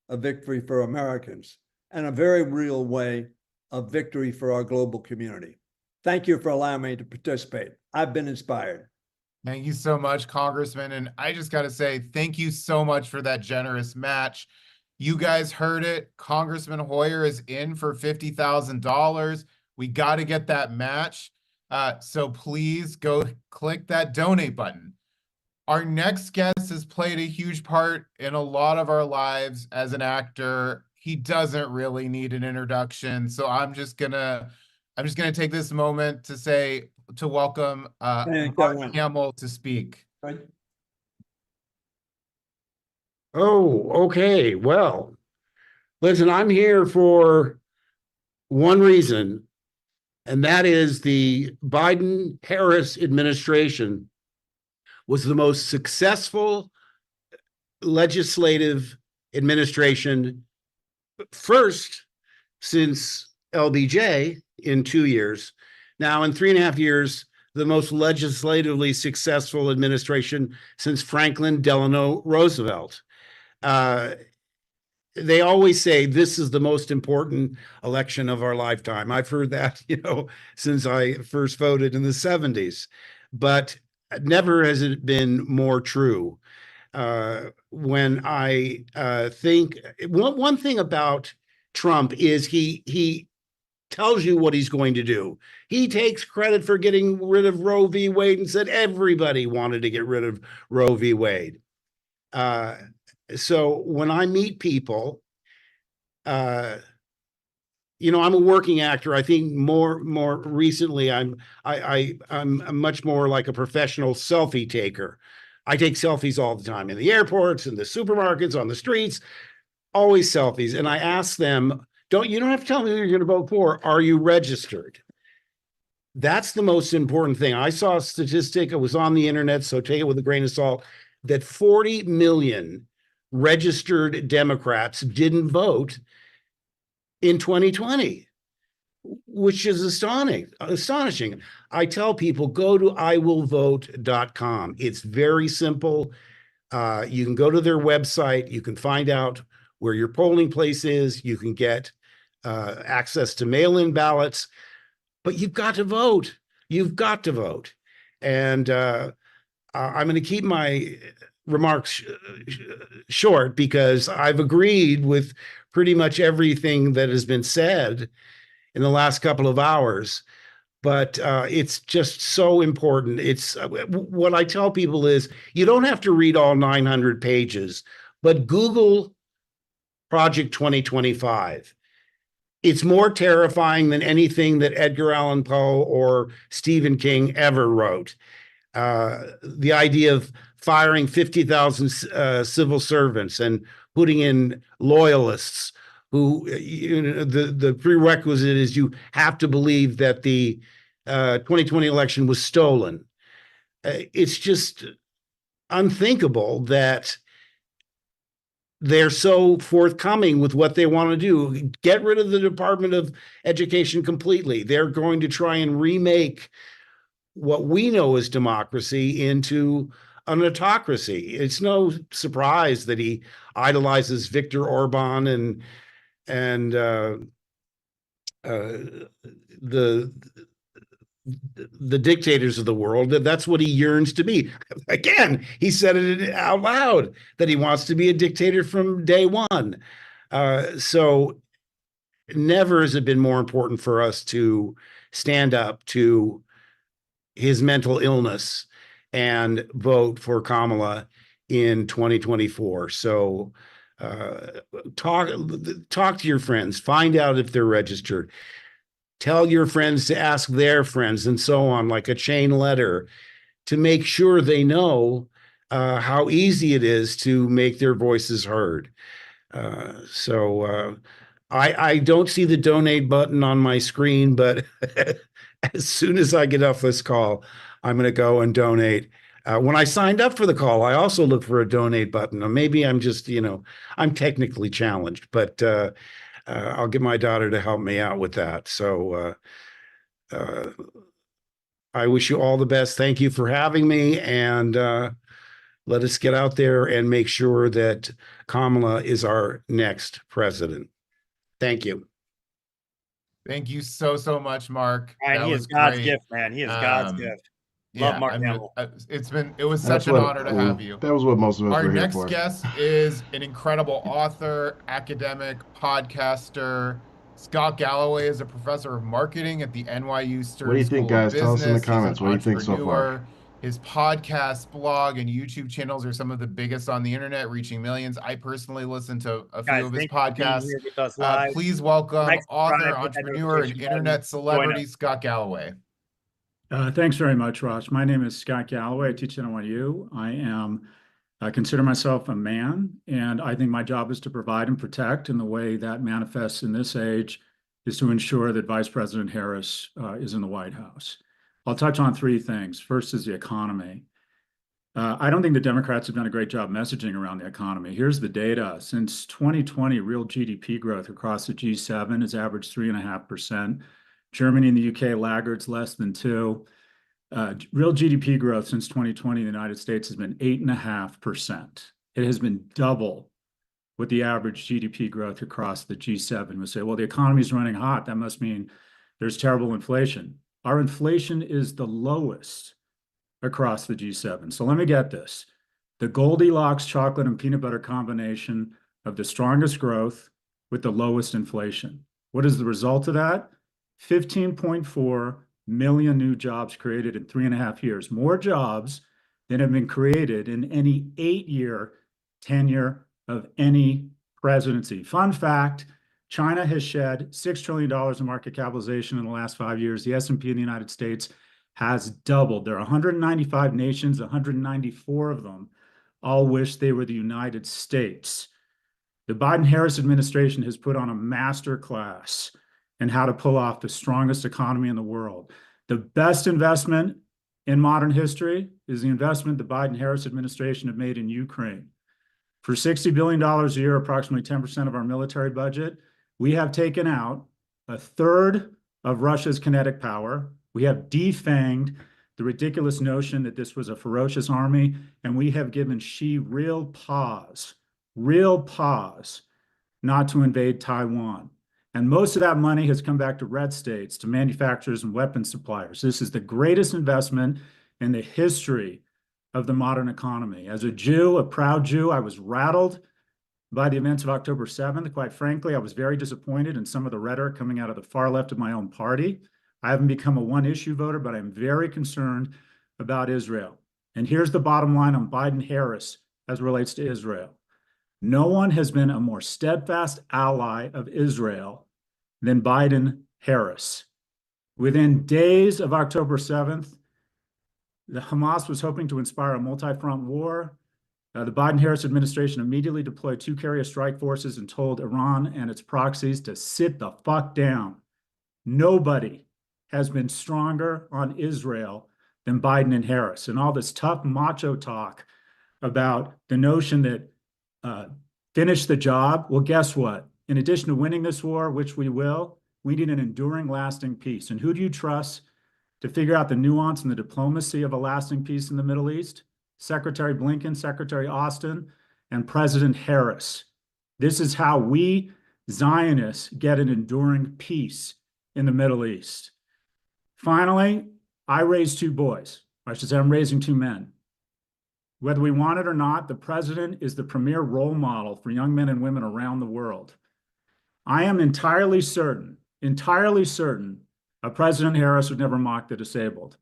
a victory for Americans, and a very real way, a victory for our global community. Thank you for allowing me to participate. I've been inspired. Thank you so much, Congressman. And I just got to say, thank you so much for that generous match. You guys heard it. Congressman Hoyer is in for $50,000. We got to get that match. So please go click that donate button. Our next guest has played a huge part in a lot of our lives as an actor. He doesn't really need an introduction. So I'm just gonna take this moment to welcome Mark Hamill to speak. Oh, okay. Well, listen, I'm here for one reason, and that is the Biden-Harris administration was the most successful legislative administration first since LBJ in 2 years. Now, in 3.5 years, the most legislatively successful administration since Franklin Delano Roosevelt. They always say this is the most important election of our lifetime. I've heard that, since I first voted in the 70s, but never has it been more true. When I think one thing about Trump is he tells you what he's going to do. He takes credit for getting rid of Roe v. Wade and said everybody wanted to get rid of Roe v. Wade. So when I meet people, I'm a working actor. I think more recently, I'm much more like a professional selfie taker. I take selfies all the time in the airports, in the supermarkets, on the streets, always selfies. And I ask them, you don't have to tell me who you're going to vote for. Are you registered? That's the most important thing. I saw a statistic, it was on the internet, so take it with a grain of salt, that 40 million registered Democrats didn't vote in 2020, which is astonishing. I tell people, go to iwillvote.com. It's very simple. You can go to their website. You can find out where your polling place is. You can get access to mail-in ballots, but you've got to vote. You've got to vote. And I'm going to keep my remarks short because I've agreed with pretty much everything that has been said in the last couple of hours, but it's just so important. It's what I tell people is you don't have to read all 900 pages, but Google Project 2025. It's more terrifying than anything that Edgar Allan Poe or Stephen King ever wrote. The idea of firing 50,000 civil servants and putting in loyalists who, the prerequisite is you have to believe that the 2020 election was stolen. It's just unthinkable that they're so forthcoming with what they want to do. Get rid of the Department of Education completely. They're going to try and remake what we know as democracy into an autocracy. It's no surprise that he idolizes Viktor Orban and the dictators of the world. That's what he yearns to be. Again, he said it out loud that he wants to be a dictator from day one. So never has it been more important for us to stand up to his mental illness and vote for Kamala in 2024. So talk to your friends, find out if they're registered. tell your friends to ask their friends, and so on, like a chain letter, to make sure they know how easy it is to make their voices heard. I don't see the donate button on my screen, but as soon as I get off this call, I'm going to go and donate. When I signed up for the call, I also looked for a donate button. Or maybe I'm just, I'm technically challenged, but I'll get my daughter to help me out with that. So I wish you all the best. Thank you for having me. And let us get out there and make sure that Kamala is our next president. Thank you. Thank you so much, Mark. And that he was is God's great. gift, man. He is God's gift. Love Yeah, Mark Hamill. It was such an honor to have you. That was what most of us Our were here next for. guest is an incredible author, academic, podcaster. Scott Galloway is a professor of marketing at the NYU Stern What do you School think, guys? of Tell us in the Business. comments. He's an What do you think so far? entrepreneur. His podcast, blog, and YouTube channels are some of the biggest on the internet, reaching millions. I personally listen to a few of his podcasts. Please welcome author, entrepreneur, and internet celebrity Scott Galloway. Thanks very much, Ross. My name is Scott Galloway. I teach at NYU. I consider myself a man, and I think my job is to provide and protect, and the way that manifests in this age is to ensure that Vice President Harris is in the White House. I'll touch on three things. First is the economy. I don't think the Democrats have done a great job messaging around the economy. Here's the data. Since 2020, real GDP growth across the G7 has averaged 3.5%. Germany and the UK laggards less than 2%. Real GDP growth since 2020 in the United States has been 8.5%. It has been double what the average GDP growth across the G7 would say. Well, the economy is running hot. That must mean there's terrible inflation. Our inflation is the lowest across the G7. So let me get this. The Goldilocks chocolate and peanut butter combination of the strongest growth with the lowest inflation. What is the result of that? 15.4 million new jobs created in 3.5 years. More jobs than have been created in any 8-year tenure of any presidency. Fun fact, China has shed $6 trillion in market capitalization in the last 5 years. The S&P in the United States has doubled. There are 195 nations, 194 of them all wish they were the United States. The Biden-Harris administration has put on a master class in how to pull off the strongest economy in the world. The best investment in modern history is the investment the Biden-Harris administration have made in Ukraine. For $60 billion a year, approximately 10% of our military budget, we have taken out a third of Russia's kinetic power. We have defanged the ridiculous notion that this was a ferocious army, and we have given Xi real pause not to invade Taiwan. And most of that money has come back to red states, to manufacturers and weapons suppliers. This is the greatest investment in the history of the modern economy. As a Jew, a proud Jew, I was rattled by the events of October 7th. Quite frankly, I was very disappointed in some of the rhetoric coming out of the far left of my own party. I haven't become a one-issue voter, but I'm very concerned about Israel. And here's the bottom line on Biden-Harris as it relates to Israel. No one has been a more steadfast ally of Israel than Biden-Harris. Within days of October 7th, the Hamas was hoping to inspire a multi-front war. The Biden-Harris administration immediately deployed 2 carrier strike forces and told Iran and its proxies to sit the fuck down. Nobody has been stronger on Israel than Biden and Harris. And all this tough macho talk about the notion that finish the job. Well, guess what? In addition to winning this war, which we will, we need an enduring, lasting peace. And who do you trust to figure out the nuance and the diplomacy of a lasting peace in the Middle East? Secretary Blinken, Secretary Austin, and President Harris. This is how we Zionists get an enduring peace in the Middle East. Finally, I raised 2 boys. I should say I'm raising 2 men. Whether we want it or not, the president is the premier role model for young men and women around the world. I am entirely certain President Harris would never mock the disabled.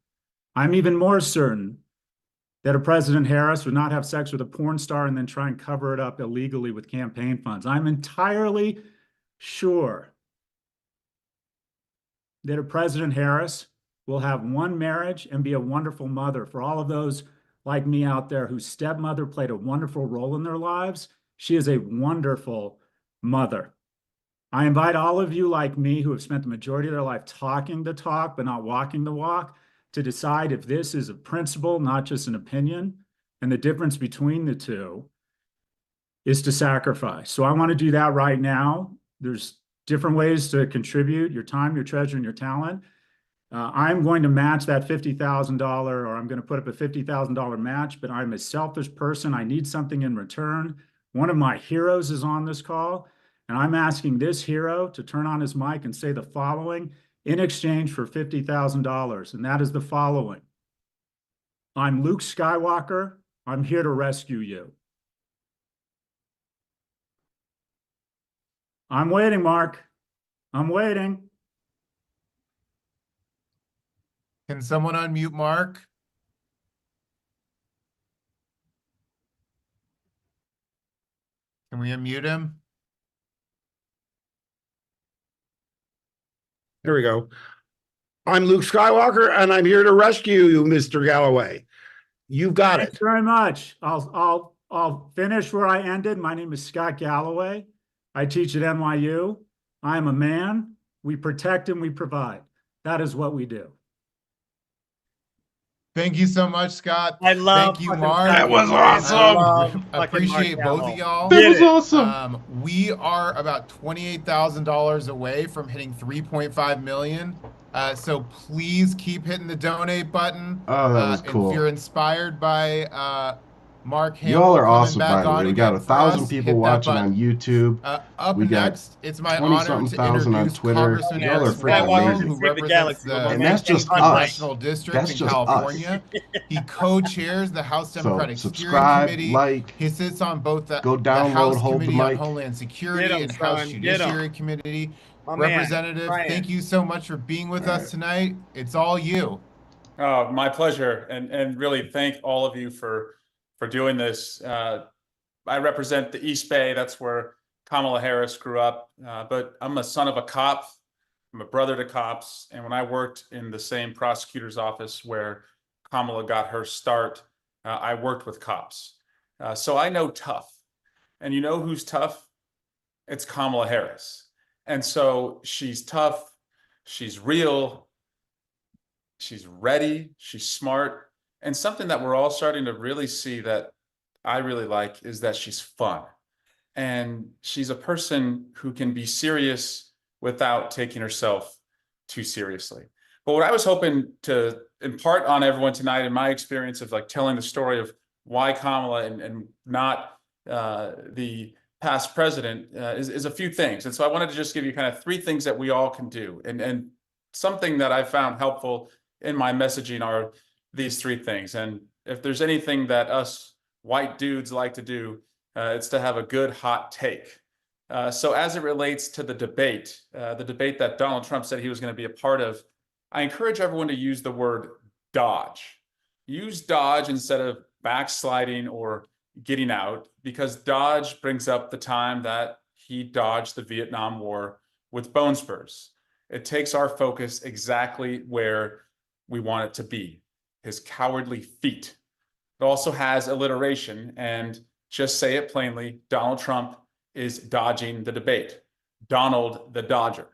I'm even more certain that a President Harris would not have sex with a porn star and then try and cover it up illegally with campaign funds. I'm entirely sure that a President Harris will have one marriage and be a wonderful mother. For all of those like me out there whose stepmother played a wonderful role in their lives, she is a wonderful mother. I invite all of you like me who have spent the majority of their life talking the talk but not walking the walk to decide if this is a principle, not just an opinion. And the difference between the two is to sacrifice. So I want to do that right now. There's different ways to contribute your time, your treasure, and your talent. I'm going to match that $50,000, or I'm going to put up a $50,000 match, but I'm a selfish person. I need something in return. One of my heroes is on this call, and I'm asking this hero to turn on his mic and say the following in exchange for $50,000, and that is the following. I'm Luke Skywalker. I'm here to rescue you. I'm waiting, Mark. I'm waiting. Can someone unmute Mark? Can we unmute him? There we go. I'm Luke Skywalker, and I'm here to rescue you, Mr. Galloway. You've got it. Thanks very much. I'll finish where I ended. My name is Scott Galloway. I teach at NYU. I am a man. We protect and we provide. That is what we do. Thank you so much, Scott. I love Thank you, fucking Mark. Scott. That was awesome. I appreciate Mark both of y'all. That was awesome. We are about $28,000 away from hitting 3.5 million. So please keep hitting the donate button. Oh, that was cool. If you're inspired by Mark Hamill, Y'all are coming awesome, back by the on way. We got again for 1,000 us, people hit that watching button. on YouTube. Up We got next, it's my honor to 20-something thousand on introduce Twitter. Congressman Y'all are Ed freaking Swalwell, amazing. who Save the represents galaxy. the And that's just us. Congressional District That's in just California. He co-chairs the House So Democratic Steering subscribe, Committee. like, He sits on both the go download, House hold the Committee on mic. Homeland Security Get 'em, and House son. Get 'em. Judiciary Committee. My man, Representative, Brian. thank you so much for being with us tonight. It's all you. Oh, my pleasure, and really thank all of you for doing this. I represent the East Bay. That's where Kamala Harris grew up. But I'm a son of a cop. I'm a brother to cops. And when I worked in the same prosecutor's office where Kamala got her start, I worked with cops. So I know tough. And you know who's tough? It's Kamala Harris. And so she's tough. She's real. She's ready. She's smart. And something that we're all starting to really see that I really like is that she's fun. And she's a person who can be serious without taking herself too seriously. But what I was hoping to impart on everyone tonight, in my experience of like telling the story of why Kamala and not the past president, is a few things. And so I wanted to just give you kind of 3 things that we all can do. And something that I found helpful in my messaging are these 3 things. And if there's anything that us white dudes like to do, it's to have a good hot take. So as it relates to the debate that Donald Trump said he was going to be a part of, I encourage everyone to use the word dodge. Use dodge instead of backsliding or getting out, because dodge brings up the time that he dodged the Vietnam War with bone spurs. It takes our focus exactly where we want it to be, his cowardly feet. It also has alliteration, and just say it plainly, Donald Trump is dodging the debate. Donald the Dodger.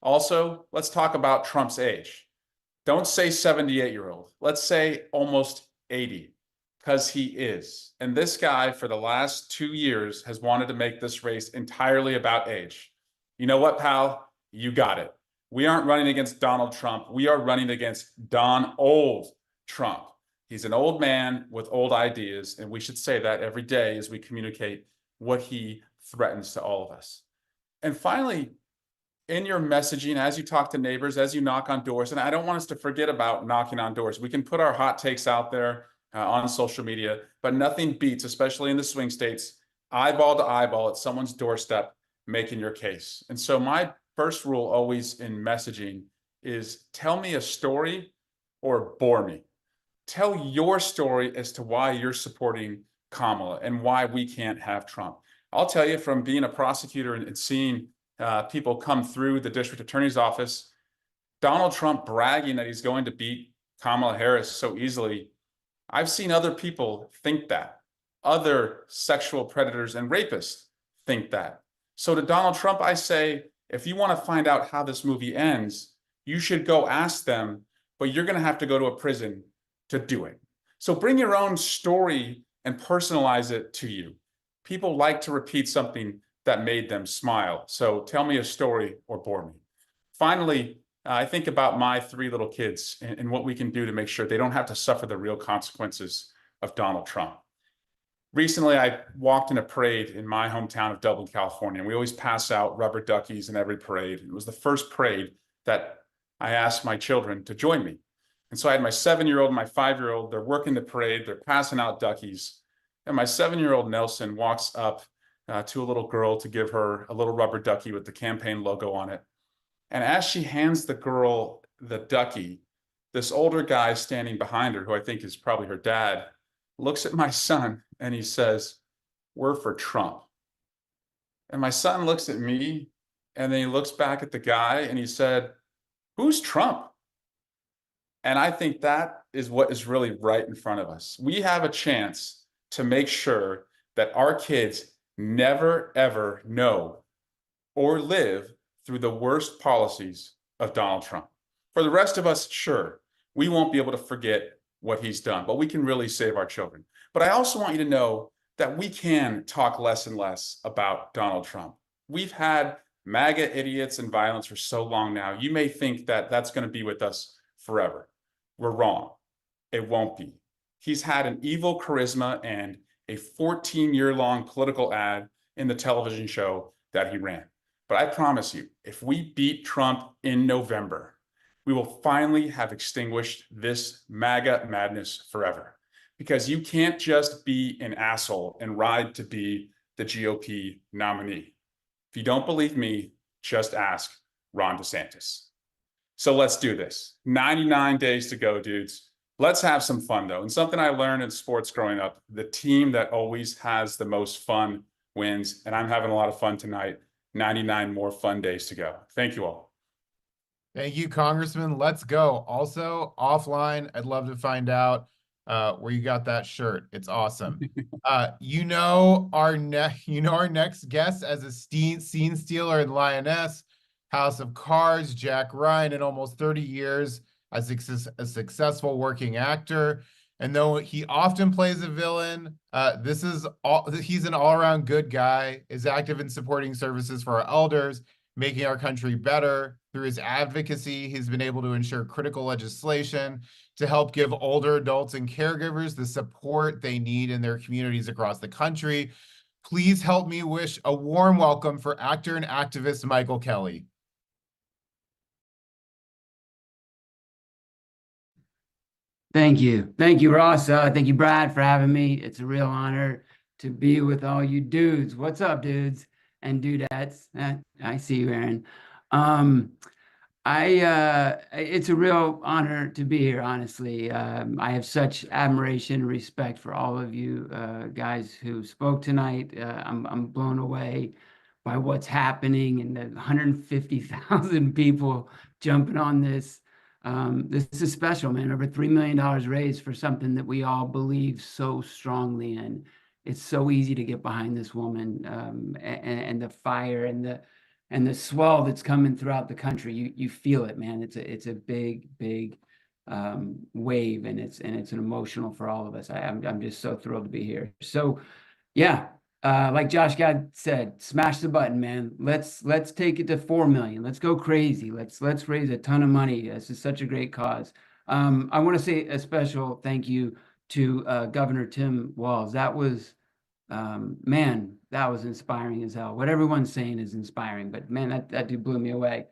Also, let's talk about Trump's age. Don't say 78-year-old. Let's say almost 80, because he is. And this guy, for the last 2 years, has wanted to make this race entirely about age. You know what, pal? You got it. We aren't running against Donald Trump. We are running against Old Trump. He's an old man with old ideas, and we should say that every day as we communicate what he threatens to all of us. And finally, in your messaging, as you talk to neighbors, as you knock on doors, and I don't want us to forget about knocking on doors. We can put our hot takes out there on social media, but nothing beats, especially in the swing states, eyeball to eyeball at someone's doorstep, making your case. And so my first rule always in messaging is tell me a story or bore me. Tell your story as to why you're supporting Kamala and why we can't have Trump. I'll tell you, from being a prosecutor and seeing people come through the district attorney's office, Donald Trump bragging that he's going to beat Kamala Harris so easily, I've seen other people think that. Other sexual predators and rapists think that. So to Donald Trump, I say, if you want to find out how this movie ends, you should go ask them, but you're going to have to go to a prison to do it. So bring your own story and personalize it to you. People like to repeat something that made them smile. So tell me a story or bore me. Finally, I think about my 3 little kids and what we can do to make sure they don't have to suffer the real consequences of Donald Trump. Recently, I walked in a parade in my hometown of Dublin, California, and we always pass out rubber duckies in every parade. It was the first parade that I asked my children to join me. And so I had my 7-year-old and my 5-year-old, they're working the parade, they're passing out duckies. And my 7-year-old Nelson walks up to a little girl to give her a little rubber ducky with the campaign logo on it. And as she hands the girl the ducky, this older guy standing behind her, who I think is probably her dad, looks at my son and he says, "We're for Trump." And my son looks at me and then he looks back at the guy and he said, "Who's Trump?" And I think that is what is really right in front of us. We have a chance to make sure that our kids never, ever know or live through the worst policies of Donald Trump. For the rest of us, sure, we won't be able to forget what he's done, but we can really save our children. But I also want you to know that we can talk less and less about Donald Trump. We've had MAGA idiots and violence for so long now. You may think that that's going to be with us forever. We're wrong. It won't be. He's had an evil charisma and a 14-year-long political ad in the television show that he ran. But I promise you, if we beat Trump in November, we will finally have extinguished this MAGA madness forever. Because you can't just be an asshole and ride to be the GOP nominee. If you don't believe me, just ask Ron DeSantis. So let's do this. 99 days to go, dudes. Let's have some fun, though. And something I learned in sports growing up, the team that always has the most fun wins. And I'm having a lot of fun tonight. 99 more fun days to go. Thank you all. Thank you, Congressman. Let's go. Also, offline, I'd love to find out where you got that shirt. It's awesome. Our next guest as a scene stealer in Lioness, House of Cards, Jack Ryan, in almost 30 years as a successful working actor. And though he often plays a villain, he's an all-around good guy, is active in supporting services for our elders, making our country better. Through his advocacy, he's been able to ensure critical legislation to help give older adults and caregivers the support they need in their communities across the country. Please help me wish a warm welcome for actor and activist Michael Kelly. Thank you. Thank you, Ross. Thank you, Brad, for having me. It's a real honor to be with all you dudes. What's up, dudes and dudettes? I see you, Aaron. It's a real honor to be here, honestly. I have such admiration and respect for all of you guys who spoke tonight. I'm blown away by what's happening and the 150,000 people jumping on this. This is special, man. Over $3 million raised for something that we all believe so strongly in. It's so easy to get behind this woman, and the fire and the swell that's coming throughout the country. You feel it, man. It's a big wave, and it's an emotional for all of us. I'm just so thrilled to be here. So, yeah. Like Josh Gad said, smash the button, man. Let's take it to 4 million. Let's go crazy. Let's raise a ton of money. This is such a great cause. I want to say a special thank you to Governor Tim Walz. That was, man, that was inspiring as hell. What everyone's saying is inspiring, but man, that dude blew me away.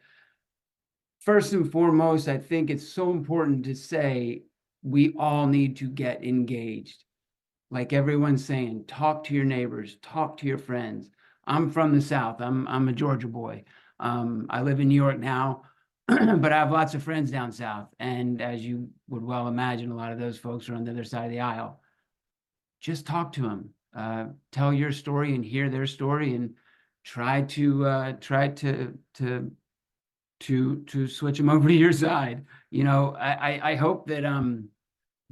First and foremost, I think it's so important to say we all need to get engaged. Like everyone's saying, talk to your neighbors, talk to your friends. I'm from the South. I'm a Georgia boy. I live in New York now, but I have lots of friends down South. And as you would well imagine, a lot of those folks are on the other side of the aisle. Just talk to them. Tell your story and hear their story, and try to to switch them over to your side. You know, I hope that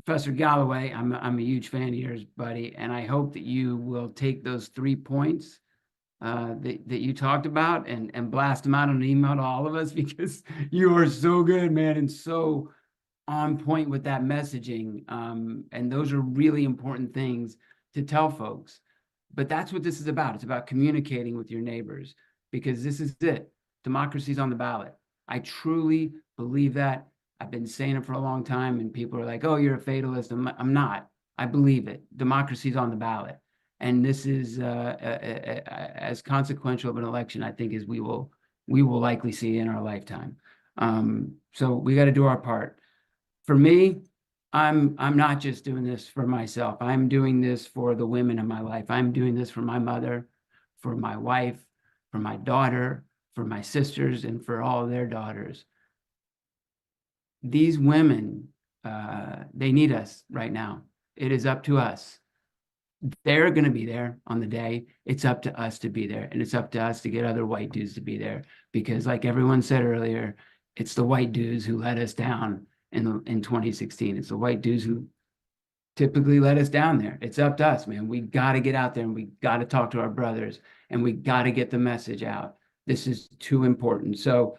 Professor Galloway, I'm a huge fan of yours, buddy, and I hope that you will take those 3 points that you talked about and blast them out on an email to all of us, because you are so good, man, and so on point with that messaging. And those are really important things to tell folks. But that's what this is about. It's about communicating with your neighbors, because this is it. Democracy's on the ballot. I truly believe that. I've been saying it for a long time, and people are like, oh, you're a fatalist. I'm not. I believe it. Democracy's on the ballot. And this is as consequential of an election, I think, as we will likely see in our lifetime. So we got to do our part. For me, I'm not just doing this for myself. I'm doing this for the women in my life. I'm doing this for my mother, for my wife, for my daughter, for my sisters, and for all their daughters. These women, they need us right now. It is up to us. They're going to be there on the day. It's up to us to be there. And it's up to us to get other white dudes to be there. Because like everyone said earlier, it's the white dudes who let us down in 2016. It's the white dudes who typically let us down there. It's up to us, man. We got to get out there, and we got to talk to our brothers, and we got to get the message out. This is too important. So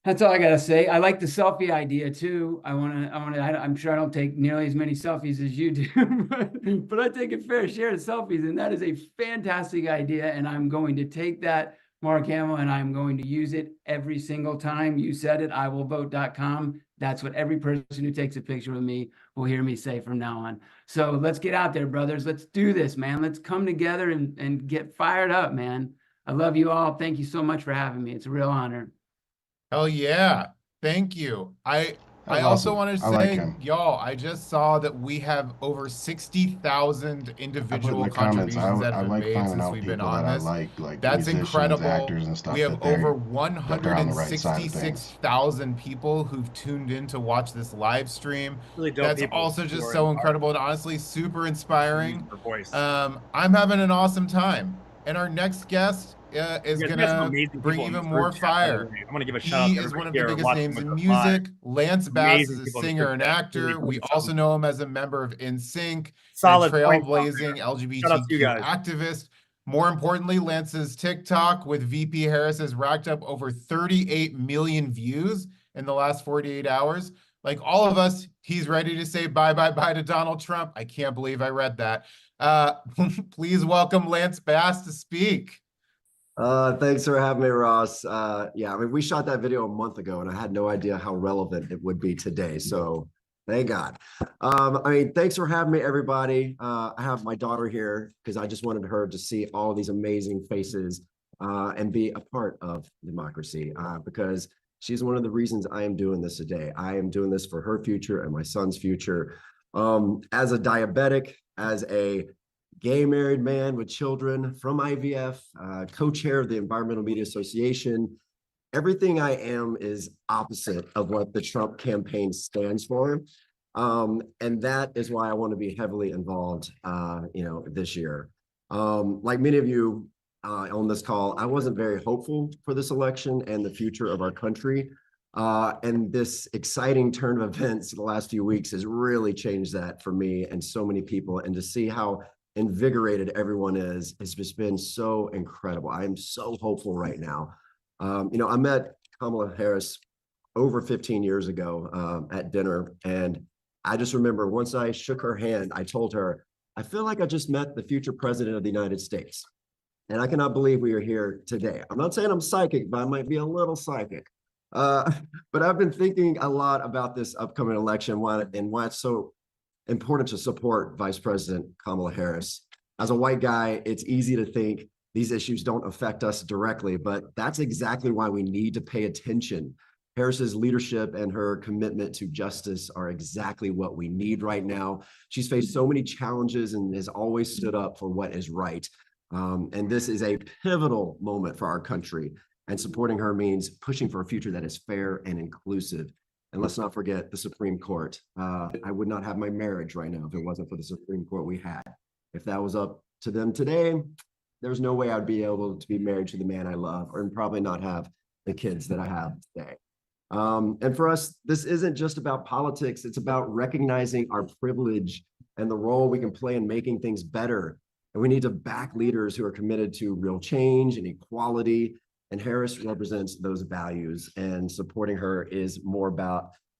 that's all I got to say. I like the selfie idea too. I'm sure I don't take nearly as many selfies as you do, but I take a fair share of selfies, and that is a fantastic idea. And I'm going to take that, Mark Hamill, and I'm going to use it every single time. You said it, iwillvote.com. That's what every person who takes a picture with me will hear me say from now on. So let's get out there, brothers. Let's do this, man. Let's come together and get fired up, man. I love you all. Thank you so much for having me. It's a real honor. Hell yeah. Thank you. I also want to say, y'all, I just saw that we have over 60,000 individual contributions that have been made since we've been on this. That's incredible. We have over 166,000 people who've tuned in to watch this live stream. That's also just so incredible and honestly super inspiring. I'm having an awesome time. And our next guest is going to bring even more fire. I'm going to give a shout out to He is one of the biggest names in music. Lance Bass is a singer and actor. We also know him as a member of NSYNC, solid trailblazing LGBTQ activist. More importantly, Lance's TikTok with VP Harris has racked up over 38 million views in the last 48 hours. Like all of us, he's ready to say bye, bye, bye to Donald Trump. I can't believe I read that. Please welcome Lance Bass to speak. Thanks for having me, Ross. Yeah, I mean, we shot that video a month ago, and I had no idea how relevant it would be today. So thank God. I mean, thanks for having me, everybody. I have my daughter here because I just wanted her to see all these amazing faces and be a part of democracy because she's one of the reasons I am doing this today. I am doing this for her future and my son's future. As a diabetic, as a gay married man with children from IVF, co-chair of the Environmental Media Association. Everything I am is opposite of what the Trump campaign stands for. And that is why I want to be heavily involved, this year. Like many of you on this call, I wasn't very hopeful for this election and the future of our country. And this exciting turn of events in the last few weeks has really changed that for me and so many people. And to see how invigorated everyone is, it's just been so incredible. I am so hopeful right now. I met Kamala Harris over 15 years ago at dinner. And I just remember once I shook her hand, I told her, I feel like I just met the future president of the United States. And I cannot believe we are here today. I'm not saying I'm psychic, but I might be a little psychic. But I've been thinking a lot about this upcoming election and why it's so important to support Vice President Kamala Harris. As a white guy, it's easy to think these issues don't affect us directly, but that's exactly why we need to pay attention. Harris's leadership and her commitment to justice are exactly what we need right now. She's faced so many challenges and has always stood up for what is right. And this is a pivotal moment for our country. And supporting her means pushing for a future that is fair and inclusive. And let's not forget the Supreme Court. I would not have my marriage right now if it wasn't for the Supreme Court we had. If that was up to them today, there's no way I'd be able to be married to the man I love, or probably not have the kids that I have today. And for us, this isn't just about politics. It's about recognizing our privilege and the role we can play in making things better. And we need to back leaders who are committed to real change and equality. And Harris represents those values, and supporting her is more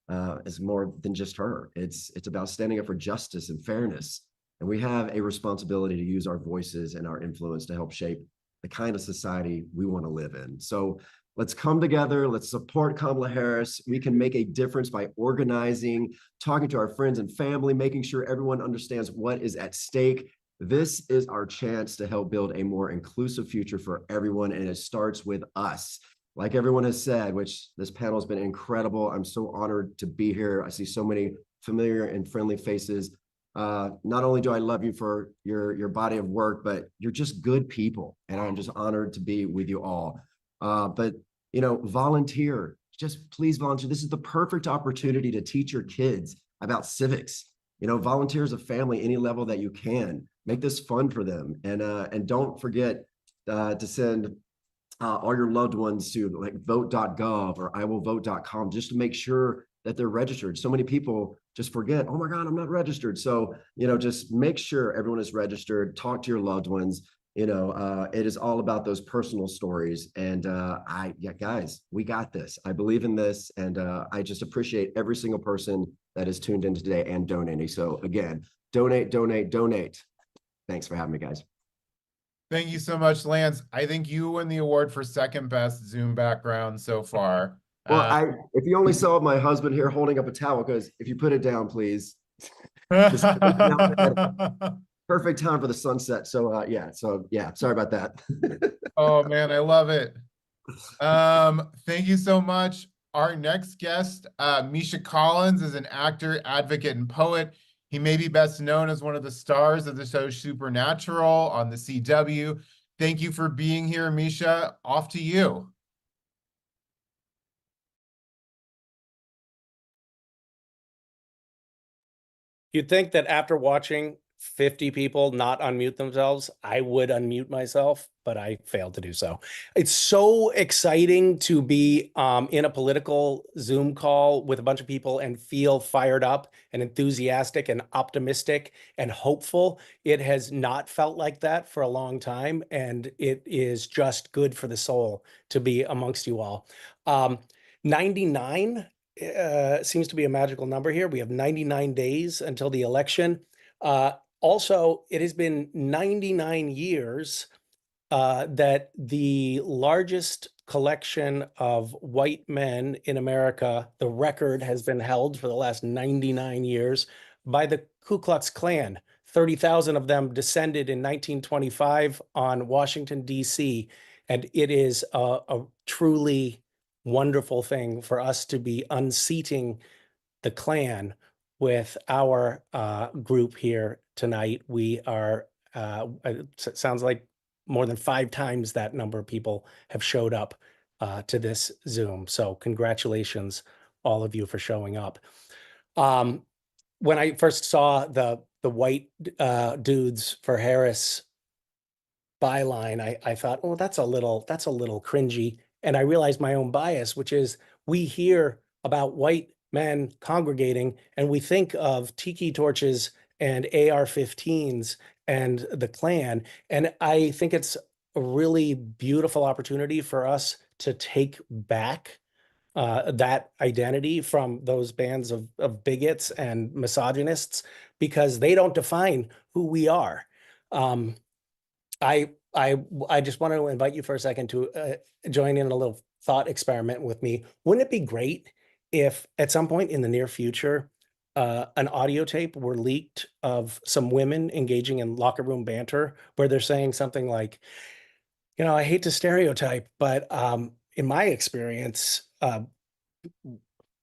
than just her. It's about standing up for justice and fairness. And we have a responsibility to use our voices and our influence to help shape the kind of society we want to live in. So let's come together. Let's support Kamala Harris. We can make a difference by organizing, talking to our friends and family, making sure everyone understands what is at stake. This is our chance to help build a more inclusive future for everyone, and it starts with us. Like everyone has said, which this panel has been incredible. I'm so honored to be here. I see so many familiar and friendly faces. Not only do I love you for your body of work, but you're just good people, and I'm just honored to be with you all. But volunteer. Just please volunteer. This is the perfect opportunity to teach your kids about civics. Volunteer as a family, any level that you can. Make this fun for them, and don't forget to send all your loved ones to like vote.gov or iwillvote.com just to make sure that they're registered. So many people just forget, oh my God, I'm not registered. So, just make sure everyone is registered. Talk to your loved ones. It is all about those personal stories. And guys, we got this. I believe in this. And I just appreciate every single person that is tuned in today and donating. So again, donate, donate, donate. Thanks for having me, guys. Thank you so much, Lance. I think you win the award for second best Zoom background so far. Well, if you only saw my husband here holding up a towel, because if you put it down, please. Perfect time for the sunset. So yeah, sorry about that. Oh man, I love it. Thank you so much. Our next guest, Misha Collins, is an actor, advocate, and poet. He may be best known as one of the stars of the show Supernatural on the CW. Thank you for being here, Misha. Off to you. You'd think that after watching 50 people not unmute themselves, I would unmute myself, but I failed to do so. It's so exciting to be in a political Zoom call with a bunch of people and feel fired up and enthusiastic and optimistic and hopeful. It has not felt like that for a long time, and it is just good for the soul to be amongst you all. 99 seems to be a magical number here. We have 99 days until the election. Also, it has been 99 years that the largest collection of white men in America, the record has been held for the last 99 years by the Ku Klux Klan. 30,000 of them descended in 1925 on Washington, D.C., and it is a truly wonderful thing for us to be unseating the Klan with our group here tonight. We are, it sounds like more than 5 times that number of people have showed up to this Zoom. So congratulations, all of you, for showing up. When I first saw the white dudes for Harris byline, I thought, oh, that's a little cringy. And I realized my own bias, which is we hear about white men congregating and we think of tiki torches and AR-15s and the Klan. And I think it's a really beautiful opportunity for us to take back that identity from those bands of bigots and misogynists, because they don't define who we are. I just want to invite you for a second to join in a little thought experiment with me. Wouldn't it be great if at some point in the near future, an audio tape were leaked of some women engaging in locker room banter where they're saying something like, I hate to stereotype, but in my experience,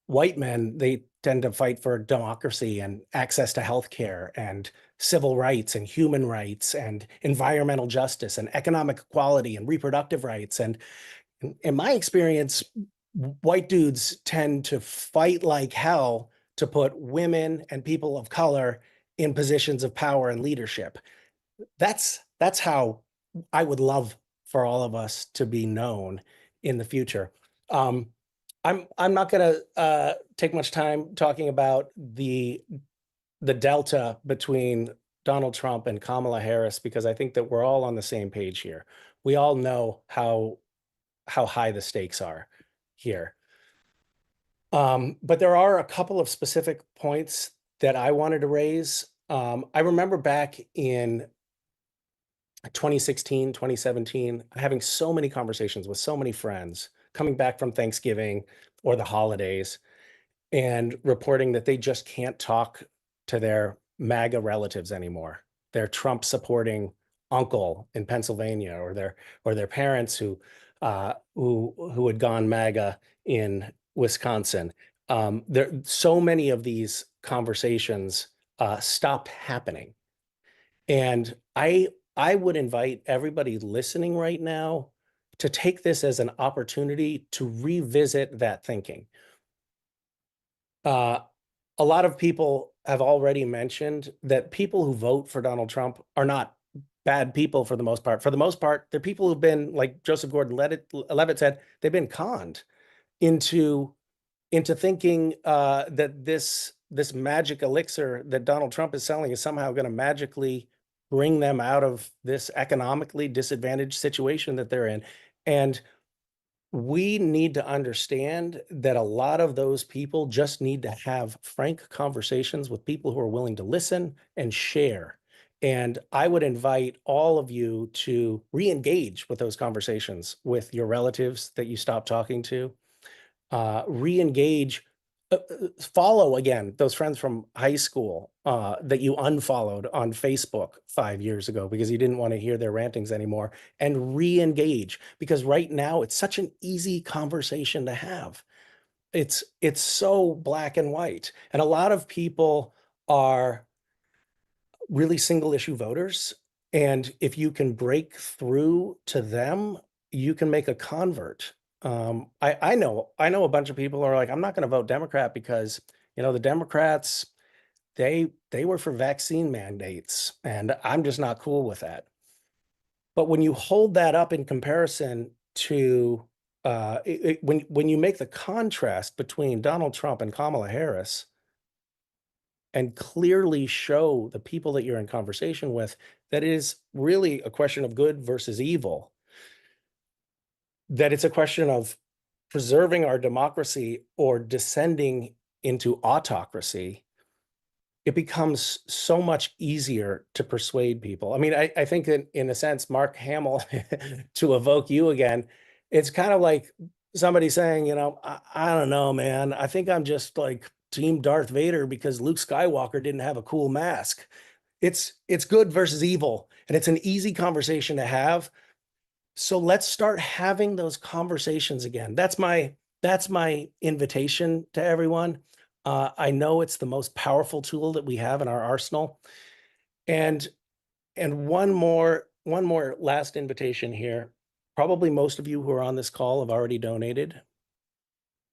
white men, they tend to fight for democracy and access to healthcare and civil rights and human rights and environmental justice and economic equality and reproductive rights. And in my experience, white dudes tend to fight like hell to put women and people of color in positions of power and leadership. That's how I would love for all of us to be known in the future. I'm not going to take much time talking about the delta between Donald Trump and Kamala Harris, because I think that we're all on the same page here. We all know how high the stakes are here. But there are a couple of specific points that I wanted to raise. I remember back in 2016, 2017, having so many conversations with so many friends coming back from Thanksgiving or the holidays and reporting that they just can't talk to their MAGA relatives anymore. Their Trump supporting uncle in Pennsylvania, or their parents who had gone MAGA in Wisconsin. So many of these conversations stopped happening. And I would invite everybody listening right now to take this as an opportunity to revisit that thinking. A lot of people have already mentioned that people who vote for Donald Trump are not bad people for the most part. For the most part, they're people who've been, like Joseph Gordon-Levitt said, they've been conned into thinking that this magic elixir that Donald Trump is selling is somehow going to magically bring them out of this economically disadvantaged situation that they're in. And we need to understand that a lot of those people just need to have frank conversations with people who are willing to listen and share. And I would invite all of you to re-engage with those conversations with your relatives that you stopped talking to. Re-engage, follow again those friends from high school that you unfollowed on Facebook 5 years ago because you didn't want to hear their rantings anymore, and re-engage, because right now it's such an easy conversation to have. It's so black and white, and a lot of people are really single issue voters, and if you can break through to them, you can make a convert. I know a bunch of people are like, I'm not going to vote Democrat because, the Democrats, they were for vaccine mandates, and I'm just not cool with that. But when you hold that up in comparison to when you make the contrast between Donald Trump and Kamala Harris and clearly show the people that you're in conversation with that it is really a question of good versus evil, that it's a question of preserving our democracy or descending into autocracy, it becomes so much easier to persuade people. I mean, I think that in a sense, Mark Hamill, to evoke you again, it's kind of like somebody saying, I don't know, man, I think I'm just like Team Darth Vader because Luke Skywalker didn't have a cool mask. It's good versus evil, and it's an easy conversation to have. So let's start having those conversations again. That's my invitation to everyone. I know it's the most powerful tool that we have in our arsenal. And one more last invitation here. Probably most of you who are on this call have already donated,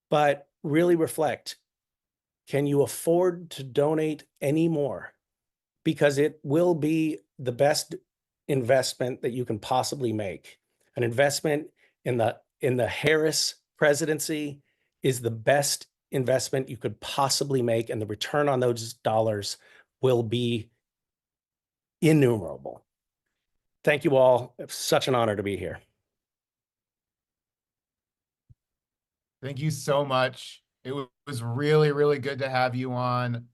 but really reflect. Can you afford to donate any more? Because it will be the best investment that you can possibly make. An investment in the Harris presidency is the best investment you could possibly make, and the return on those dollars will be innumerable. Thank you all. It's such an honor to be here. Thank you so much. It was really, really good to have you on.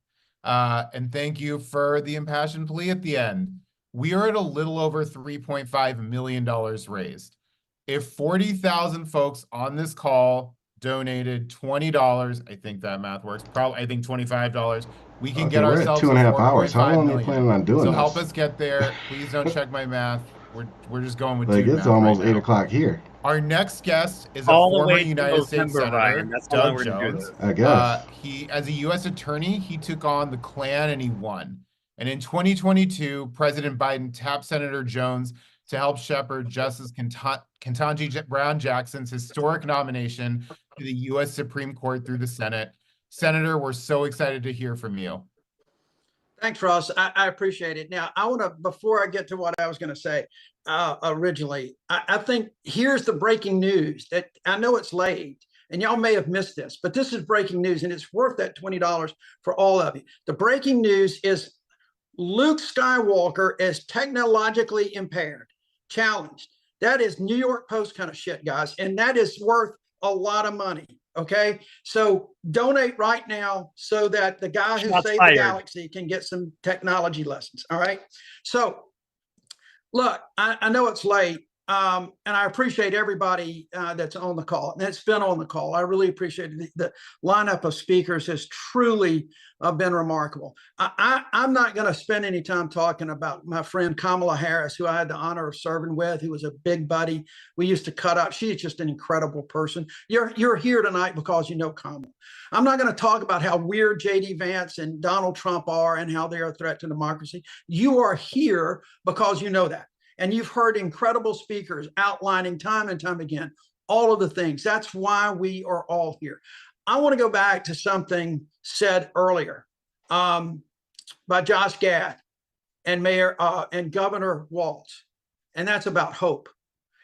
And thank you for the impassioned plea at the end. We are at a little over $3.5 million raised. If 40,000 folks on this call donated $20, I think that math works. Probably, I think $25. We can get ourselves at 2.5 hours. How long are you planning on doing this? So this? help us get there. Please don't check my math. We're just going with like it's almost right 8 o'clock here. Our next guest is all a former the way United States Senator, Ryan. That's Doug Jones. I guess. He, as a U.S. attorney, he took on the Klan and he won. And in 2022, President Biden tapped Senator Jones to help shepherd Justice Ketanji Brown Jackson's historic nomination to the U.S. Supreme Court through the Senate. Senator, we're so excited to hear from you. Thanks, Ross. I appreciate it. Now, I want to, before I get to what I was going to say originally, I think here's the breaking news that I know it's late, and y'all may have missed this, but this is breaking news, and it's worth that $20 for all of you. The breaking news is Luke Skywalker is technologically impaired, challenged. That is New York Post kind of shit, guys, and that is worth a lot of money. Okay, so donate right now so that the guy who saved the galaxy can get some technology lessons. All right, so look, I know it's late, and I appreciate everybody that's on the call and that's been on the call. I really appreciate it. The lineup of speakers has truly been remarkable. I'm not going to spend any time talking about my friend Kamala Harris, who I had the honor of serving with, who was a big buddy. We used to cut up. She's just an incredible person. You're here tonight because you know Kamala. I'm not going to talk about how weird J.D. Vance and Donald Trump are and how they're a threat to democracy. You are here because you know that. And you've heard incredible speakers outlining time and time again all of the things. That's why we are all here. I want to go back to something said earlier by Josh Gad and Mayor and Governor Walz, and that's about hope.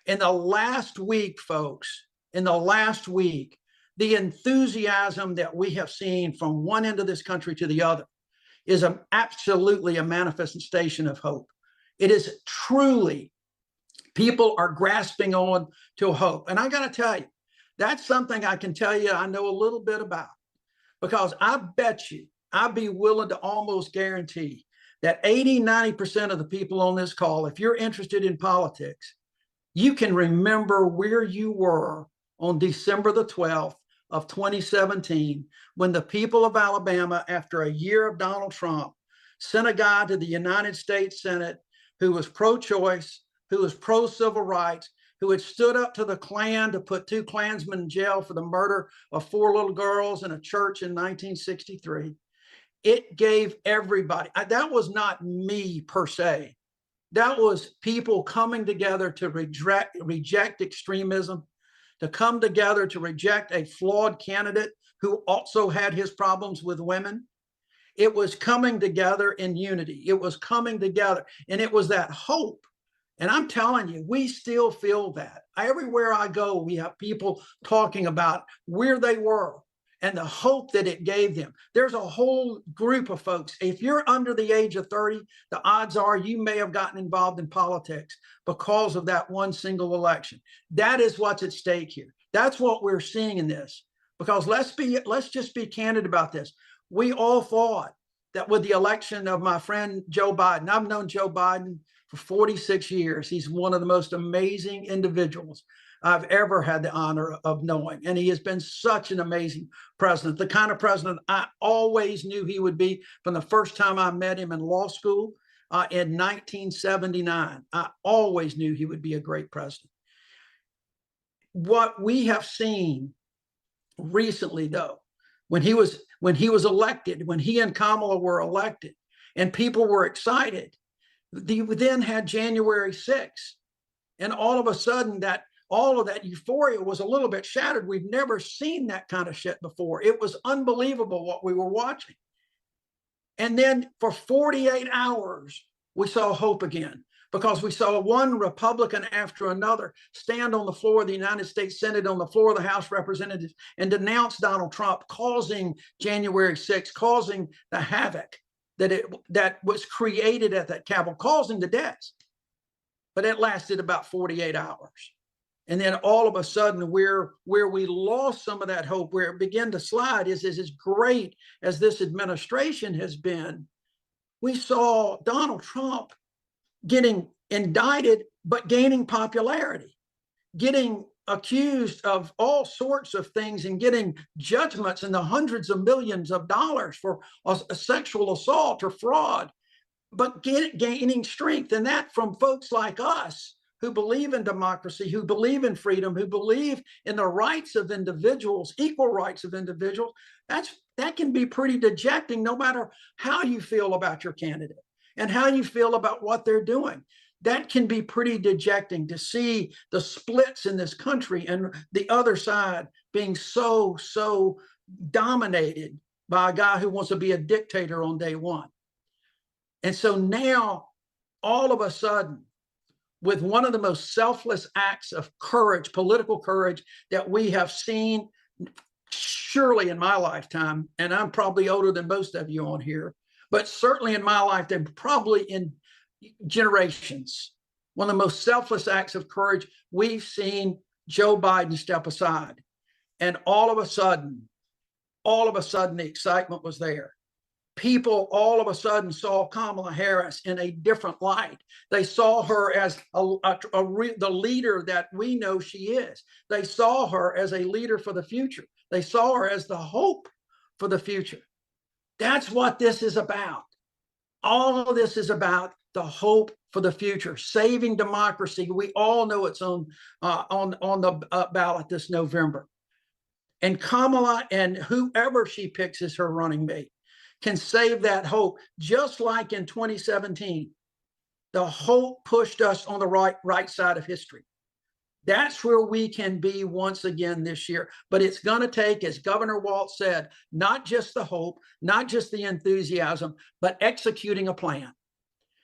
In the last week, folks, in the last week, the enthusiasm that we have seen from one end of this country to the other is absolutely a manifestation of hope. It is truly, people are grasping on to hope. And I got to tell you, that's something I can tell you I know a little bit about, because I bet you, I'd be willing to almost guarantee that 80–90% of the people on this call, if you're interested in politics, you can remember where you were on December the 12th of 2017, when the people of Alabama, after a year of Donald Trump, sent a guy to the United States Senate who was pro-choice, who was pro-civil rights, who had stood up to the Klan to put 2 Klansmen in jail for the murder of 4 little girls in a church in 1963. It gave everybody, that was not me per se. That was people coming together to reject extremism, to come together to reject a flawed candidate who also had his problems with women. It was coming together in unity. It was coming together, and it was that hope. And I'm telling you, we still feel that. Everywhere I go, we have people talking about where they were and the hope that it gave them. There's a whole group of folks. If you're under the age of 30, the odds are you may have gotten involved in politics because of that one single election. That is what's at stake here. That's what we're seeing in this. Because let's just be candid about this. We all thought that with the election of my friend Joe Biden, I've known Joe Biden for 46 years. He's one of the most amazing individuals I've ever had the honor of knowing. And he has been such an amazing president, the kind of president I always knew he would be from the first time I met him in law school in 1979. I always knew he would be a great president. What we have seen recently, though, when he was elected, when he and Kamala were elected, and people were excited, we then had January 6th, and all of a sudden all of that euphoria was a little bit shattered. We've never seen that kind of shit before. It was unbelievable what we were watching. And then for 48 hours, we saw hope again, because we saw one Republican after another stand on the floor of the United States Senate, on the floor of the House of Representatives, and denounce Donald Trump, causing January 6th, causing the havoc that was created at that Capitol, causing the deaths. But it lasted about 48 hours. And then all of a sudden, where we lost some of that hope, where it began to slide, is as great as this administration has been, we saw Donald Trump getting indicted, but gaining popularity, getting accused of all sorts of things and getting judgments in the hundreds of millions of dollars for a sexual assault or fraud, but gaining strength. And that from folks like us who believe in democracy, who believe in freedom, who believe in the rights of individuals, equal rights of individuals. That can be pretty dejecting, no matter how you feel about your candidate and how you feel about what they're doing. That can be pretty dejecting to see the splits in this country and the other side being so dominated by a guy who wants to be a dictator on day one. And so now, all of a sudden, with one of the most selfless acts of courage, political courage, that we have seen surely in my lifetime, and I'm probably older than most of you on here, but certainly in my lifetime, probably in generations, one of the most selfless acts of courage we've seen Joe Biden step aside. And all of a sudden, the excitement was there. People all of a sudden saw Kamala Harris in a different light. They saw her as the leader that we know she is. They saw her as a leader for the future. They saw her as the hope for the future. That's what this is about. All of this is about the hope for the future, saving democracy. We all know it's on the ballot this November. And Kamala and whoever she picks as her running mate can save that hope, just like in 2017. The hope pushed us on the right side of history. That's where we can be once again this year. But it's going to take, as Governor Walz said, not just the hope, not just the enthusiasm, but executing a plan.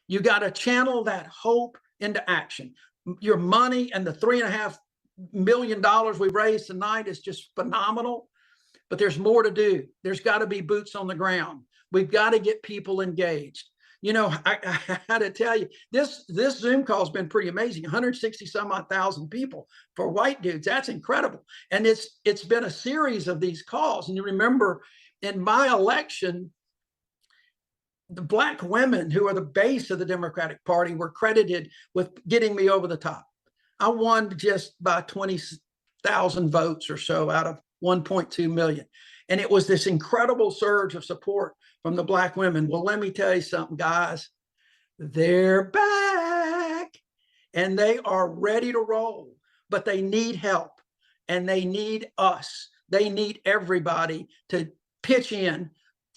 You got to channel that hope into action. Your money and the $3.5 million we've raised tonight is just phenomenal, but there's more to do. There's got to be boots on the ground. We've got to get people engaged. You know, I had to tell you, this Zoom call has been pretty amazing. 160 some odd thousand people for white dudes. That's incredible. And it's been a series of these calls. And you remember in my election, the Black women who are the base of the Democratic Party were credited with getting me over the top. I won just by 20,000 votes or so out of 1.2 million. And it was this incredible surge of support from the Black women. Well, let me tell you something, guys. They're back and they are ready to roll, but they need help and they need us. They need everybody to pitch in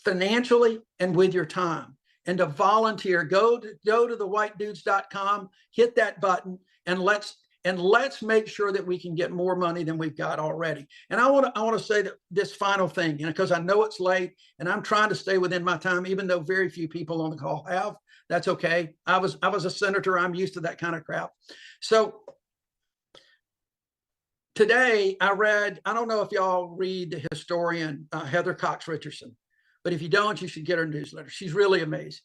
financially and with your time and to volunteer. Go to thewhitedudes.com, hit that button, and let's make sure that we can get more money than we've got already. And I want to say that this final thing, because I know it's late and I'm trying to stay within my time, even though very few people on the call have. That's okay. I was a senator. I'm used to that kind of crap. So today I read, I don't know if y'all read the historian Heather Cox Richardson, but if you don't, you should get her newsletter. She's really amazing.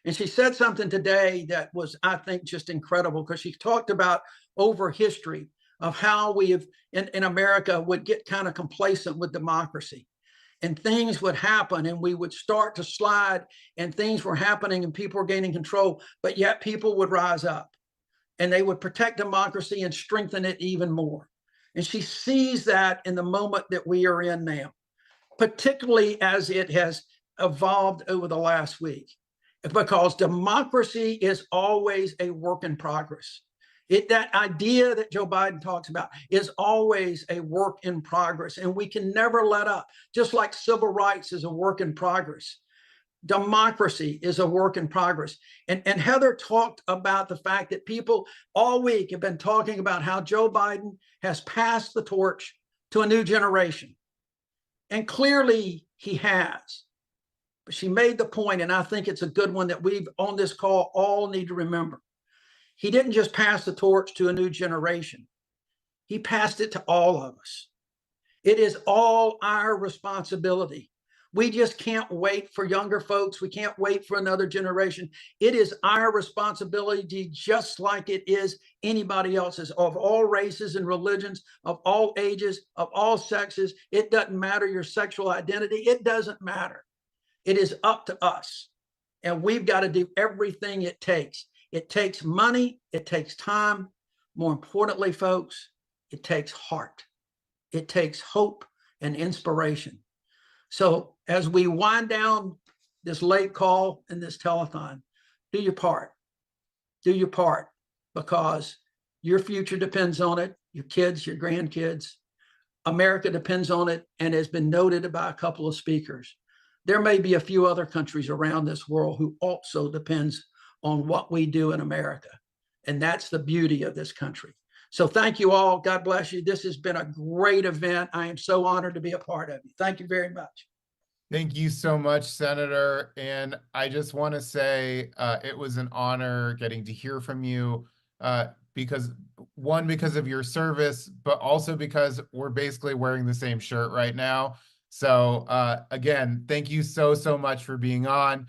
And she said something today that was, I think, just incredible, because she talked about over history of how we have in America would get kind of complacent with democracy and things would happen and we would start to slide and things were happening and people were gaining control, but yet people would rise up and they would protect democracy and strengthen it even more. And she sees that in the moment that we are in now, particularly as it has evolved over the last week, because democracy is always a work in progress. That idea that Joe Biden talks about is always a work in progress, and we can never let up. Just like civil rights is a work in progress, democracy is a work in progress. And Heather talked about the fact that people all week have been talking about how Joe Biden has passed the torch to a new generation. And clearly he has. But she made the point, and I think it's a good one that we've on this call all need to remember. He didn't just pass the torch to a new generation. He passed it to all of us. It is all our responsibility. We just can't wait for younger folks. We can't wait for another generation. It is our responsibility, just like it is anybody else's, of all races and religions, of all ages, of all sexes. It doesn't matter your sexual identity. It doesn't matter. It is up to us. And we've got to do everything it takes. It takes money. It takes time. More importantly, folks, it takes heart. It takes hope and inspiration. So as we wind down this late call and this telethon, do your part. Do your part, because your future depends on it. Your kids, your grandkids. America depends on it, and has been noted by a couple of speakers. There may be a few other countries around this world who also depends on what we do in America. And that's the beauty of this country. So thank you all. God bless you. This has been a great event. I am so honored to be a part of it. Thank you very much. Thank you so much, Senator. And I just want to say it was an honor getting to hear from you, because one, because of your service, but also because we're basically wearing the same shirt right now. So again, thank you so much for being on.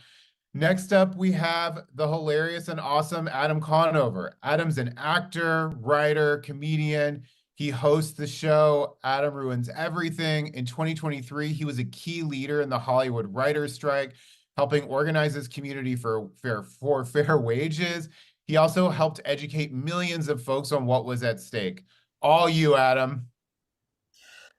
Next up, we have the hilarious and awesome Adam Conover. Adam's an actor, writer, comedian. He hosts the show Adam Ruins Everything. In 2023, he was a key leader in the Hollywood writers' strike, helping organize his community for fair wages. He also helped educate millions of folks on what was at stake. All you, Adam.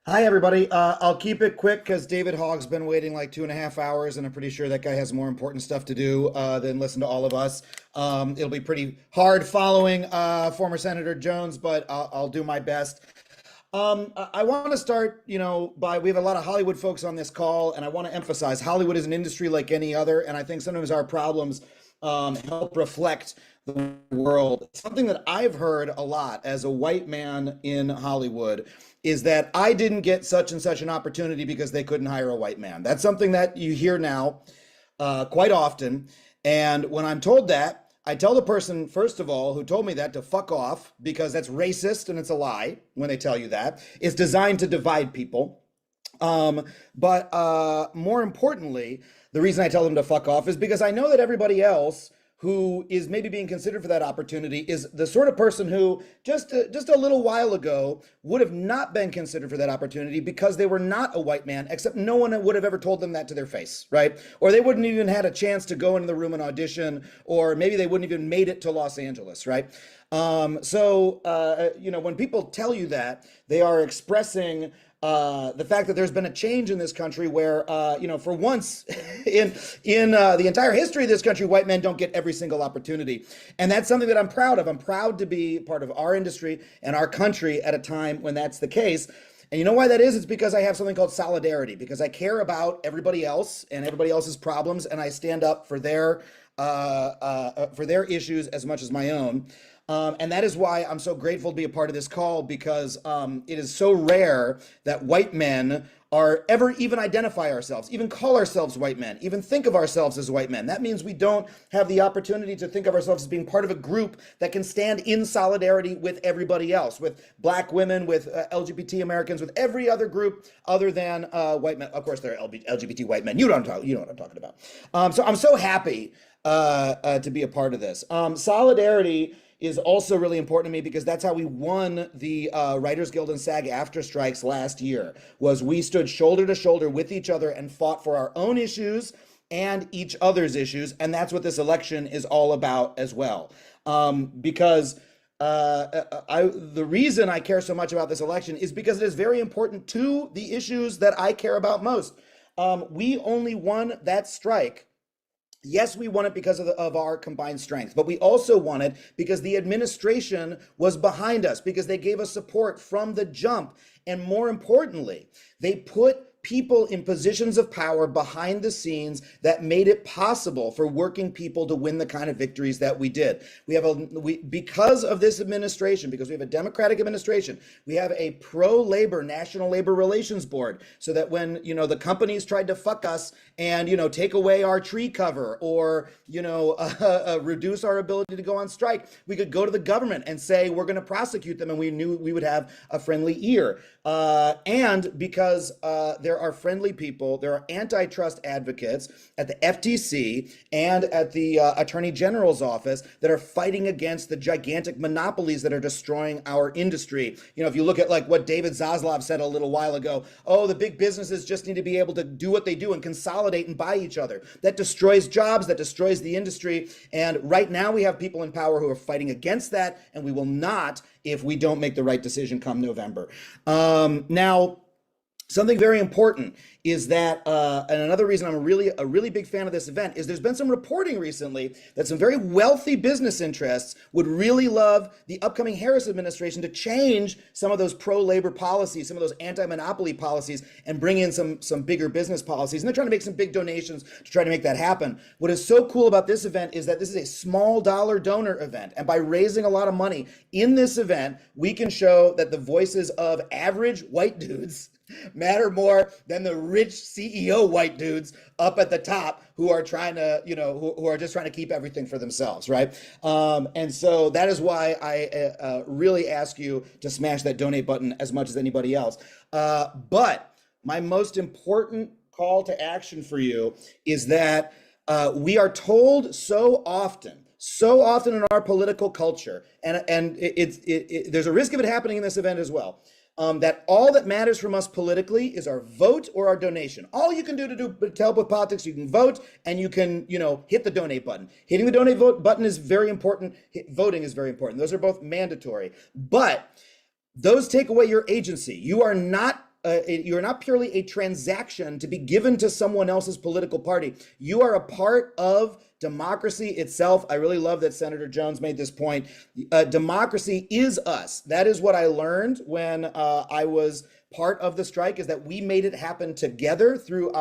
Hi, everybody. I'll keep it quick because David Hogg's been waiting like 2.5 hours, and I'm pretty sure that guy has more important stuff to do than listen to all of us. It'll be pretty hard following former Senator Jones, but I'll do my best. I want to start, we have a lot of Hollywood folks on this call, and I want to emphasize Hollywood is an industry like any other, and I think sometimes our problems help reflect the world. Something that I've heard a lot as a white man in Hollywood is that I didn't get such and such an opportunity because they couldn't hire a white man. That's something that you hear now quite often. And when I'm told that, I tell the person, first of all, who told me that to fuck off, because that's racist and it's a lie when they tell you that. It's designed to divide people. But more importantly, the reason I tell them to fuck off is because I know that everybody else who is maybe being considered for that opportunity is the sort of person who just a little while ago would have not been considered for that opportunity because they were not a white man, except no one would have ever told them that to their face, right? Or they wouldn't even had a chance to go into the room and audition, or maybe they wouldn't even made it to Los Angeles, right? When people tell you that, they are expressing the fact that there's been a change in this country where, for once in the entire history of this country, white men don't get every single opportunity. And that's something that I'm proud of. I'm proud to be part of our industry and our country at a time when that's the case. And you know why that is? It's because I have something called solidarity, because I care about everybody else and everybody else's problems, and I stand up for their issues as much as my own. And that is why I'm so grateful to be a part of this call, because it is so rare that white men are ever even identify ourselves, even call ourselves white men, even think of ourselves as white men. That means we don't have the opportunity to think of ourselves as being part of a group that can stand in solidarity with everybody else, with Black women, with LGBT Americans, with every other group other than white men. Of course, there are LGBT white men. You know what I'm talking about. So I'm so happy to be a part of this. Solidarity is also really important to me because that's how we won the Writers Guild and SAG-AFTRA strikes last year. Was we stood shoulder to shoulder with each other and fought for our own issues and each other's issues, and that's what this election is all about as well. Because the reason I care so much about this election is because it is very important to the issues that I care about most. We only won that strike. Yes, we won it because of our combined strength, but we also won it because the administration was behind us, because they gave us support from the jump. And more importantly, they put people in positions of power behind the scenes that made it possible for working people to win the kind of victories that we did. Because of this administration, because we have a Democratic administration, we have a pro-labor National Labor Relations Board, so that when, the companies tried to fuck us and, take away our tree cover or, reduce our ability to go on strike, we could go to the government and say, we're going to prosecute them, and we knew we would have a friendly ear. And because there are friendly people, there are antitrust advocates at the FTC and at the Attorney General's office that are fighting against the gigantic monopolies that are destroying our industry. If you look at like what David Zaslav said a little while ago, the big businesses just need to be able to do what they do and consolidate and buy each other. That destroys jobs, that destroys the industry. And right now we have people in power who are fighting against that, and we will not if we don't make the right decision come November. Now, something very important is that, and another reason I'm a really big fan of this event is there's been some reporting recently that some very wealthy business interests would really love the upcoming Harris administration to change some of those pro-labor policies, some of those anti-monopoly policies, and bring in some bigger business policies. And they're trying to make some big donations to try to make that happen. What is so cool about this event is that this is a small dollar donor event. And by raising a lot of money in this event, we can show that the voices of average white dudes matter more than the rich CEO white dudes up at the top who are trying to, who are just trying to keep everything for themselves, right? And so that is why I really ask you to smash that donate button as much as anybody else. But my most important call to action for you is that we are told so often in our political culture, and there's a risk of it happening in this event as well, that all that matters from us politically is our vote or our donation. All you can do to help with politics, you can vote and you can, hit the donate button. Hitting the donate button is very important. Voting is very important. Those are both mandatory, but those take away your agency. You are not purely a transaction to be given to someone else's political party. You are a part of democracy itself. I really love that Senator Jones made this point. Democracy is us. That is what I learned when I was part of the strike, is that we made it happen together through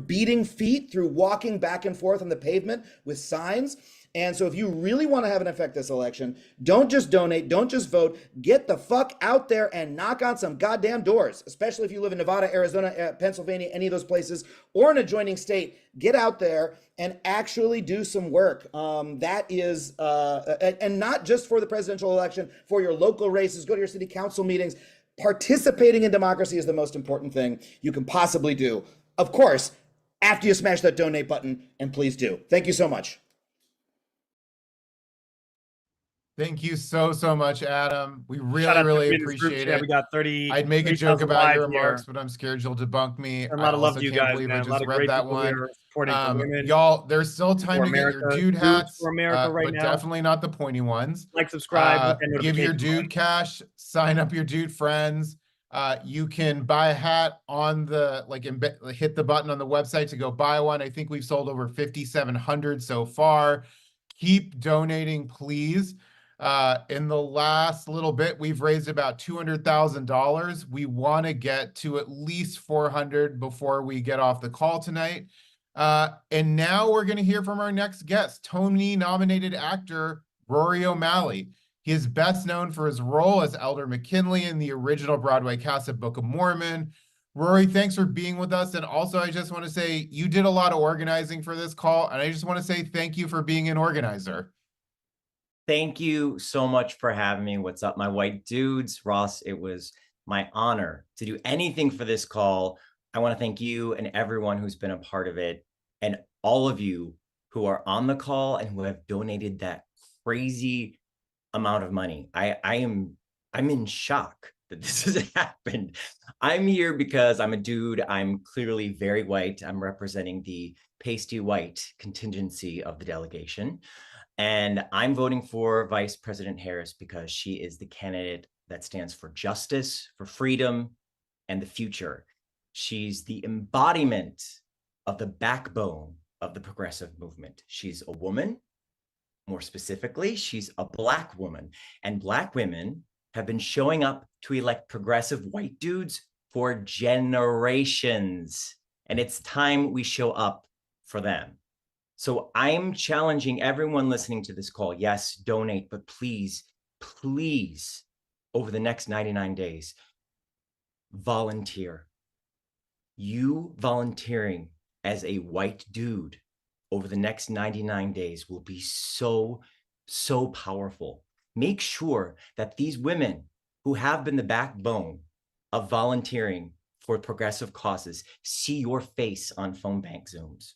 beating feet, through walking back and forth on the pavement with signs. And so if you really want to have an effect this election, don't just donate, don't just vote, get the fuck out there and knock on some goddamn doors, especially if you live in Nevada, Arizona, Pennsylvania, any of those places, or an adjoining state. Get out there and actually do some work. That is, and not just for the presidential election, for your local races, go to your city council meetings. Participating in democracy is the most important thing you can possibly do. Of course, after you smash that donate button, and please do. Thank you so much. Thank you so much, Adam. We really appreciate it. We got 30. I'd make a joke about your remarks, but I'm scared you'll debunk me. A lot of love to you guys, believe man. I A lot just of read great that people one. here supporting the women. Y'all, there's still time to get your dude hats, for America right but now. definitely not the pointy ones. Like, subscribe, and give your dude cash, sign up your dude friends. You can buy a hat on the, hit the button on the website to go buy one. I think we've sold over 5,700 so far. Keep donating, please. In the last little bit, we've raised about $200,000. We want to get to at least 400 before we get off the call tonight. And now we're going to hear from our next guest, Tony-nominated actor Rory O'Malley. He is best known for his role as Elder McKinley in the original Broadway cast of Book of Mormon. Rory, thanks for being with us. And also, I just want to say you did a lot of organizing for this call, and I just want to say thank you for being an organizer. Thank you so much for having me. What's up, my white dudes? Ross, it was my honor to do anything for this call. I want to thank you and everyone who's been a part of it, and all of you who are on the call and who have donated that crazy amount of money. I'm in shock that this has happened. I'm here because I'm a dude. I'm clearly very white. I'm representing the pasty white contingency of the delegation. And I'm voting for Vice President Harris because she is the candidate that stands for justice, for freedom, and the future. She's the embodiment of the backbone of the progressive movement. She's a woman. More specifically, she's a Black woman. And Black women have been showing up to elect progressive white dudes for generations. And it's time we show up for them. So I'm challenging everyone listening to this call. Yes, donate, but please, please, over the next 99 days, volunteer. You volunteering as a white dude over the next 99 days will be so, so powerful. Make sure that these women who have been the backbone of volunteering for progressive causes see your face on phone bank Zooms.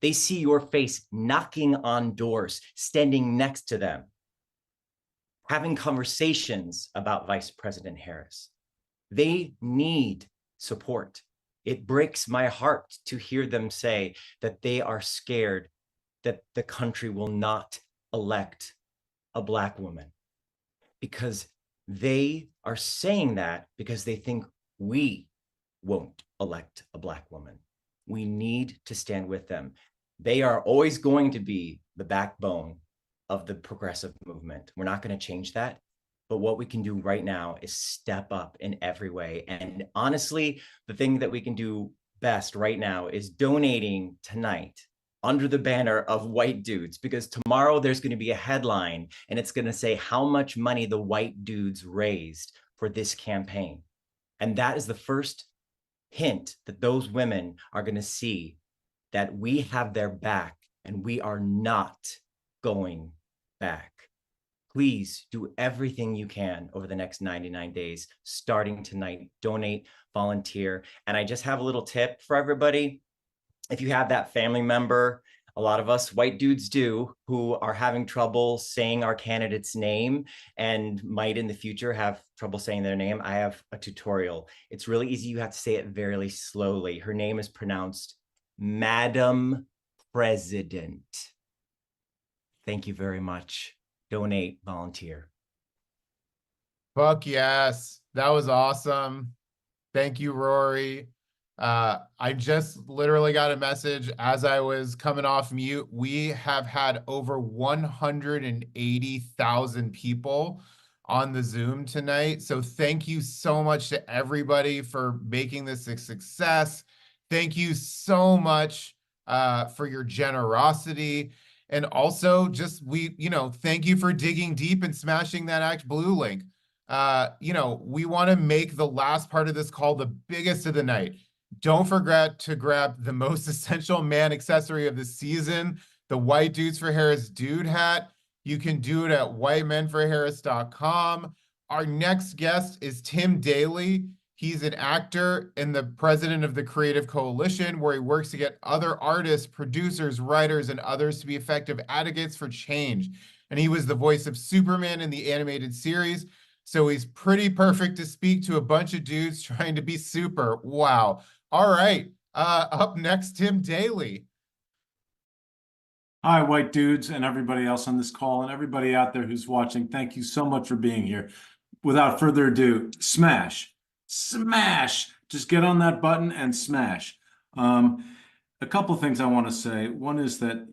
They see your face knocking on doors, standing next to them, having conversations about Vice President Harris. They need support. It breaks my heart to hear them say that they are scared that the country will not elect a Black woman, because they are saying that because they think we won't elect a Black woman. We need to stand with them. They are always going to be the backbone of the progressive movement. We're not going to change that. But what we can do right now is step up in every way. And honestly, the thing that we can do best right now is donating tonight under the banner of white dudes, because tomorrow there's going to be a headline and it's going to say how much money the white dudes raised for this campaign. And that is the first hint that those women are going to see that we have their back and we are not going back. Please do everything you can over the next 99 days, starting tonight. Donate, volunteer. And I just have a little tip for everybody. If you have that family member, a lot of us white dudes do, who are having trouble saying our candidate's name and might in the future have trouble saying their name, I have a tutorial. It's really easy. You have to say it very slowly. Her name is pronounced Madam President. Thank you very much. Donate, volunteer. Fuck yes. That was awesome. Thank you, Rory. I just literally got a message as I was coming off mute. We have had over 180,000 people on the Zoom tonight. So thank you so much to everybody for making this a success. Thank you so much for your generosity. And also just thank you for digging deep and smashing that Act Blue link. We want to make the last part of this call the biggest of the night. Don't forget to grab the most essential man accessory of the season, the White Dudes for Harris dude hat. You can do it at whitemenforharris.com. Our next guest is Tim Daly. He's an actor and the president of the Creative Coalition, where he works to get other artists, producers, writers, and others to be effective advocates for change. And he was the voice of Superman in the animated series. So he's pretty perfect to speak to a bunch of dudes trying to be super. Wow. All right. Up next, Tim Daly. Hi, white dudes and everybody else on this call and everybody out there who's watching. Thank you so much for being here. Without further ado, smash. Just get on that button and smash. A couple of things I want to say. One is that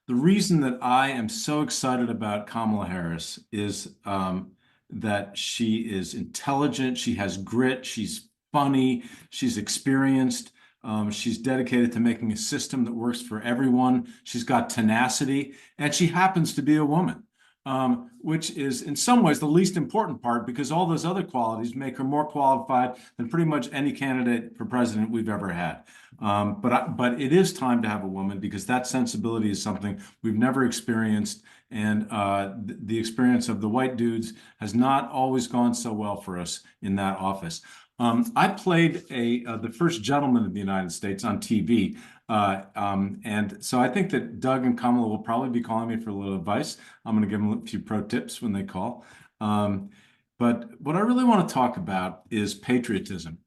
the reason that I am so excited about Kamala Harris is that she is intelligent, she has grit, she's funny, she's experienced, she's dedicated to making a system that works for everyone. She's got tenacity, and she happens to be a woman. Which is in some ways the least important part, because all those other qualities make her more qualified than pretty much any candidate for president we've ever had. But it is time to have a woman, because that sensibility is something we've never experienced. And the experience of the white dudes has not always gone so well for us in that office. I played the first gentleman of the United States on TV. And so I think that Doug and Kamala will probably be calling me for a little advice. I'm going to give them a few pro tips when they call. But what I really want to talk about is patriotism,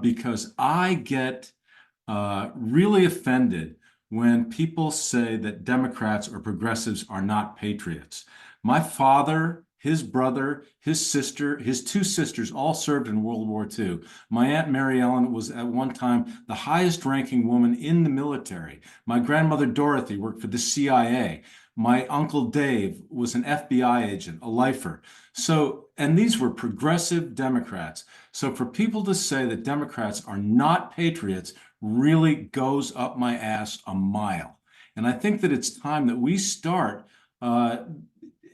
because I get really offended when people say that Democrats or progressives are not patriots. My father, his brother, his sister, his two sisters all served in World War II. My Aunt Mary Ellen was at one time the highest ranking woman in the military. My grandmother Dorothy worked for the CIA. My Uncle Dave was an FBI agent, a lifer. So, and these were progressive Democrats. So for people to say that Democrats are not patriots really goes up my ass a mile. And I think that it's time that we start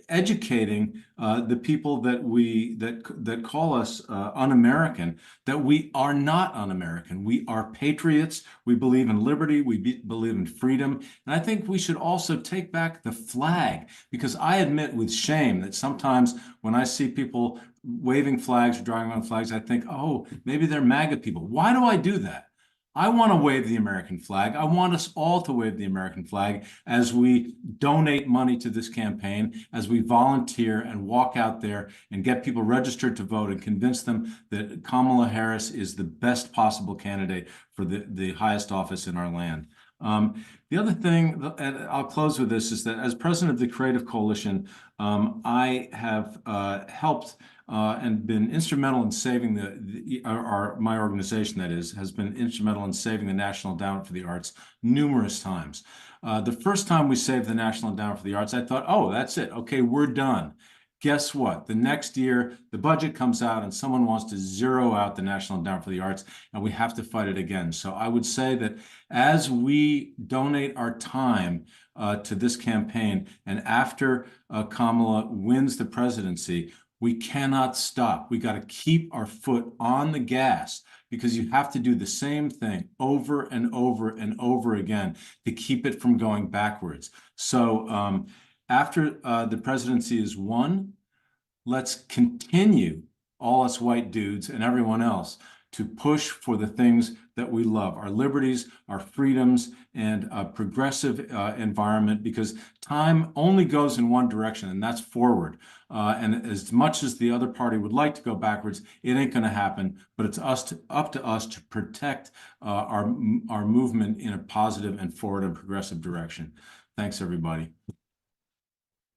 educating the people that call us un-American, that we are not un-American. We are patriots. We believe in liberty. We believe in freedom. And I think we should also take back the flag, because I admit with shame that sometimes when I see people waving flags or drawing on flags, I think, oh, maybe they're MAGA people. Why do I do that? I want to wave the American flag. I want us all to wave the American flag as we donate money to this campaign, as we volunteer and walk out there and get people registered to vote and convince them that Kamala Harris is the best possible candidate for the highest office in our land. The other thing, and I'll close with this, is that as president of the Creative Coalition, I have helped and been instrumental in saving my organization, that is, has been instrumental in saving the National Endowment for the Arts numerous times. The first time we saved the National Endowment for the Arts, I thought, oh, that's it. Okay, we're done. Guess what? The next year, the budget comes out and someone wants to zero out the National Endowment for the Arts, and we have to fight it again. So I would say that as we donate our time to this campaign, and after Kamala wins the presidency, We cannot stop. We got to keep our foot on the gas, because you have to do the same thing over and over and over again to keep it from going backwards. So after the presidency is won, let's continue, all us white dudes and everyone else, to push for the things that we love, our liberties, our freedoms, and a progressive environment, because time only goes in one direction, and that's forward. And as much as the other party would like to go backwards, it ain't going to happen, but it's up to us to protect our movement in a positive and forward and progressive direction. Thanks, everybody.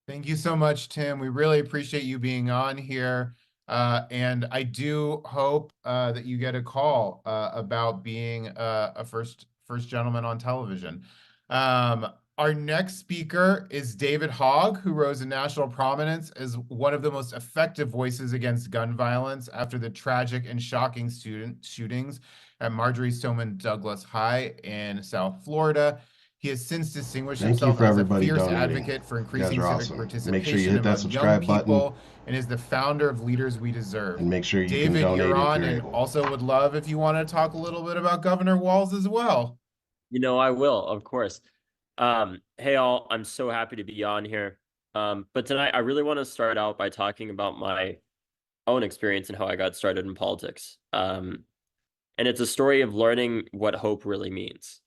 Thank you so much, Tim. We really appreciate you being on here. And I do hope that you get a call about being a first gentleman on television. Our next speaker is David Hogg, who rose to national prominence as one of the most effective voices against gun violence after the tragic and shocking student shootings at Marjorie Stoneman Douglas High in South Florida. He has since distinguished himself as a fierce advocate for increasing civic participation Make sure you hit that among young subscribe people, button, and is the founder of Leaders We Deserve. and make sure you David, can donate you're if on, you're and able. also would love if you want to talk a little bit about Governor Walz as well. You know, I will, of course. Hey all, I'm so happy to be on here. But tonight I really want to start out by talking about my own experience and how I got started in politics. And it's a story of learning what hope really means.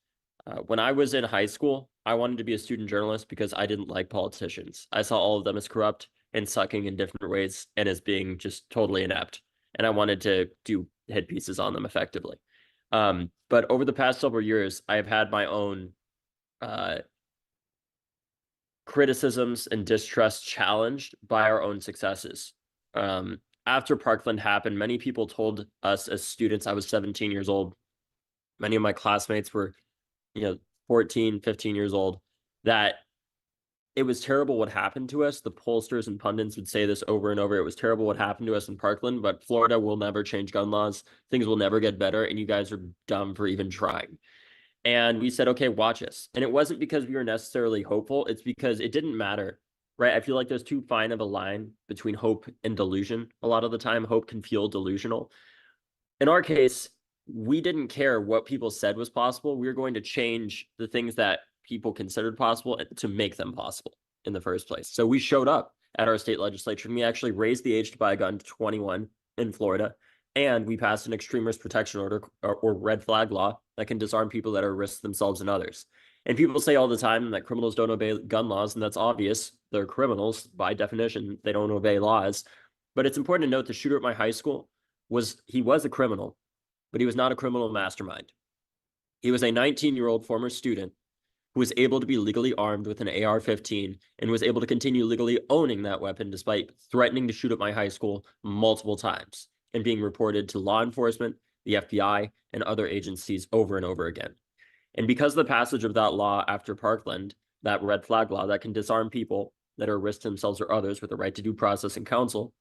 When I was in high school, I wanted to be a student journalist because I didn't like politicians. I saw all of them as corrupt and sucking in different ways and as being just totally inept. And I wanted to do hit pieces on them effectively. But over the past several years, I have had my own criticisms and distrust challenged by our own successes. After Parkland happened, many people told us as students, I was 17 years old. Many of my classmates were, 14, 15 years old, that it was terrible what happened to us. The pollsters and pundits would say this over and over. It was terrible what happened to us in Parkland, but Florida will never change gun laws. Things will never get better, and you guys are dumb for even trying. And we said, okay, watch us. And it wasn't because we were necessarily hopeful. It's because it didn't matter, right? I feel like there's too fine of a line between hope and delusion. A lot of the time, hope can feel delusional. In our case, we didn't care what people said was possible. We were going to change the things that people considered possible to make them possible in the first place. So we showed up at our state legislature, and we actually raised the age to buy a gun to 21 in Florida. And we passed an extreme risk protection order or red flag law that can disarm people that are at risk themselves and others. And people say all the time that criminals don't obey gun laws, and that's obvious. They're criminals by definition. They don't obey laws. But it's important to note the shooter at my high school was a criminal, but he was not a criminal mastermind. He was a 19-year-old former student who was able to be legally armed with an AR-15 and was able to continue legally owning that weapon despite threatening to shoot at my high school multiple times and being reported to law enforcement, the FBI, and other agencies over and over again. And because of the passage of that law after Parkland, that red flag law that can disarm people that are at risk to themselves or others with the right to due process and counsel,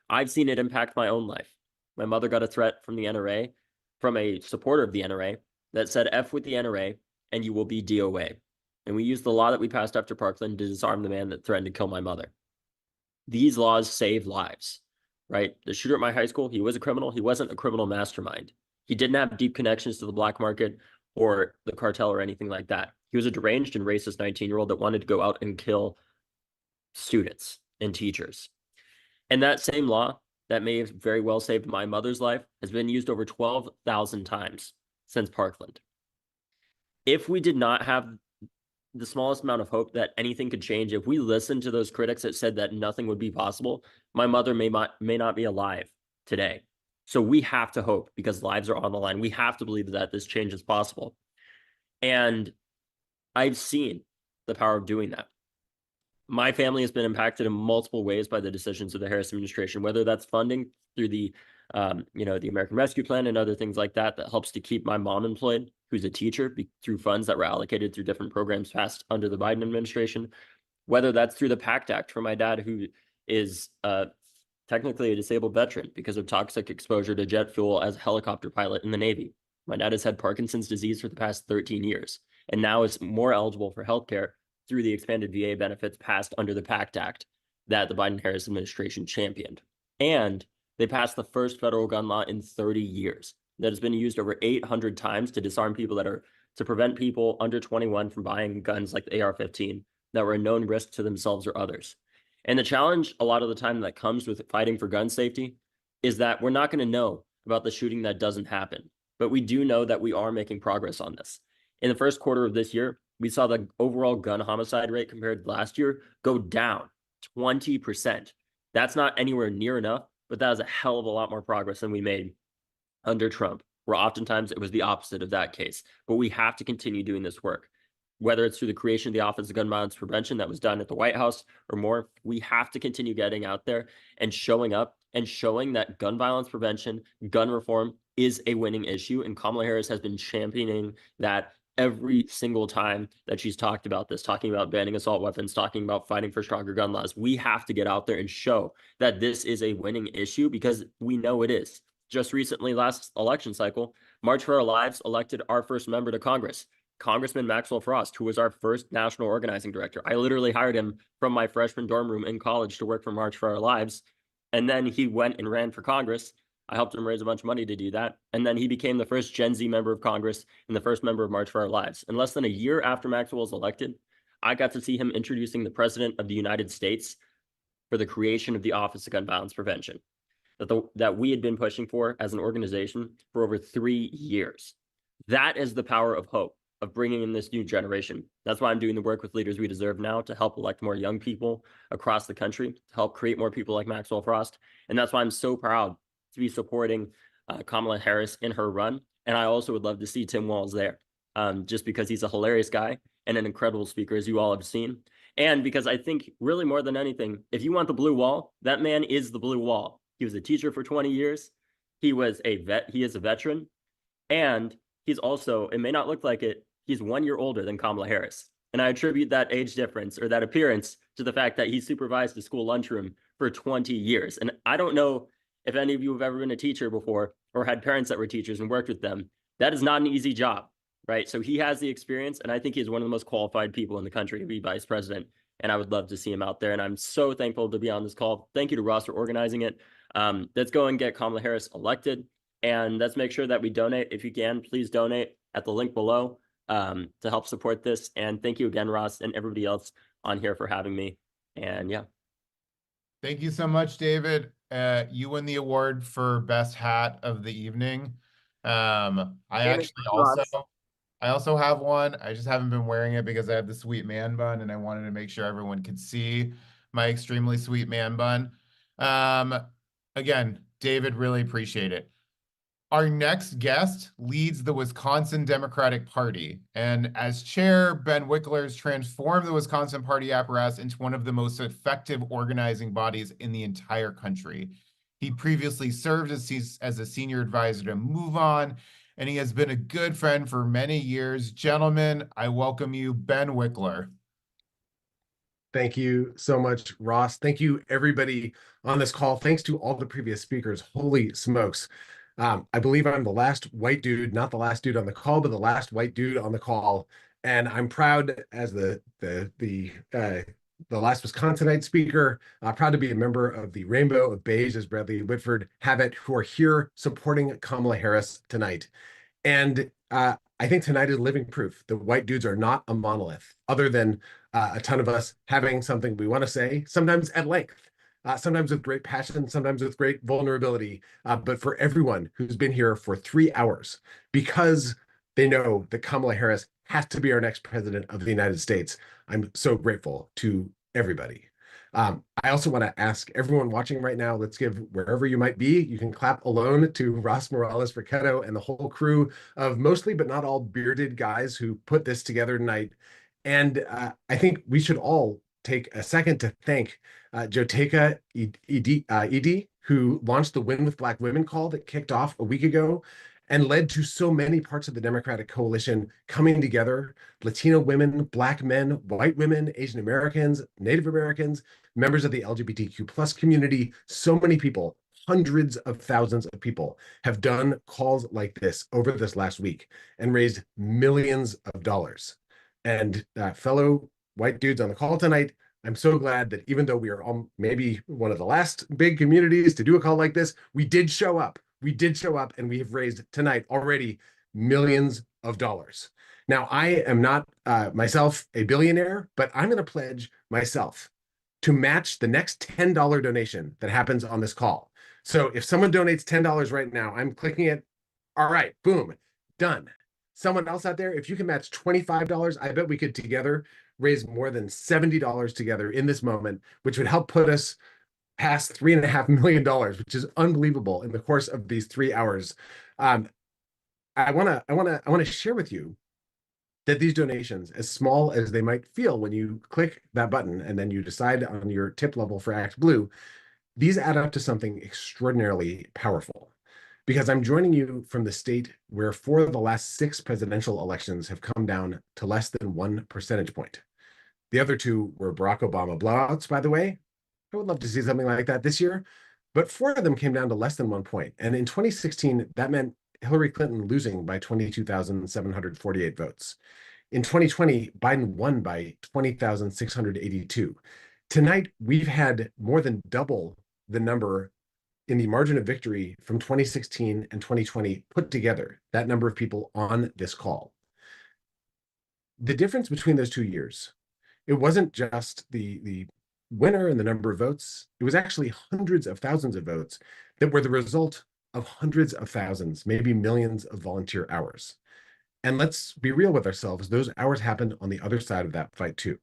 I've seen it impact my own life. My mother got a threat from the NRA, from a supporter of the NRA, that said, F with the NRA, and you will be DOA. And we used the law that we passed after Parkland to disarm the man that threatened to kill my mother. These laws save lives, right? The shooter at my high school, he was a criminal. He wasn't a criminal mastermind. He didn't have deep connections to the black market or the cartel or anything like that. He was a deranged and racist 19-year-old that wanted to go out and kill students and teachers. And that same law that may have very well saved my mother's life has been used over 12,000 times since Parkland. If we did not have the smallest amount of hope that anything could change, if we listened to those critics that said that nothing would be possible, my mother may not be alive today. So we have to hope, because lives are on the line. We have to believe that this change is possible. And I've seen the power of doing that. My family has been impacted in multiple ways by the decisions of the Harris administration, whether that's funding through the American Rescue Plan and other things like that helps to keep my mom employed, who's a teacher, through funds that were allocated through different programs passed under the Biden administration, whether that's through the PACT Act for my dad, who is technically a disabled veteran because of toxic exposure to jet fuel as a helicopter pilot in the Navy. My dad has had Parkinson's disease for the past 13 years, and now is more eligible for healthcare through the expanded VA benefits passed under the PACT Act that the Biden-Harris administration championed. And they passed the first federal gun law in 30 years that has been used over 800 times to disarm people to prevent people under 21 from buying guns like the AR-15 that were a known risk to themselves or others. And the challenge a lot of the time that comes with fighting for gun safety is that we're not going to know about the shooting that doesn't happen. But we do know that we are making progress on this. In the first quarter of this year, we saw the overall gun homicide rate compared to last year go down 20%. That's not anywhere near enough, but that is a hell of a lot more progress than we made under Trump, where oftentimes it was the opposite of that case. But we have to continue doing this work. Whether it's through the creation of the Office of Gun Violence Prevention that was done at the White House or more, we have to continue getting out there and showing up and showing that gun violence prevention, gun reform is a winning issue. And Kamala Harris has been championing that every single time that she's talked about this, talking about banning assault weapons, talking about fighting for stronger gun laws. We have to get out there and show that this is a winning issue because we know it is. Just recently, last election cycle, March for Our Lives elected our first member to Congress, Congressman Maxwell Frost, who was our first national organizing director. I literally hired him from my freshman dorm room in college to work for March for Our Lives. And then he went and ran for Congress. I helped him raise a bunch of money to do that. And then he became the first Gen Z member of Congress and the first member of March for Our Lives. And less than a year after Maxwell was elected, I got to see him introducing the President of the United States for the creation of the Office of Gun Violence Prevention that we had been pushing for as an organization for over 3 years. That is the power of hope, of bringing in this new generation. That's why I'm doing the work with Leaders We Deserve now to help elect more young people across the country, to help create more people like Maxwell Frost. And that's why I'm so proud to be supporting Kamala Harris in her run. And I also would love to see Tim Walz there, just because he's a hilarious guy and an incredible speaker, as you all have seen. And because I think really more than anything, if you want the blue wall, that man is the blue wall. He was a teacher for 20 years. He was a vet. He is a veteran. And he's also, it may not look like it, he's 1 year older than Kamala Harris. And I attribute that age difference or that appearance to the fact that he supervised the school lunchroom for 20 years. And I don't know if any of you have ever been a teacher before or had parents that were teachers and worked with them. That is not an easy job, right? So he has the experience, and I think he's one of the most qualified people in the country to be vice president. And I would love to see him out there. And I'm so thankful to be on this call. Thank you to Ross for organizing it. Let's go and get Kamala Harris elected. And let's make sure that we donate. If you can, please donate at the link below to help support this. And thank you again, Ross, and everybody else on here for having me. And yeah. Thank you so much, David. You win the award for best hat of the evening. I also have one. I just haven't been wearing it because I have the sweet man bun and I wanted to make sure everyone could see my extremely sweet man bun. Again, David, really appreciate it. Our next guest leads the Wisconsin Democratic Party, and as chair, Ben Wikler has transformed the Wisconsin party apparatus into one of the most effective organizing bodies in the entire country. He previously served as a senior advisor to Move On, and he has been a good friend for many years. Gentlemen, I welcome you, Ben Wikler. Thank you so much, Ross. Thank you, everybody on this call. Thanks to all the previous speakers. Holy smokes. I believe I'm the last white dude, not the last dude on the call, but the last white dude on the call. And I'm proud as the last Wisconsinite speaker, proud to be a member of the Rainbow of Beige, as Bradley Whitford have it, who are here supporting Kamala Harris tonight. And I think tonight is living proof that white dudes are not a monolith, other than a ton of us having something we want to say, sometimes at length. Sometimes with great passion, sometimes with great vulnerability, but for everyone who's been here for 3 hours, because they know that Kamala Harris has to be our next president of the United States, I'm so grateful to everybody. I also want to ask everyone watching right now, let's give, wherever you might be, you can clap alone to Ross Morales-Ricchetto and the whole crew of mostly, but not all, bearded guys who put this together tonight. And I think we should all take a second to thank Joteka Idi, who launched the Win with Black Women call that kicked off a week ago and led to so many parts of the Democratic coalition coming together: Latino women, Black men, white women, Asian Americans, Native Americans, members of the LGBTQ+ community. So many people, hundreds of thousands of people, have done calls like this over this last week and raised millions of dollars. And fellow white dudes on the call tonight, I'm so glad that even though we are maybe one of the last big communities to do a call like this, we did show up. We did show up, and we have raised tonight already millions of dollars. Now, I am not myself a billionaire, but I'm going to pledge myself to match the next $10 donation that happens on this call. So if someone donates $10 right now, I'm clicking it. All right, boom, done. Someone else out there, if you can match $25, I bet we could together raise more than $70 together in this moment, which would help put us past $3.5 million, which is unbelievable in the course of these 3 hours. I want to share with you that these donations, as small as they might feel when you click that button and then you decide on your tip level for Act Blue, these add up to something extraordinarily powerful. Because I'm joining you from the state where 4 of the last 6 presidential elections have come down to less than 1 percentage point. The other 2 were Barack Obama blowouts, by the way. I would love to see something like that this year. But 4 of them came down to less than 1 point. And in 2016, that meant Hillary Clinton losing by 22,748 votes. In 2020, Biden won by 20,682. Tonight, we've had more than double the number in the margin of victory from 2016 and 2020 put together, that number of people on this call. The difference between those 2 years, it wasn't just the winner and the number of votes. It was actually hundreds of thousands of votes that were the result of hundreds of thousands, maybe millions of volunteer hours. And let's be real with ourselves. Those hours happened on the other side of that fight too.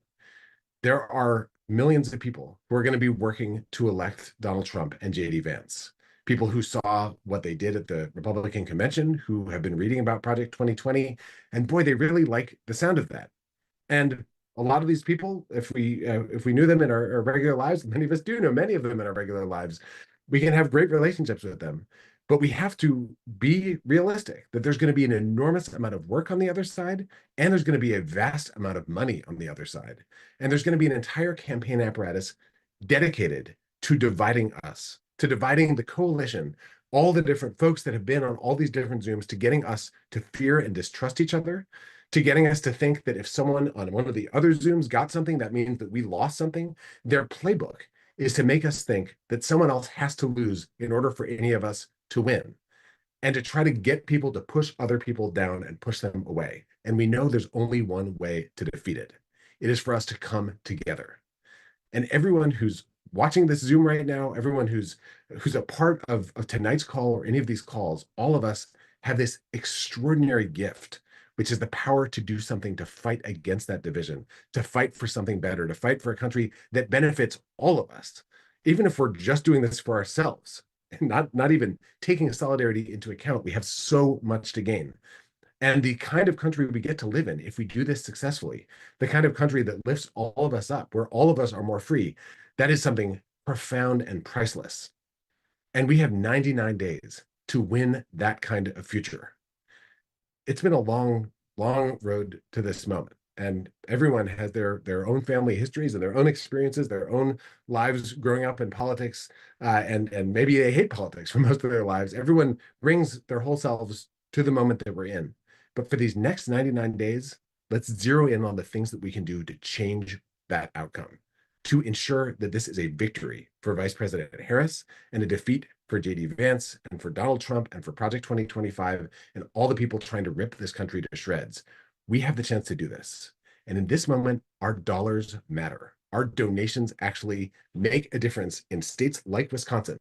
There are millions of people who are going to be working to elect Donald Trump and JD Vance. People who saw what they did at the Republican convention, who have been reading about Project 2020, and boy, they really like the sound of that. And a lot of these people, if we knew them in our regular lives, many of us do know many of them in our regular lives, we can have great relationships with them. But we have to be realistic that there's going to be an enormous amount of work on the other side, and there's going to be a vast amount of money on the other side. And there's going to be an entire campaign apparatus dedicated to dividing us, to dividing the coalition, all the different folks that have been on all these different Zooms, to getting us to fear and distrust each other, to getting us to think that if someone on one of the other Zooms got something, that means that we lost something. Their playbook is to make us think that someone else has to lose in order for any of us to win, and to try to get people to push other people down and push them away. And we know there's only one way to defeat it. It is for us to come together. And everyone who's watching this Zoom right now, everyone who's a part of tonight's call or any of these calls, all of us have this extraordinary gift, which is the power to do something to fight against that division, to fight for something better, to fight for a country that benefits all of us, even if we're just doing this for ourselves. Not even taking solidarity into account, we have so much to gain. And the kind of country we get to live in, if we do this successfully, the kind of country that lifts all of us up, where all of us are more free, that is something profound and priceless. And we have 99 days to win that kind of future. It's been a long, long road to this moment. And everyone has their own family histories and their own experiences, their own lives growing up in politics, and maybe they hate politics for most of their lives. Everyone brings their whole selves to the moment that we're in. But for these next 99 days, let's zero in on the things that we can do to change that outcome, to ensure that this is a victory for Vice President Harris and a defeat for JD Vance and for Donald Trump and for Project 2025 and all the people trying to rip this country to shreds. We have the chance to do this. And in this moment, our dollars matter. Our donations actually make a difference in states like Wisconsin,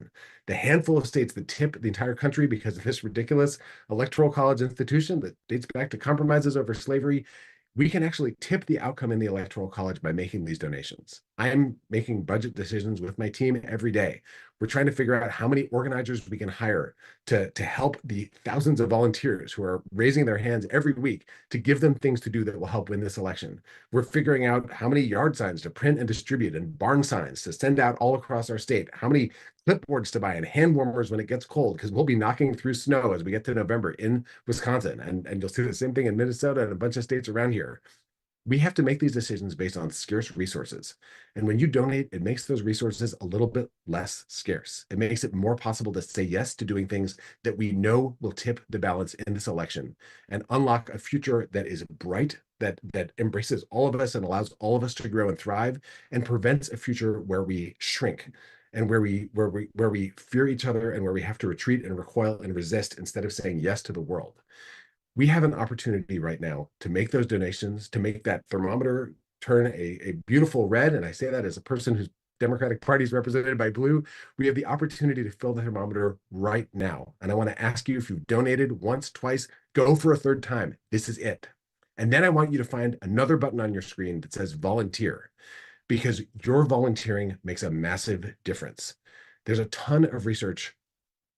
the handful of states that tip the entire country because of this ridiculous electoral college institution that dates back to compromises over slavery. We can actually tip the outcome in the electoral college by making these donations. I am making budget decisions with my team every day. We're trying to figure out how many organizers we can hire to help the thousands of volunteers who are raising their hands every week to give them things to do that will help win this election. We're figuring out how many yard signs to print and distribute and barn signs to send out all across our state, how many clipboards to buy and hand warmers when it gets cold, because we'll be knocking through snow as we get to November in Wisconsin. And you'll see the same thing in Minnesota and a bunch of states around here. We have to make these decisions based on scarce resources. And when you donate, it makes those resources a little bit less scarce. It makes it more possible to say yes to doing things that we know will tip the balance in this election and unlock a future that is bright, that embraces all of us and allows all of us to grow and thrive, and prevents a future where we shrink and where we fear each other and where we have to retreat and recoil and resist instead of saying yes to the world. We have an opportunity right now to make those donations, to make that thermometer turn a beautiful red. And I say that as a person whose Democratic Party is represented by blue. We have the opportunity to fill the thermometer right now. And I want to ask you, if you've donated once, twice, go for a third time. This is it. And then I want you to find another button on your screen that says volunteer, because your volunteering makes a massive difference. There's a ton of research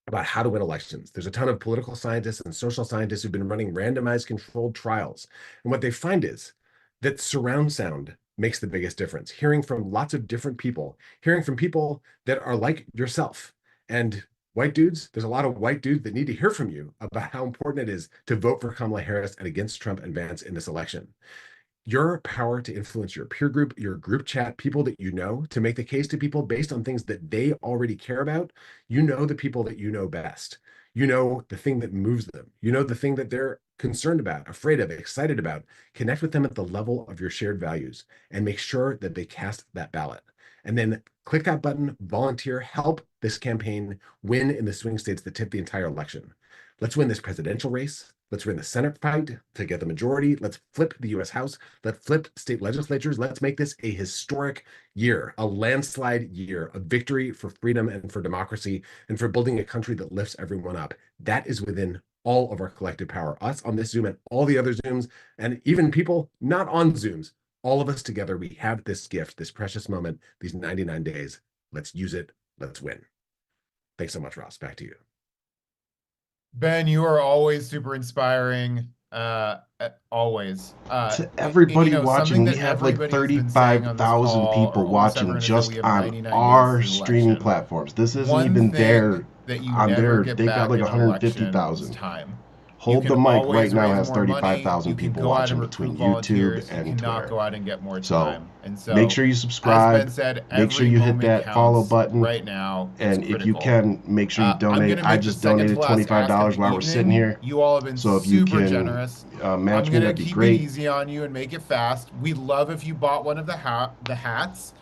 about how to win elections. There's a ton of political scientists and social scientists who've been running randomized controlled trials. And what they find is that surround sound makes the biggest difference. Hearing from lots of different people, hearing from people that are like yourself. And white dudes, there's a lot of white dudes that need to hear from you about how important it is to vote for Kamala Harris and against Trump and Vance in this election. Your power to influence your peer group, your group chat, people that you know, to make the case to people based on things that they already care about. You know the people that you know best. You know the thing that moves them. You know the thing that they're concerned about, afraid of, excited about. Connect with them at the level of your shared values and make sure that they cast that ballot. And then click that button, volunteer, help this campaign win in the swing states that tip the entire election. Let's win this presidential race. Let's win the Senate fight to get the majority. Let's flip the US House. Let's flip state legislatures. Let's make this a historic year, a landslide year, a victory for freedom and for democracy and for building a country that lifts everyone up. That is within all of our collective power, us on this Zoom and all the other Zooms, and even people not on Zooms. All of us together, we have this gift, this precious moment, these 99 days. Let's use it. Let's win. Thanks so much, Ross. Back to you. Ben, you are always super inspiring. Always. To everybody watching, we have like everybody has been saying on this 35,000 call, people or almost watching everyone, is that just we have on 99 days our to the streaming election. platforms. This isn't One even thing there that you on never there. get They've back got like in an election is 150,000. time. Hold You the can mic always right now raise has more money. 35,000 You can people go out watching and between recruit volunteers. YouTube You and cannot Twitter. go out and get more So time. And so make sure you as subscribe. Ben said, Make sure every you hit moment that follow counts button. right now. It's And if you critical. can, make sure you I'm donate. gonna I make the just second to donated last ask of $25 the while we're sitting evening. here. You all have been So if you super can generous. match I'm me, gonna that'd be keep great. it easy on you and make it fast. We'd love if you bought one of the hats.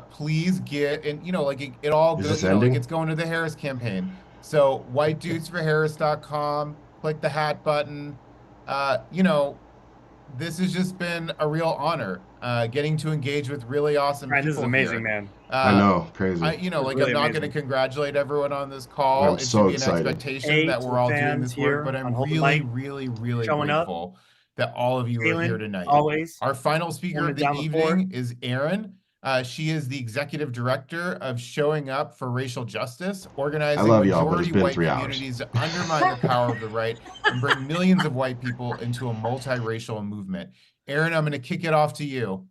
Please get, and you know, like it all Is goes, this you know, like ending? it's going to the Harris campaign. So whitedudesforharris.com, click the hat button. You know, this has just been a real honor, getting to engage with really awesome Ryan, people this is amazing, here. man. I know, crazy. You know, like Really I'm not amazing. going to congratulate everyone on this call. I'm It should so be an excited. expectation that To we're the all doing fans this work, here but on I'm Hold the really, Mic, really, really showing up, grateful that all of you are here feeling tonight. always, Our final speaker holding of it the down the fort. evening is Erin. She is the executive director of Showing Up for Racial Justice, I organizing love y'all, but it's majority been white 3 hours. communities to undermine the power of the right and bring millions of white people into a multiracial movement. Erin, I'm going to kick it off to you.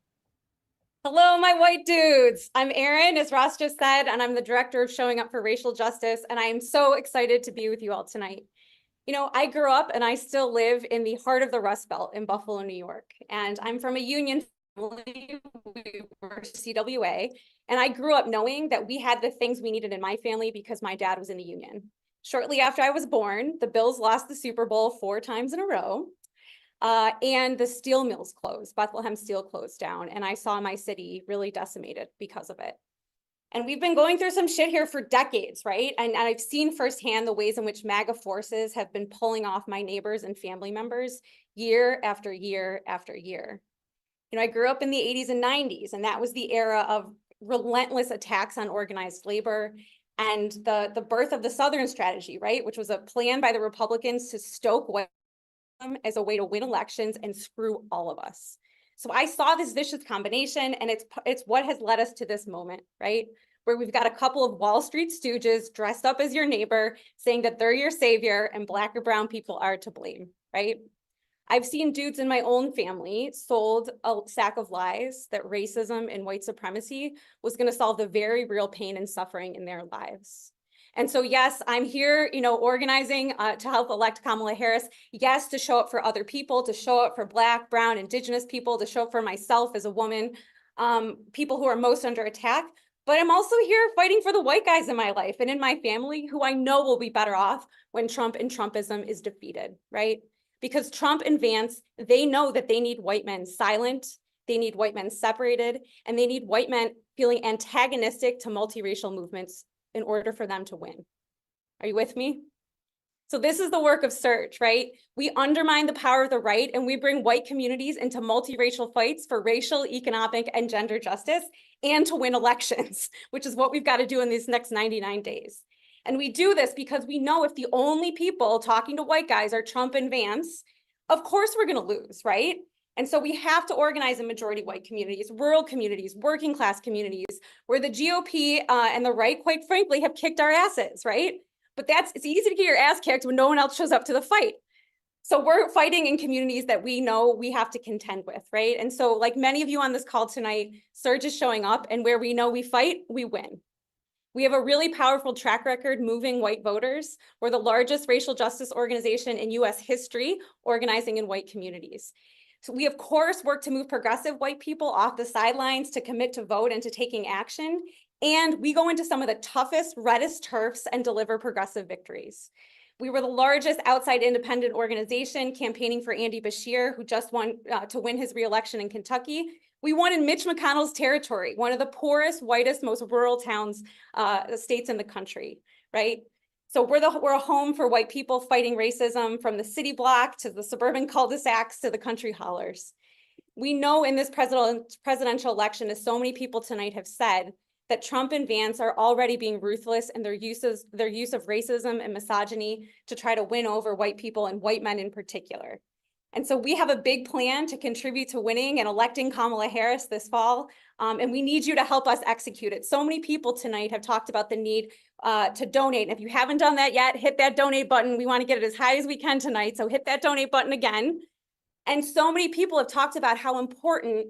Hello, my white dudes. I'm Erin, as Ross just said, and I'm the director of Showing Up for Racial Justice, and I am so excited to be with you all tonight. You know, I grew up and I still live in the heart of the Rust Belt in Buffalo, New York, and I'm from a union family. We were CWA, and I grew up knowing that we had the things we needed in my family because my dad was in the union. Shortly after I was born, the Bills lost the Super Bowl 4 times in a row. And the steel mills closed, Bethlehem Steel closed down, and I saw my city really decimated because of it. And we've been going through some shit here for decades, right? And I've seen firsthand the ways in which MAGA forces have been pulling off my neighbors and family members year after year after year. You know, I grew up in the 80s and 90s, and that was the era of relentless attacks on organized labor and the birth of the Southern strategy, right? Which was a plan by the Republicans to stoke white as a way to win elections and screw all of us. So I saw this vicious combination, and it's what has led us to this moment, right? Where we've got a couple of Wall Street stooges dressed up as your neighbor saying that they're your savior and Black or brown people are to blame, right? I've seen dudes in my own family sold a sack of lies that racism and white supremacy was going to solve the very real pain and suffering in their lives. And so, yes, I'm here, organizing to help elect Kamala Harris. Yes, to show up for other people, to show up for Black, Brown, Indigenous people, to show up for myself as a woman, people who are most under attack. But I'm also here fighting for the white guys in my life and in my family who I know will be better off when Trump and Trumpism is defeated, right? Because Trump and Vance, they know that they need white men silent, they need white men separated, and they need white men feeling antagonistic to multiracial movements in order for them to win. Are you with me? So this is the work of Surge, right? We undermine the power of the right and we bring white communities into multiracial fights for racial, economic, and gender justice and to win elections, which is what we've got to do in these next 99 days. And we do this because we know if the only people talking to white guys are Trump and Vance, of course we're going to lose, right? And so we have to organize in majority white communities, rural communities, working class communities, where the GOP and the right, quite frankly, have kicked our asses, right? But it's easy to get your ass kicked when no one else shows up to the fight. So we're fighting in communities that we know we have to contend with, right? And so like many of you on this call tonight, Surge is showing up, and where we know we fight, we win. We have a really powerful track record moving white voters. We're the largest racial justice organization in US history, organizing in white communities. So we, of course, work to move progressive white people off the sidelines to commit to vote and to taking action. And we go into some of the toughest, reddest turfs and deliver progressive victories. We were the largest outside independent organization campaigning for Andy Beshear, who just won to win his reelection in Kentucky. We won in Mitch McConnell's territory, one of the poorest, whitest, most rural towns, states in the country, right? So we're a home for white people fighting racism, from the city block to the suburban cul-de-sacs to the country hollers. We know in this presidential election, as so many people tonight have said, that Trump and Vance are already being ruthless in their use of racism and misogyny to try to win over white people and white men in particular. And so we have a big plan to contribute to winning and electing Kamala Harris this fall. And we need you to help us execute it. So many people tonight have talked about the need to donate. And if you haven't done that yet, hit that donate button. We want to get it as high as we can tonight. So hit that donate button again. And so many people have talked about how important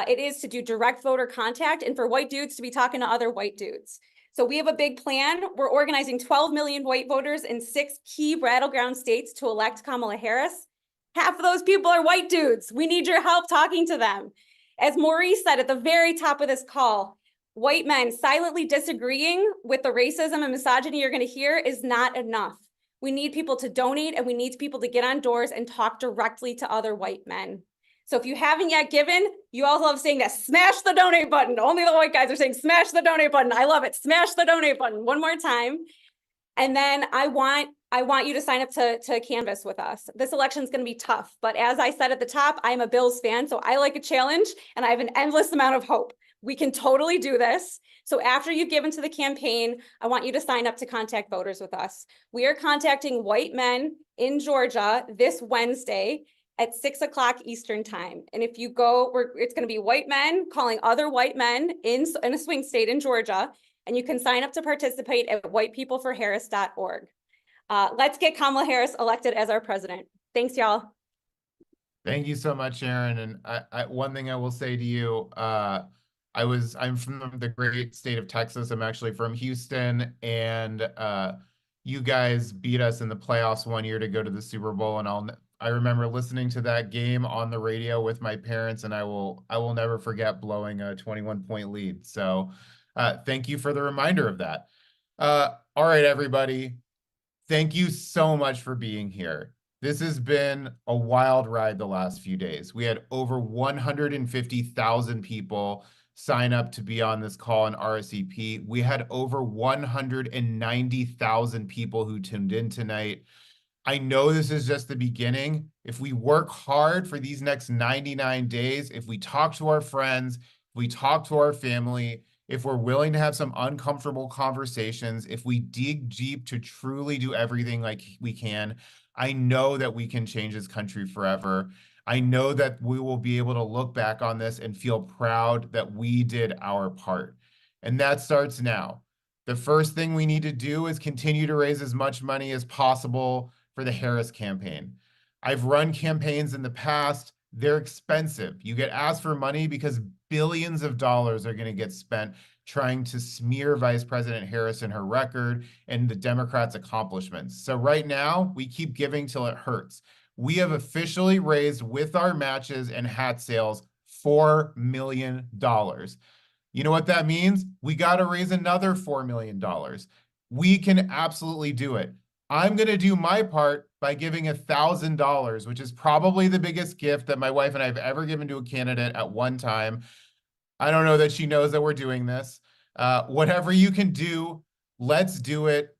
it is to do direct voter contact and for white dudes to be talking to other white dudes. So we have a big plan. We're organizing 12 million white voters in 6 key battleground states to elect Kamala Harris. Half of those people are white dudes. We need your help talking to them. As Maurice said at the very top of this call, white men silently disagreeing with the racism and misogyny you're going to hear is not enough. We need people to donate, and we need people to get on doors and talk directly to other white men. So if you haven't yet given, you all love saying that, smash the donate button. Only the white guys are saying smash the donate button. I love it. Smash the donate button one more time. And then I want you to sign up to canvass with us. This election is going to be tough, but as I said at the top, I'm a Bills fan, so I like a challenge, and I have an endless amount of hope. We can totally do this. So after you've given to the campaign, I want you to sign up to contact voters with us. We are contacting white men in Georgia this Wednesday at 6 o'clock Eastern time. And if you go, it's going to be white men calling other white men in a swing state in Georgia. And you can sign up to participate at whitepeopleforharris.org. Let's get Kamala Harris elected as our president. Thanks, y'all. Thank you so much, Aaron. And one thing I will say to you, I'm from the great state of Texas. I'm actually from Houston, and you guys beat us in the playoffs one year to go to the Super Bowl. And I remember listening to that game on the radio with my parents, and I will never forget blowing a 21-point lead. So thank you for the reminder of that. All right, everybody. Thank you so much for being here. This has been a wild ride the last few days. We had over 150,000 people sign up to be on this call in RSVP. We had over 190,000 people who tuned in tonight. I know this is just the beginning. If we work hard for these next 99 days, if we talk to our friends, if we talk to our family, if we're willing to have some uncomfortable conversations, if we dig deep to truly do everything like we can, I know that we can change this country forever. I know that we will be able to look back on this and feel proud that we did our part. And that starts now. The first thing we need to do is continue to raise as much money as possible for the Harris campaign. I've run campaigns in the past. They're expensive. You get asked for money because billions of dollars are going to get spent trying to smear Vice President Harris and her record and the Democrats' accomplishments. So right now, we keep giving till it hurts. We have officially raised, with our matches and hat sales, $4 million. You know what that means? We got to raise another $4 million. We can absolutely do it. I'm going to do my part by giving $1,000, which is probably the biggest gift that my wife and I have ever given to a candidate at one time. I don't know that she knows that we're doing this. Whatever you can do, let's do it.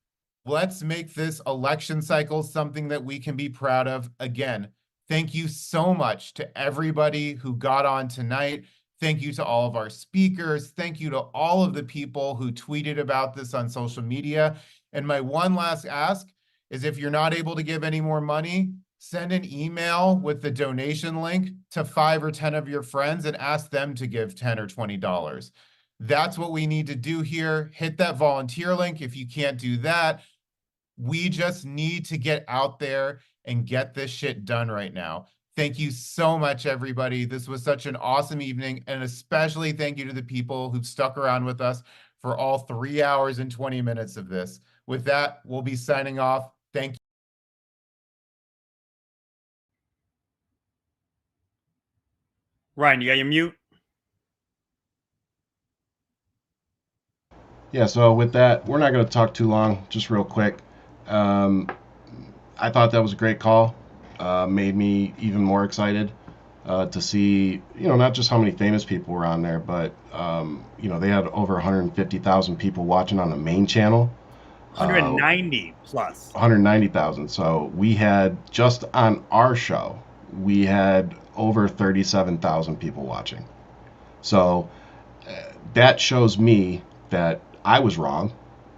Let's make this election cycle something that we can be proud of. Again, thank you so much to everybody who got on tonight. Thank you to all of our speakers. Thank you to all of the people who tweeted about this on social media. And my one last ask is, if you're not able to give any more money, send an email with the donation link to 5 or 10 of your friends and ask them to give $10 or $20. That's what we need to do here. Hit that volunteer link if you can't do that. We just need to get out there and get this shit done right now. Thank you so much, everybody. This was such an awesome evening, and especially thank you to the people who've stuck around with us for all 3 hours and 20 minutes of this. With that, we'll be signing off. Thank you. Ryan, you got your mute? Yeah, so with that, we're not going to talk too long, just real quick. I thought that was a great call. Made me even more excited to see, not just how many famous people were on there, but, they had over 150,000 people watching on the main channel. 190 plus. 190,000. So we had, just on our show, we had over 37,000 people watching. So that shows me that I was wrong,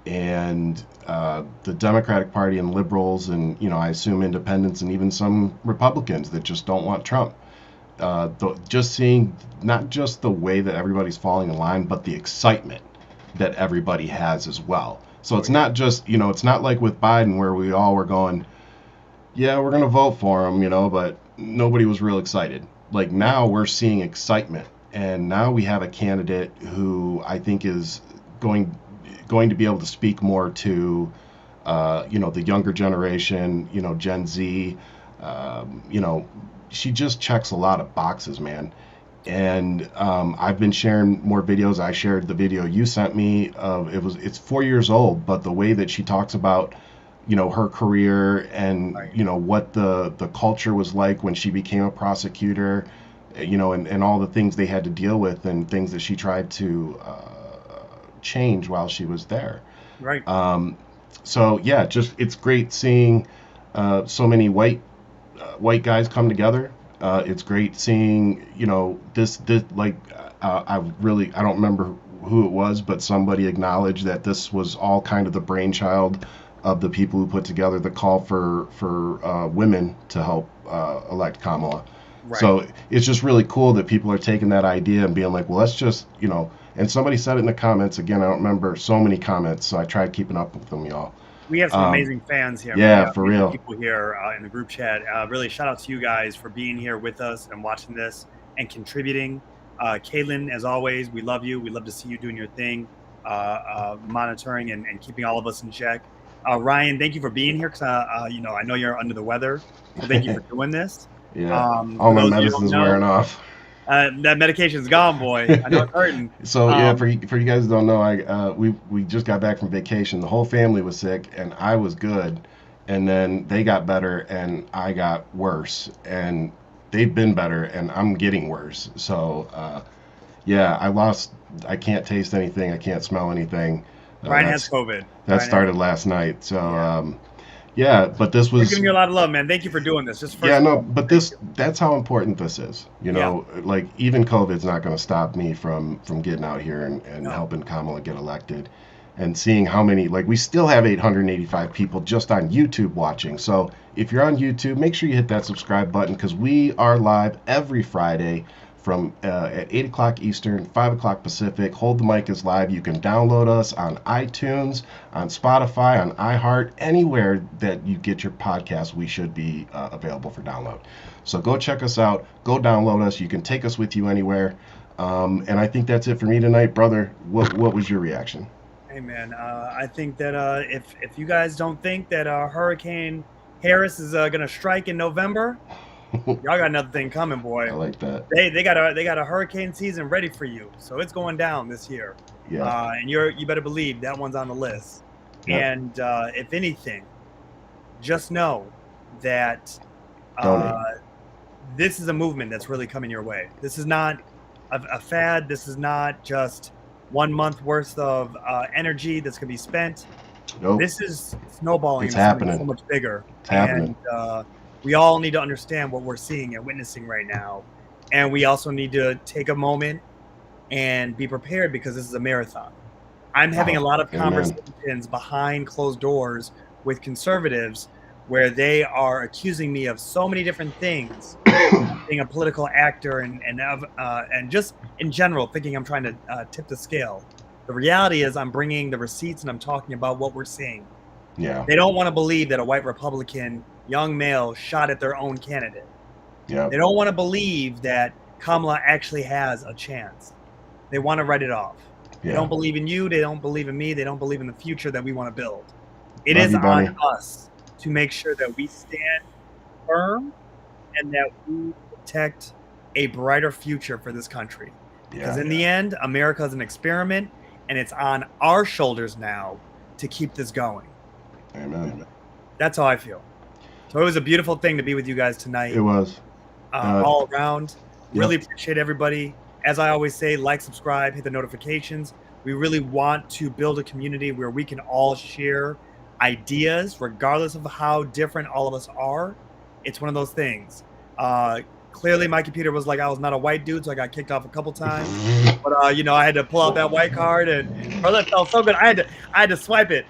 and the Democratic Party and liberals and, I assume independents and even some Republicans that just don't want Trump. Just seeing not just the way that everybody's falling in line, but the excitement that everybody has as well. So it's not just, it's not like with Biden where we all were going, yeah, we're going to vote for him, but nobody was real excited. Like now we're seeing excitement, and now we have a candidate who I think is going to be able to speak more to, the younger generation, Gen Z. She just checks a lot of boxes, man. And I've been sharing more videos. I shared the video you sent me of it's 4 years old, but the way that she talks about, her career and what the culture was like when she became a prosecutor, and all the things they had to deal with and things that she tried to change while she was there. Right. So yeah, it's great seeing so many white guys come together. It's great seeing, this like I don't remember who it was, but somebody acknowledged that this was all kind of the brainchild of the people who put together the call for women to help elect Kamala. Right. So it's just really cool that people are taking that idea and being like, well, let's just, and somebody said it in the comments. Again, I don't remember so many comments, so I tried keeping up with them, y'all. We have some amazing fans here. Yeah, for real. People here in the group chat. Really, shout out to you guys for being here with us and watching this and contributing. Caitlin, as always, we love you. We love to see you doing your thing, monitoring and keeping all of us in check. Ryan, thank you for being here because I know you're under the weather. So thank you for doing this. Yeah, all my medicine's wearing off. That medication's gone, boy. I know it's hurting. So yeah, for you guys who don't know, we just got back from vacation. The whole family was sick, and I was good, and then they got better, and I got worse, and they've been better, and I'm getting worse. So yeah, I can't taste anything, I can't smell anything. Ryan has COVID. That started last night. So yeah, but this was. We're giving you a lot of love, man. Thank you for doing this. But that's how important this is. Like even COVID's not going to stop me from getting out here and helping Kamala get elected, and seeing how many, like we still have 885 people just on YouTube watching. So if you're on YouTube, make sure you hit that subscribe button, because we are live every Friday from at 8 o'clock Eastern, 5 o'clock Pacific. Hold the Mic is live. You can download us on iTunes, on Spotify, on iHeart, anywhere that you get your podcast. We should be available for download. So go check us out. Go download us. You can take us with you anywhere. And I think that's it for me tonight, brother. What was your reaction? Hey man, I think that if you guys don't think that Hurricane Harris is gonna strike in November, y'all got another thing coming, boy. I like that. They got a hurricane season ready for you, so it's going down this year. Yeah. And you better believe that one's on the list. Yep. And if anything, just know that this is a movement that's really coming your way. This is not a fad. This is not just 1 month worth of energy that's gonna be spent. Nope. This is snowballing. It's into something happening. so much bigger. It's happening. And we all need to understand what we're seeing and witnessing right now. And we also need to take a moment and be prepared, because this is a marathon. I'm having a lot of conversations behind closed doors with conservatives where they are accusing me of so many different things, being a political actor and just in general thinking I'm trying to tip the scale. The reality is I'm bringing the receipts and I'm talking about what we're seeing. Yeah. They don't want to believe that a white Republican young male shot at their own candidate. Yeah. They don't want to believe that Kamala actually has a chance. They want to write it off. They don't believe in you. They don't believe in me. They don't believe in the future that we want to build. It Love is you, Bunny. on us to make sure that we stand firm and that we protect a brighter future for this country. Because in the end, America is an experiment, and it's on our shoulders now to keep this going. Amen. That's how I feel. So it was a beautiful thing to be with you guys tonight. It was. All around. Really Yep. appreciate everybody. As I always say, like, subscribe, hit the notifications. We really want to build a community where we can all share ideas, regardless of how different all of us are. It's one of those things. Clearly, my computer was like, I was not a white dude, so I got kicked off a couple times. But I had to pull out that white card, and brother, it felt so good. I had to swipe it,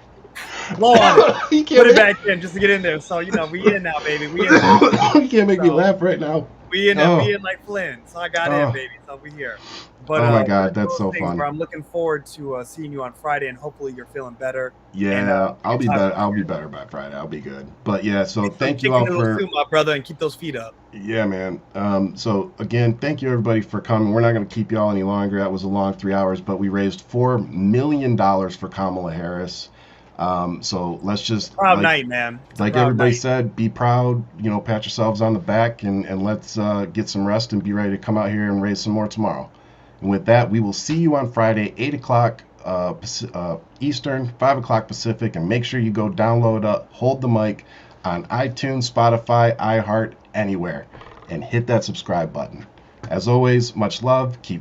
blow on it, put it back in just to get in there. So we in now, baby. We in. You can't make me laugh right now. We in like Flynn. So I got in, baby. So we here. But oh my God, that's so fun. Where I'm looking forward to seeing you on Friday, and hopefully you're feeling better. Yeah, I'll be better. I'll be better by Friday. I'll be good. But yeah, so thank you all for. My brother, and keep those feet up. Yeah, man. So again, thank you everybody for coming. We're not going to keep y'all any longer. That was a long 3 hours, but we raised $4 million for Kamala Harris. So let's just proud night, man. Like everybody said, be proud. Pat yourselves on the back, and let's get some rest and be ready to come out here and raise some more tomorrow. And with that, we will see you on Friday, 8 o'clock Eastern, 5 o'clock Pacific, and make sure you go download Hold the Mic on iTunes, Spotify, iHeart, anywhere, and hit that subscribe button. As always, much love. Keep